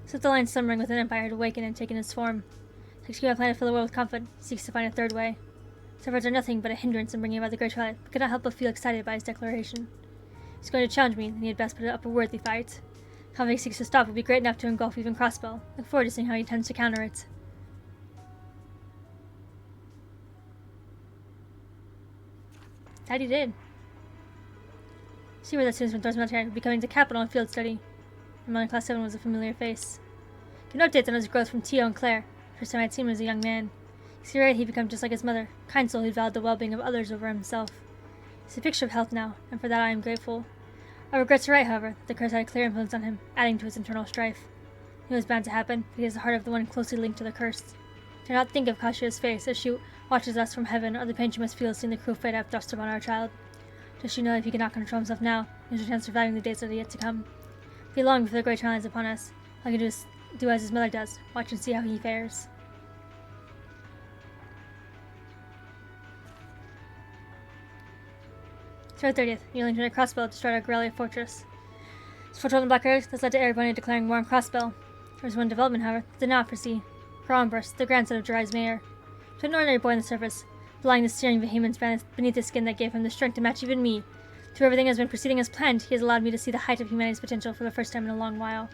So the line slumbering with an empire had awakened and taken its form. To execute a plan to fill the world with conflict, he seeks to find a third way. His efforts are nothing but a hindrance in bringing about the Great Twilight, but could not help but feel excited by his declaration. He's going to challenge me, and he had best put up a worthy fight. The conflict he seeks to stop will be great enough to engulf even Crossbow. Look forward to seeing how he intends to counter it. That he did. See where that students from Thors military would be coming to capital and field study. Among Class 7 was a familiar face. Give no updates on his growth from Tio and Claire. First time I'd seen him as a young man. See right, he'd become just like his mother, kind soul who valued the well-being of others over himself. He's a picture of health now, and for that I am grateful. I regret to write, however, that the curse had a clear influence on him, adding to his internal strife. It was bound to happen, but he has the heart of the one closely linked to the curse. Do not think of Kashia's face as she watches us from heaven, or the pain she must feel seeing the cruel fate I have thrust upon our child. Does she know that if he cannot control himself now, he has a chance of surviving the days that are yet to come? Be long before the great challenge is upon us. All he can do as his mother does, watch and see how he fares. October 30th, Yearling turned a crossbow to destroy Aurelia fortress. As foretold in Black Earth, this led to everybody declaring war on Crossbow. There was one development, however, that did not foresee. Grombrus, the grandson of Jirai's mayor. To an ordinary boy on the surface, belying the searing vehemence beneath his skin that gave him the strength to match even me. Through everything has been proceeding as planned, he has allowed me to see the height of humanity's potential for the first time in a long while.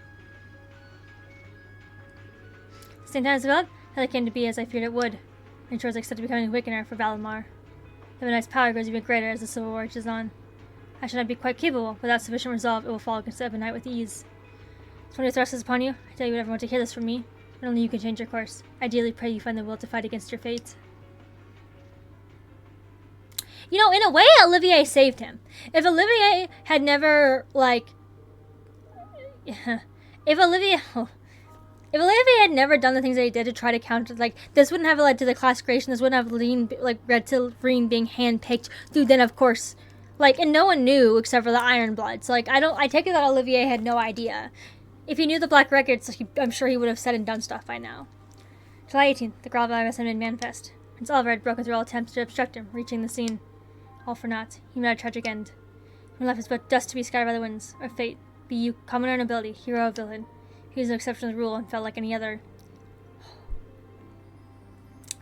At the same time as developed, how it came to be as I feared it would. And Thors accepted becoming a Awakener for Valimar. The Midnight's power grows even greater as the Civil War reaches on. I should not be quite capable, but without sufficient resolve, it will fall against the Ebonite with ease. So when your thrust is upon you, I tell you would ever want to hear this from me, but only you can change your course. I dearly pray you find the will to fight against your fate. You know, in a way, Olivier saved him. If Olivier had never, like... If Olivier had never done the things that he did to try to counter, like, this wouldn't have led to the class creation, this wouldn't have led to Rean being handpicked, dude, then of course, like, and no one knew except for the Iron Bloods. Like, I take it that Olivier had no idea. If he knew the Black Records, I'm sure he would have said and done stuff by now. July 18th, the Grawl Virus had been manifest. Prince Oliver had broken through all attempts to obstruct him, reaching the scene. All for naught. He met a tragic end. When life is but dust to be scattered by the winds, or fate, be you commoner or nobility, hero or villain. He was no exception to the rule and felt like any other.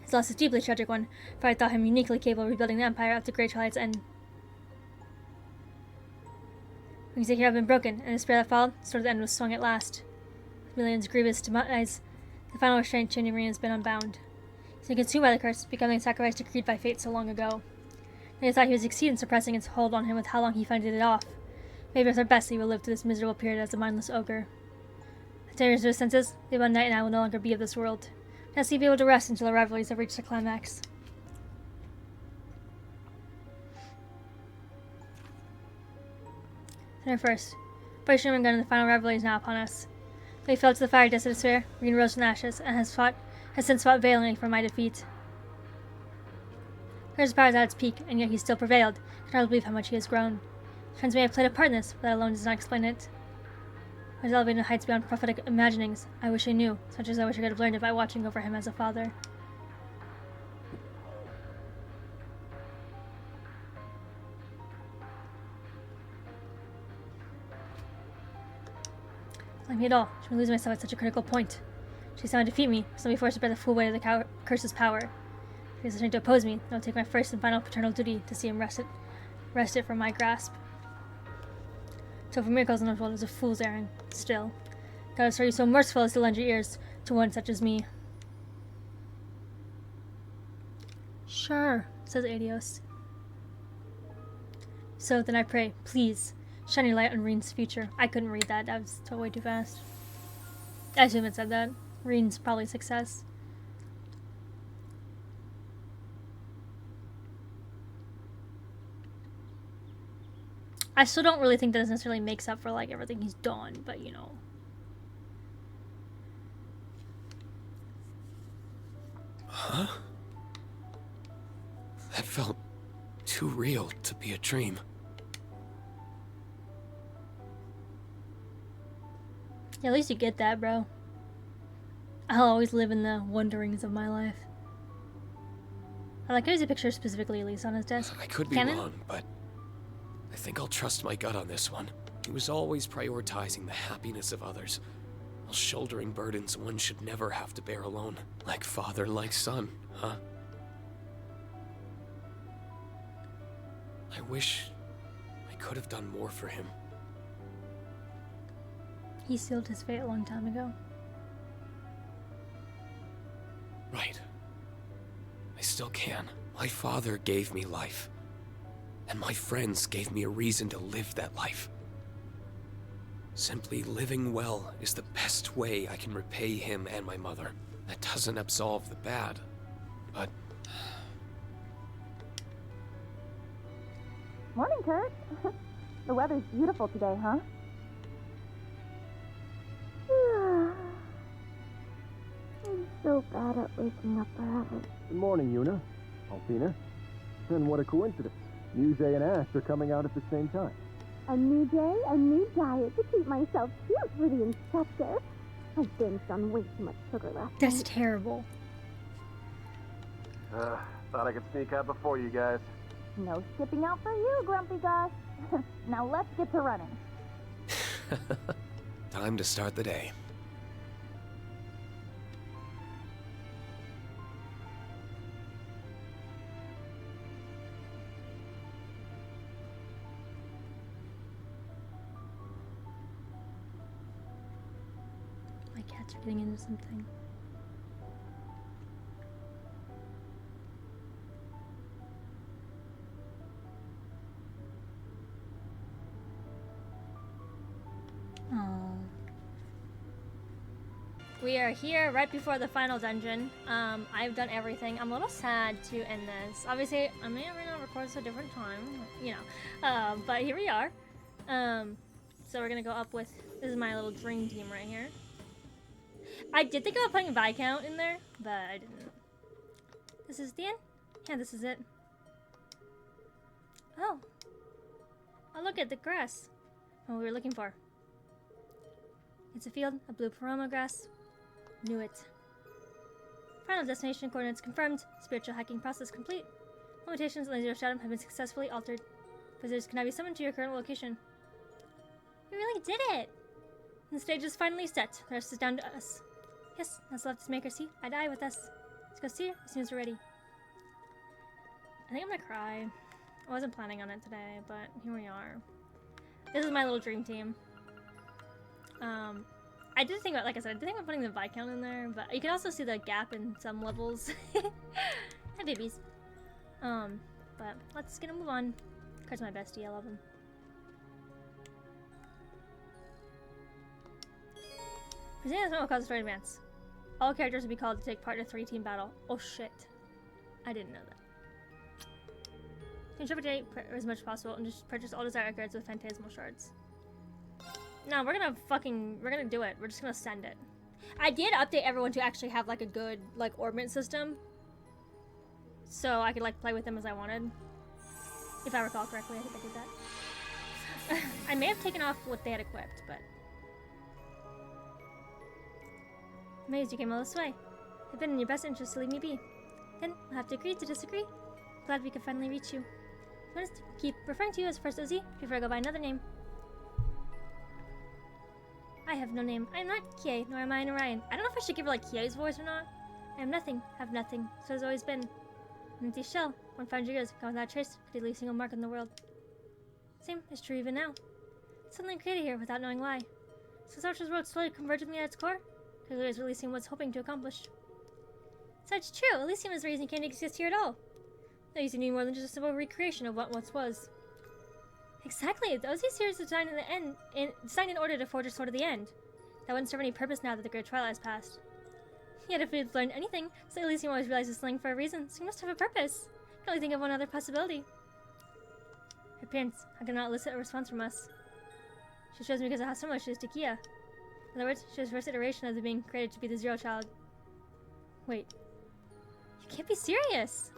His loss is a deeply tragic one, for I thought him uniquely capable of rebuilding the Empire after Great Twilight's end. Wings of the hero had been broken, and the spear that followed, the sword of the end was swung at last. With millions grievous demise, the final restraint chaining Rean has been unbound. He's been consumed by the curse, becoming a sacrifice decreed by fate so long ago. And he thought he would succeed in suppressing its hold on him with how long he fended it off. Maybe with our best he will live through this miserable period as a mindless ogre. The terrors of his senses, the one night and I will no longer be of this world. Thus he'll be able to rest until the rivalries have reached their climax. September 1st. Operation Gun and the final rivalry is now upon us. Though he fell to the fire dust of despair, Rean rose from the ashes, and has since fought valiantly for my defeat. His power is at its peak, and yet he still prevailed. I can hardly believe how much he has grown. Friends may have played a part in this, but that alone does not explain it. He was elevated to heights beyond prophetic imaginings. I wish I knew, such as I wish I could have learned it by watching over him as a father. Like me at all. Should I lose myself at such a critical point? She somehow defeat me, so be forced to bear the full weight of the curse's power. If he is trying to oppose me, then I'll take my first and final paternal duty to see him wrest it from my grasp. So for miracles in this world is a fool's errand. Still, God is you so merciful as to lend your ears to one such as me. Sure, says Adios. So then I pray, please, shine your light on Rean's future. I couldn't read that. That was way too fast. I shouldn't have said that. Rean's probably success. I still don't really think that this necessarily makes up for, like, everything he's done, but, you know. Huh? That felt too real to be a dream. Yeah, at least you get that, bro. I'll always live in the wonderings of my life. I like here's a picture specifically, at least, on his desk. I could be wrong, but I think I'll trust my gut on this one. He was always prioritizing the happiness of others. While shouldering burdens one should never have to bear alone. Like father, like son, huh? I wish I could have done more for him. He sealed his fate a long time ago. Right. I still can. My father gave me life. And my friends gave me a reason to live that life. Simply living well is the best way I can repay him and my mother. That doesn't absolve the bad, but... Morning, Kurt. The weather's beautiful today, huh? I'm so bad at waking up early. Good morning, Yuna. Alpina. And what a coincidence. Muse and Ash are coming out at the same time. A new day, a new diet to keep myself cute for the instructor. I binged on way too much sugar last night. That's terrible. Thought I could sneak out before you guys. No skipping out for you, Grumpy Gus. Now let's get to running. Time to start the day. My cats are getting into something. We are here right before the final dungeon. I've done everything. I'm a little sad to end this. Obviously, I may or may not record this at a different time, you know. But here we are. So we're gonna go up with, this is my little dream team right here. I did think about putting Viscount in there, but I didn't. This is the end? Yeah, this is it. Oh. Oh, look at the grass. What we were looking for. It's a field of blue paroma grass. Knew it. Final destination coordinates confirmed. Spiritual hacking process complete. Limitations on the Zero Shadow have been successfully altered. Visitors can now be summoned to your current location. We really did it! And the stage is finally set. The rest is down to us. Yes, now left is make her see eye to eye with us. Let's go see her as soon as we're ready. I think I'm gonna cry. I wasn't planning on it today, but here we are. This is my little dream team. I did think about, like I said, I did think about putting the Viscount in there, but you can also see the gap in some levels. Hi, babies. But let's get a move on. Kurt's my bestie, I love him. Presenting this moment will cause a story advance. All characters will be called to take part in a 3-team battle. Oh shit. I didn't know that. Contribute as much as possible and just purchase all desired upgrades with phantasmal shards. No, we're gonna do it. We're just gonna send it. I did update everyone to actually have like a good like orbit system. So I could like play with them as I wanted. If I recall correctly, I think I did that. I may have taken off what they had equipped, but... Amazed you came all this way. It's been in your best interest to leave me be. Then, we'll have to agree to disagree. Glad we could finally reach you. I want to keep referring to you as First OZ before I go by another name. I have no name. I am not Kie, nor am I an Orion. I don't know if I should give her like Kie's voice or not. I am nothing, have nothing. So has always been. An empty shell. 1,500 years, gone without trace, could leave a single mark on the world. Same is true even now. Suddenly created here without knowing why. So Sartra's world slowly converged with me at its core. Clearly is Elysium was hoping to accomplish. Such true, Elysium is the reason you can't exist here at all. No, you need more than just a simple recreation of what once was. Exactly, the OZ series was designed designed in order to forge a sword of the end. That wouldn't serve any purpose now that the Great Twilight has passed. Yet if we've learned anything, so Elysium always realizes slang for a reason, so you must have a purpose. I can only think of one other possibility. Her appearance, how can not elicit a response from us? She shows me because of how similar she is to Kia. In other words, she is the first iteration of the being created to be the Zero Child. Wait. You can't be serious!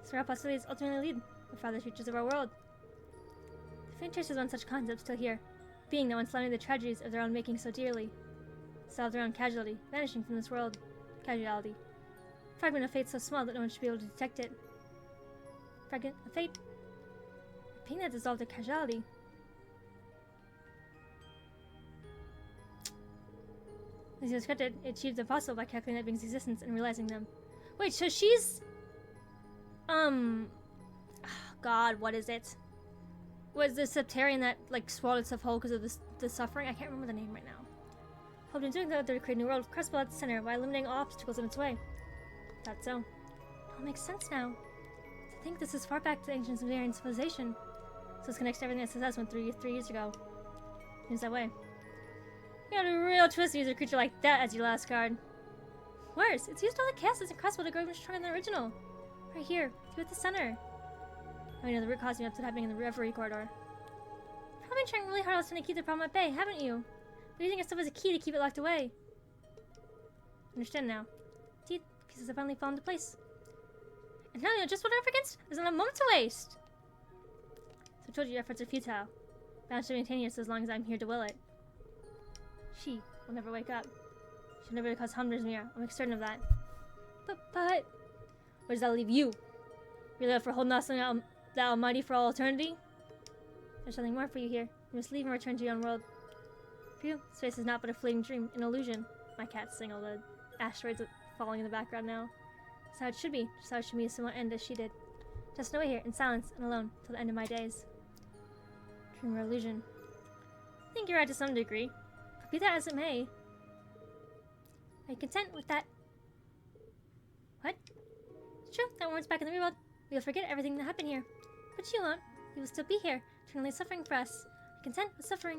So our possibilities ultimately lead the farther futures of our world. The faint traces of one such concept still here, being that once learning the tragedies of their own making so dearly, saw their own casualty, vanishing from this world. Casualty. Fragment of fate so small that no one should be able to detect it. Fragment of fate? The pain that dissolved the casualty. As he was expected, it achieved the impossible by calculating that being's existence and realizing them. Wait, so she's... God, what is it? Was the Septarian that, like, swallowed itself whole because of the suffering? I can't remember the name right now. Hoped in doing that, they would create a new world with Crestball at the center by eliminating all obstacles in its way. That's so. It all makes sense now. To think this is far back to the ancient Sumerian civilization. So this connects to everything SSS went through 3 years ago. Seems that way. You got a real twist to use a creature like that as your last card. Worse, it's used all the castles and crossbow to grow even stronger than the original. Right here, with you at the center. Oh, you know, the root causing what's happening in the Reverie corridor. You've probably been trying really hard to keep the problem at bay, haven't you? But using yourself as a key to keep it locked away. Understand now. Indeed, pieces have finally fallen into place. And now you know just what we're up against. There's not a moment to waste. So I told you your efforts are futile. Bound to maintain yours as long as I'm here to will it. She will never wake up. She'll never cause harm to Mir. I'm certain of that. But... Where does that leave you? Really up for holding us on the Almighty for all eternity? There's something more for you here. You must leave and return to your own world. For you, space is not but a fleeting dream, an illusion. My cats sing all the asteroids falling in the background now. That's how it should be. Just how it should be a similar end as she did. Just away here, in silence and alone, till the end of my days. Dream or illusion. I think you're right to some degree. But be that as it may, are you content with that? What? It's true that once back in the real world, we'll forget everything that happened here. But you won't. You will still be here, eternally suffering for us. Are you content with suffering?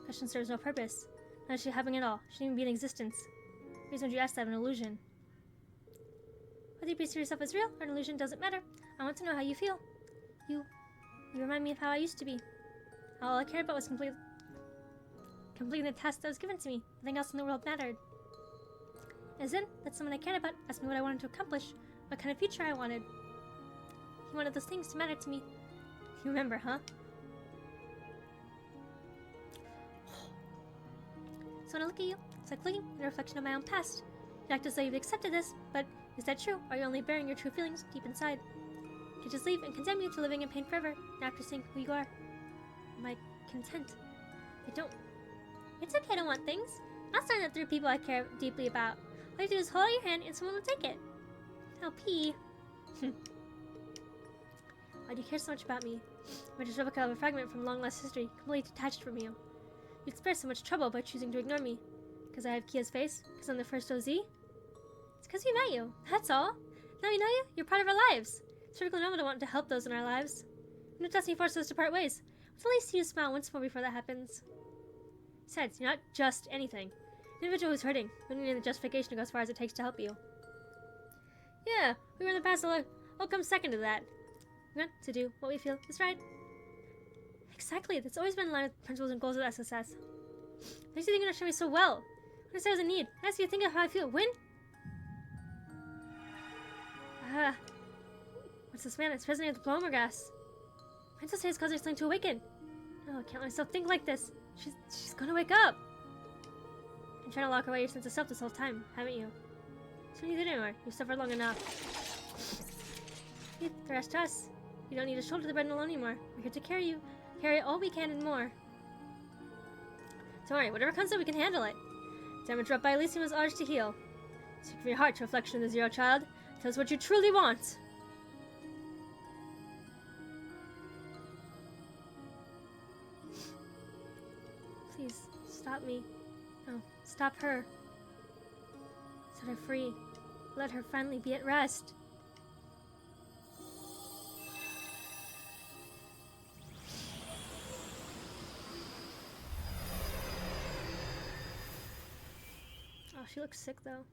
Question serves no purpose. Not actually having it all. Shouldn't even be in existence. The reason would you ask to have an illusion? Whether you perceive yourself as real or an illusion doesn't matter. I want to know how you feel. You remind me of how I used to be. All I cared about was completing the task that was given to me. Nothing else in the world mattered. As in, that someone I cared about asked me what I wanted to accomplish, what kind of future I wanted. He wanted those things to matter to me. You remember, huh? So when I look at you, it's like looking at a reflection of my own past. You act as though you've accepted this, but is that true? Or are you only bearing your true feelings deep inside? I could just leave and condemn you to living in pain forever, and after seeing who you are. Am I content? I don't. It's okay to want things. Not starting up through people I care deeply about. All you do is hold out your hand and someone will take it. Now pee. Why do you care so much about me? I'm just a replica of a fragment from long lost history, completely detached from you. You'd spare so much trouble by choosing to ignore me. Because I have Kia's face? Because I'm the first OZ? It's because we met you, that's all. Now we know you, you're part of our lives. It's perfectly normal to want to help those in our lives. No destiny forces us to part ways. Let's at least see you smile once more before that happens. Besides, you're not just anything. An individual who's hurting, we need the justification to go as far as it takes to help you. Yeah, we were in the past, I'll come second to that. We want to do what we feel is right. Exactly, that's always been in line with principles and goals of SSS. Makes you think you understand me so well. When I say I was in need, I ask you to think of how I feel. Win? What's this man? It's president of the Palmer gas. Princess says causing something to awaken. No, I can't let myself think like this. She's gonna wake up. You're trying to lock away your sense of self this whole time, haven't you? So what do you do anymore? You've suffered long enough. Leave the rest to us. You don't need to shoulder the burden alone anymore. We're here to carry you. Carry all we can and more. Don't worry, whatever comes up, we can handle it. Damage dropped by Elysium was ours to heal. Speak from your heart to reflection of the Zero Child. Tell us what you truly want. Please, stop me. No, stop her. Set her free. Let her finally be at rest. Oh, she looks sick though.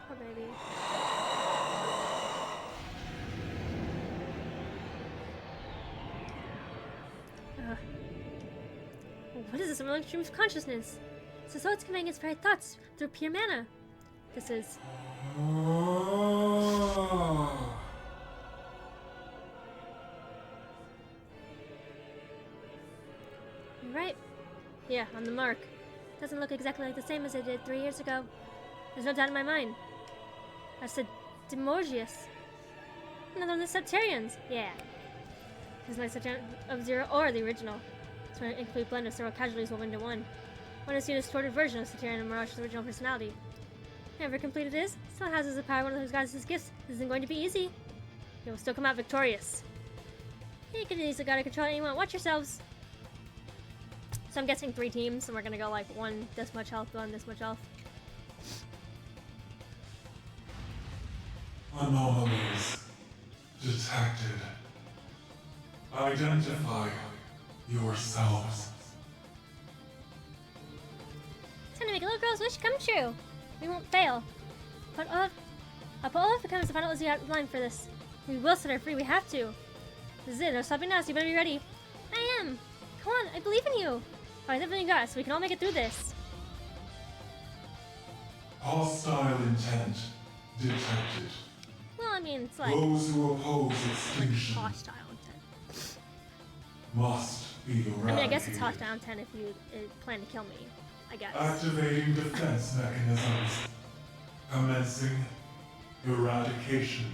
Poor baby. What is this? I'm stream of consciousness. It's as though it's conveying its very thoughts through pure mana. This is. You're right. Yeah, on the mark. Doesn't look exactly like the same as it did 3 years ago. There's no doubt in my mind. That's the Demorgius. Another one of the Septarians. Yeah. There's no Septarian of Zero or the original. to an incomplete blend of several casualties woven into one. Want to see a distorted version of Satyrian and Mirage's original personality. However complete it is, still has as a power one of those goddesses' gifts. This isn't going to be easy. You will still come out victorious. You can easily gotta control anyone. Watch yourselves. So I'm guessing 3 teams, and we're gonna go like one this much health, one this much health. Anomalies detected. Identify yourselves. Time to make a little girl's wish come true. We won't fail. But Olaf becomes the final Uzi line for this. We will set her free. We have to. This is it. No stopping now, so you better be ready. I am. Come on, I believe in you. Alright, everything you got, so we can all make it through this. Hostile intent detected. Well, I mean, it's like Those who oppose extinction hostile intent. must be eradicated. I mean, I guess it's hostile intent if you plan to kill me. I guess. Activating defense mechanisms. Commencing eradication.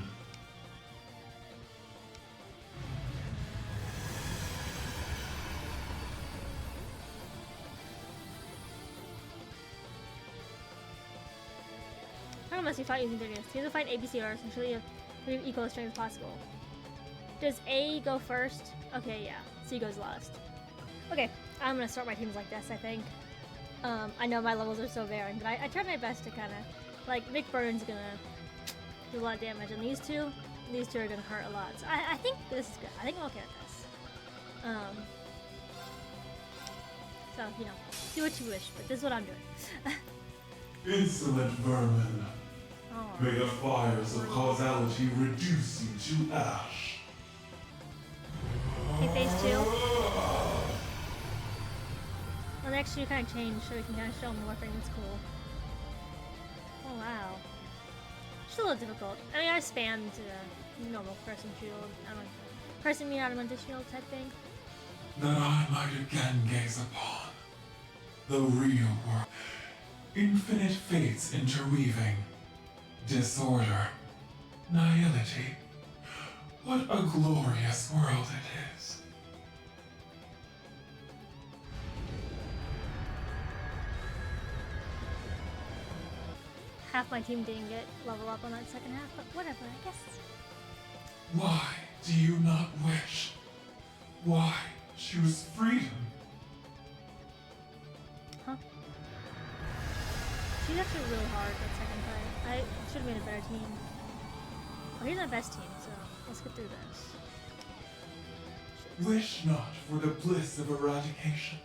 How must you fight using their units? You have to fight ABCRs and surely you have equal strength as possible. Does A go first? Okay, yeah. C goes last. Okay, I'm gonna start my teams like this, I think. I know my levels are so varying, but I tried my best to kind of, like, Nick Burton's gonna do a lot of damage, and these two are gonna hurt a lot. So I think this is good. I think I'm okay with this. So, you know, do what you wish, but this is what I'm doing. Insolent vermin. Oh. May the fires of causality reduce you to ash. Okay, phase 2. Well, next you kind of change so we can kind of show them more things. That's cool. Oh, wow. It's a little difficult. I mean, I spammed normal person shield. I don't know. Person me out of the shield type thing. That I might again gaze upon the real world. Infinite fates interweaving. Disorder. Nihility. What a glorious world it is. Half my team didn't get level up on that second half, but whatever, I guess. Why do you not wish? Why choose freedom? Huh? She's actually really hard that second fight. I should have made a better team. Oh, here's my best team, so let's get through this. Wish not for the bliss of eradication,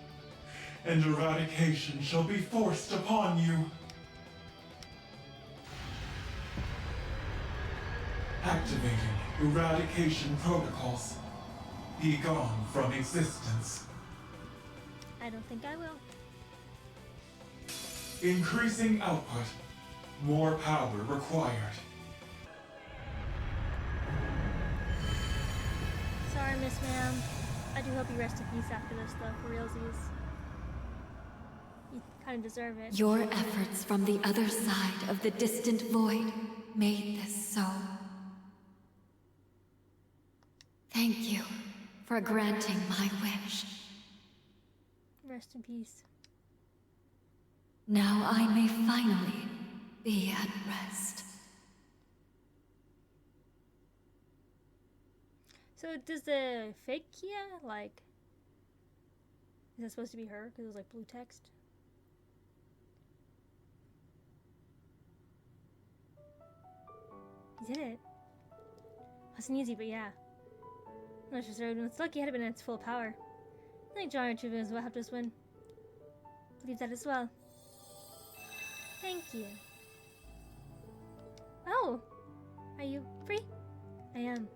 and eradication shall be forced upon you. Activating eradication protocols. Be gone from existence. I don't think I will. Increasing output. More power required. Sorry, Miss Ma'am. I do hope you rest in peace after this, though, for realsies. You kind of deserve it. Your efforts from the other side of the distant void made this so. Thank you for granting my wish. Rest in peace. Now I may finally be at rest. So does the fake Kia, like, is that supposed to be her? Because it was like blue text. He did it. Wasn't easy, but yeah. Not just road. It's lucky it had been at its full power. I think John Tribune will help us win. Believe that as well. Thank you. Oh! Are you free? I am.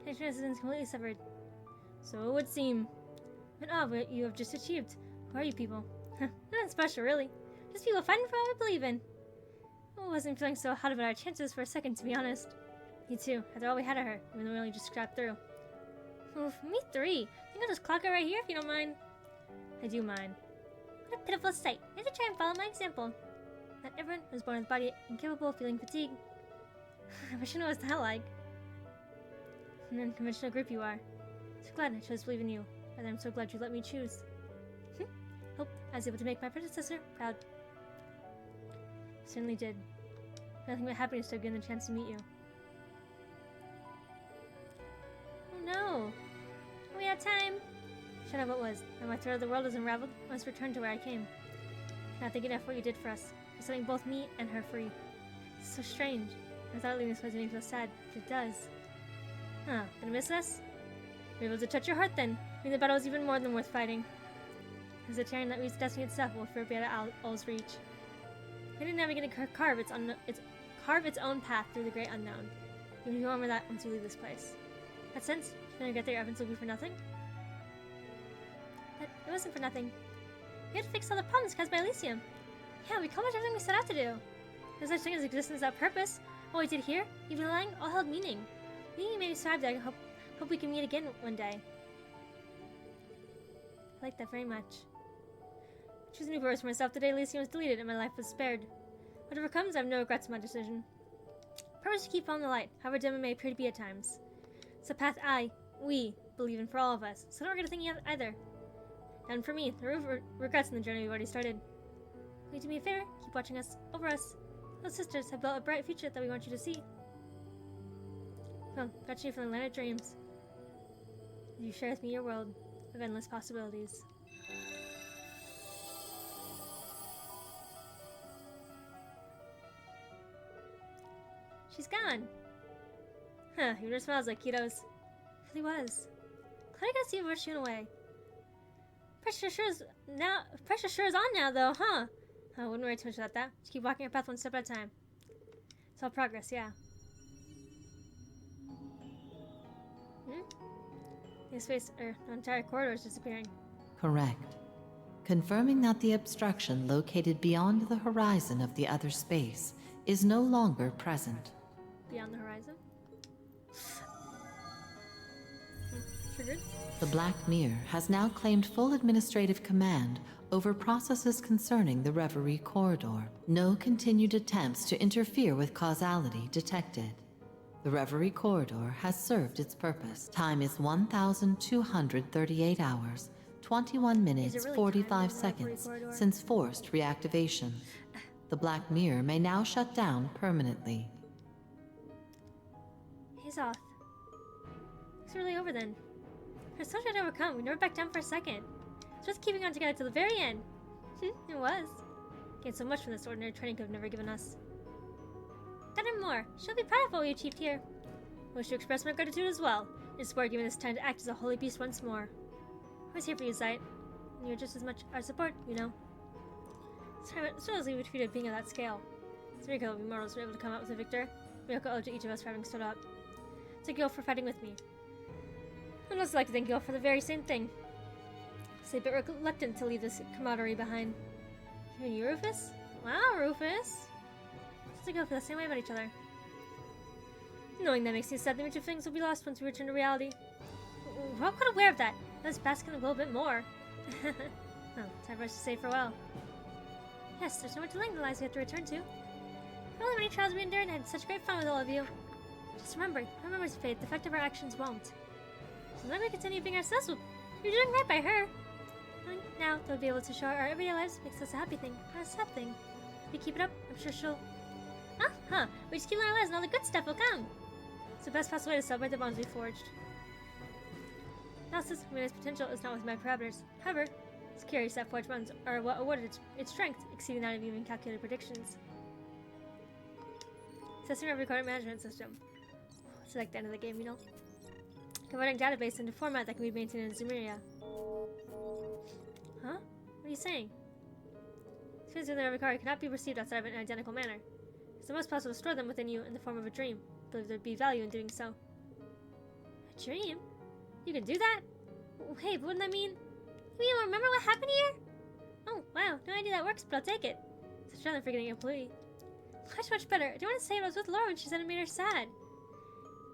Connection has been completely severed. So it would seem. But what you have just achieved. Who are you people? Nothing special, really. Just people fighting for what we believe in. I wasn't feeling so hot about our chances for a second, to be honest. Me too, after all we had of her, even though we only just scrapped through. Oof, me 3. I think I'll just clock it right here if you don't mind. I do mind. What a pitiful sight. You have to try and follow my example. Not everyone was born with a body incapable of feeling fatigue. I wish I knew what that like. An unconventional group you are. So glad I chose to believe in you. And I'm so glad you let me choose. Hope I was able to make my predecessor proud. Certainly did. Nothing but happiness to have given the chance to meet you. Oh no! Are we out of time? Shut up, what was? Now my thread of the world is unraveled, I must return to where I came. Not thinking of what you did for us, for setting both me and her free. It's so strange. I thought leaving this place made me feel sad, but it does. Huh, gonna miss us? You're able to touch your heart then. Maybe the battle was even more than worth fighting. As the Terran that reads destiny itself will forever be out of all's reach. It didn't ever get to carve its own path through the great unknown. You will remember that once you leave this place. In that sense, can I regret that your efforts will be for nothing? But it wasn't for nothing. We had to fix all the problems caused by Elysium. Yeah, we accomplished everything we set out to do. There's such thing as existence without purpose. What we did here, even lying, all held meaning. Meaning made me survive that I hope we can meet again one day. I like that very much. Choosing new purpose for myself today, Elysium was deleted and my life was spared. Whatever comes, I have no regrets in my decision. Purpose to keep following the light, however dim it may appear to be at times. It's a path we believe in for all of us, so don't regret a thing either. And for me, there are regrets in the journey we've already started. Will you do me a favor? Keep watching us, over us. Those sisters have built a bright future that we want you to see. Come, got you from the land of dreams. You share with me your world of endless possibilities. She's gone. Huh, he really smells like ketos. It really was. Glad I got to see where she went away. Pressure sure is on now though, huh? I wouldn't worry too much about that. Just keep walking our path one step at a time. It's all progress, yeah. The space, the entire corridor is disappearing. Correct. Confirming that the obstruction located beyond the horizon of the other space is no longer present. Beyond the horizon? Triggered? The Black Mirror has now claimed full administrative command over processes concerning the Reverie corridor. No continued attempts to interfere with causality detected. The Reverie corridor has served its purpose. Time is 1,238 hours, 21 minutes, 45 seconds since forced reactivation. The Black Mirror may now shut down permanently. He's off. It's really over then. Her soldier had overcome. We never backed down for a second. It's just keeping on together till the very end. It was. Gained so much from this ordinary training could have never given us. That and more. She'll be proud of what we achieved here. I wish to express my gratitude as well. It's for giving us time to act as a holy beast once more. I was here for you, Zite. And you're just as much our support, you know. So as we were treated being of that scale. It's a miracle we mortals were able to come out with a victor. Miracle owed to each of us for having stood up. Thank you all for fighting with me. I'd also like to thank you all for the very same thing. It's a bit reluctant to leave this camaraderie behind. Even you, Rufus? Wow, Rufus! Let's go for the same way about each other. Knowing that makes me sad the image of things will be lost once we return to reality. We're all quite aware of that. Let's bask in the glow a bit more. Oh, time for us to say farewell. Yes, there's no more delaying the lives we have to return to. For all the many trials we endured, and had such great fun with all of you. Just remember, our memories fade, the effect of our actions won't. So long as we continue being ourselves, you're doing right by her. And now, they'll be able to show our everyday lives makes us a happy thing, not a sad thing. If we keep it up, I'm sure she'll... We just keep learning our lives and all the good stuff will come. It's the best possible way to celebrate the bonds we forged. Analysis of Mina's potential is not with my parameters. However, it's curious that forged bonds are what awarded its strength, exceeding that of even calculated predictions. Assessing our recording management system. It's like the end of the game, you know? Converting database into format that can be maintained in Zemuria. Huh? What are you saying? Experiences in the Reverie cannot be perceived outside of an identical manner. It's almost possible to store them within you in the form of a dream. I believe there'd be value in doing so. A dream? You can do that? Wait, but wouldn't that mean... You don't remember what happened here? Oh, wow, no idea that works, but I'll take it. Such rather than forgetting an employee. Much better. I don't want to say I was with Laura when she said it made her sad.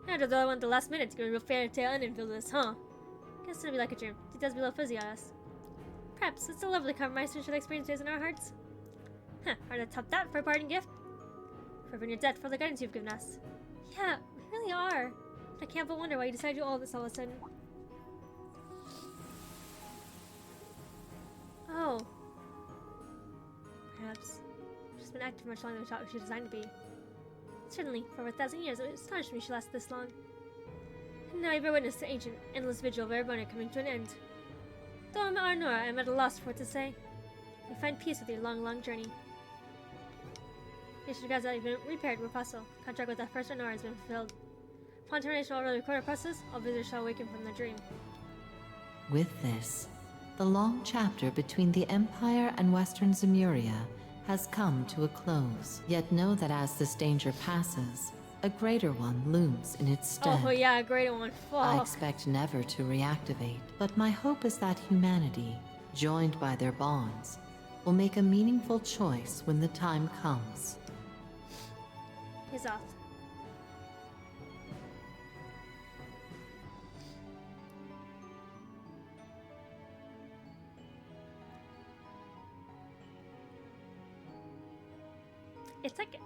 Although I went the last minute to get a real fairy tale ending for this, huh? Guess it'll be like a dream. It does be a little fuzzy on us. Perhaps it's a lovely compromise to ensure the experiences in our hearts. Hard to top that for a parting gift. Forever in your debt for the guidance you've given us. Yeah, we really are. I can't but wonder why you decided to do all this all of a sudden. Oh. active much longer than I thought she was designed to be. Certainly, for over 1,000 years, it astonished me she lasted this long. And now I bear witness to the ancient, endless vigil of Erebona coming to an end. Though I'm Arnora, I'm at a loss for what to say. I find peace with your long, long journey. Nation gods have been repaired where possible. Contract with the first Arnora has been fulfilled. Upon termination of all recorder process, all visitors shall awaken from their dream. With this, the long chapter between the Empire and Western Zemuria has come to a close. Yet know that as this danger passes, a greater one looms in its stead. Oh yeah, a greater one. Fuck. I expect never to reactivate, but my hope is that humanity, joined by their bonds, will make a meaningful choice when the time comes. He's off.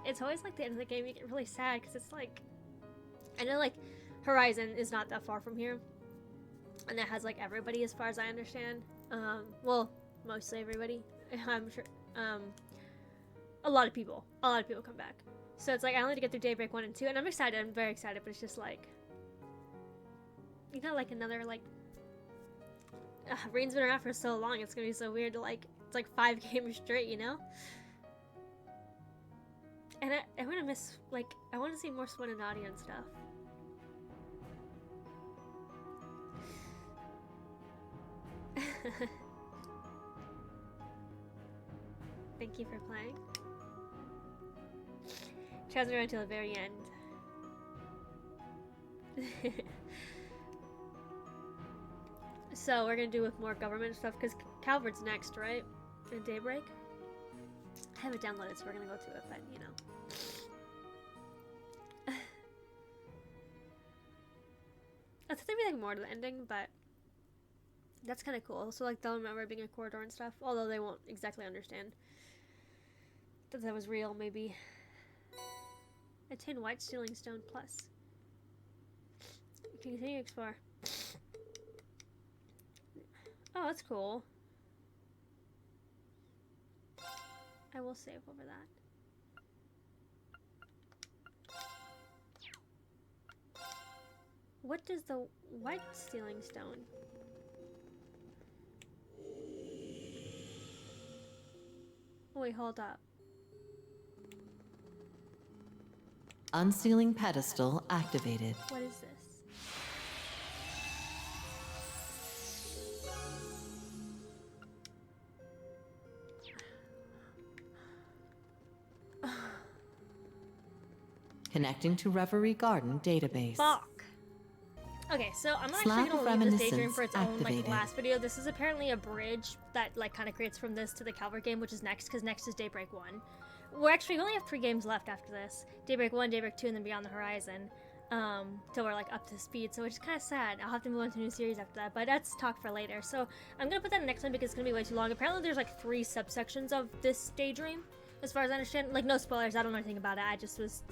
It's always like the end of the game you get really sad because it's like, I know like Horizon is not that far from here, and it has like everybody as far as I understand. Well, mostly everybody. I'm sure. A lot of people come back. So it's like I only need to get through Daybreak 1 and 2, and I'm excited. I'm very excited, but it's just like, you know, like another like. Rean's been around for so long. It's gonna be so weird to like. It's like 5 games straight, you know. And I want to miss, like, I want to see more Swan and Nadia and stuff. Thank you for playing. Chancellor until the very end. So we're gonna do with more government stuff because Calvert's next, right? In Daybreak. I have it downloaded, so we're gonna go to it, but you know. That's gonna be like more to the ending, but that's kind of cool. So like they'll remember being a corridor and stuff, although they won't exactly understand that that was real. Maybe. Attain White Stealing Stone Plus. You can continue to explore. Oh, that's cool. I will save over that. What does the White Stealing Stone? Oh, wait, hold up. Unsealing pedestal activated. What is this? Connecting to Reverie Garden database. Fuck. Okay, so I'm actually gonna leave this daydream for its own like last video. This is apparently a bridge that like kind of creates from this to the Calvert game, which is next, because next is Daybreak 1. We only have 3 games left after this. Daybreak 1, Daybreak 2, and then Beyond the Horizon. Till we're like up to speed, so it's kind of sad. I'll have to move on to a new series after that, but that's talk for later. So I'm gonna put that in the next one because it's gonna be way too long. Apparently there's like 3 subsections of this daydream, as far as I understand. Like no spoilers, I don't know anything about it. I just was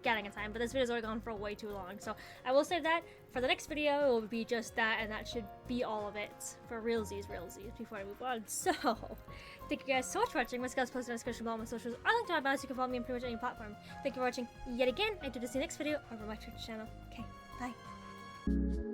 getting a time, but this video's already gone for way too long, so I will save that for the next video. It will be just that, and that should be all of it for realsies before I move on. So thank you guys so much for watching. My guys posted in the description below, my socials are linked to my bio, so you can follow me on pretty much any platform. Thank you for watching yet again. I do this in the next video over my Twitch channel. Okay, bye.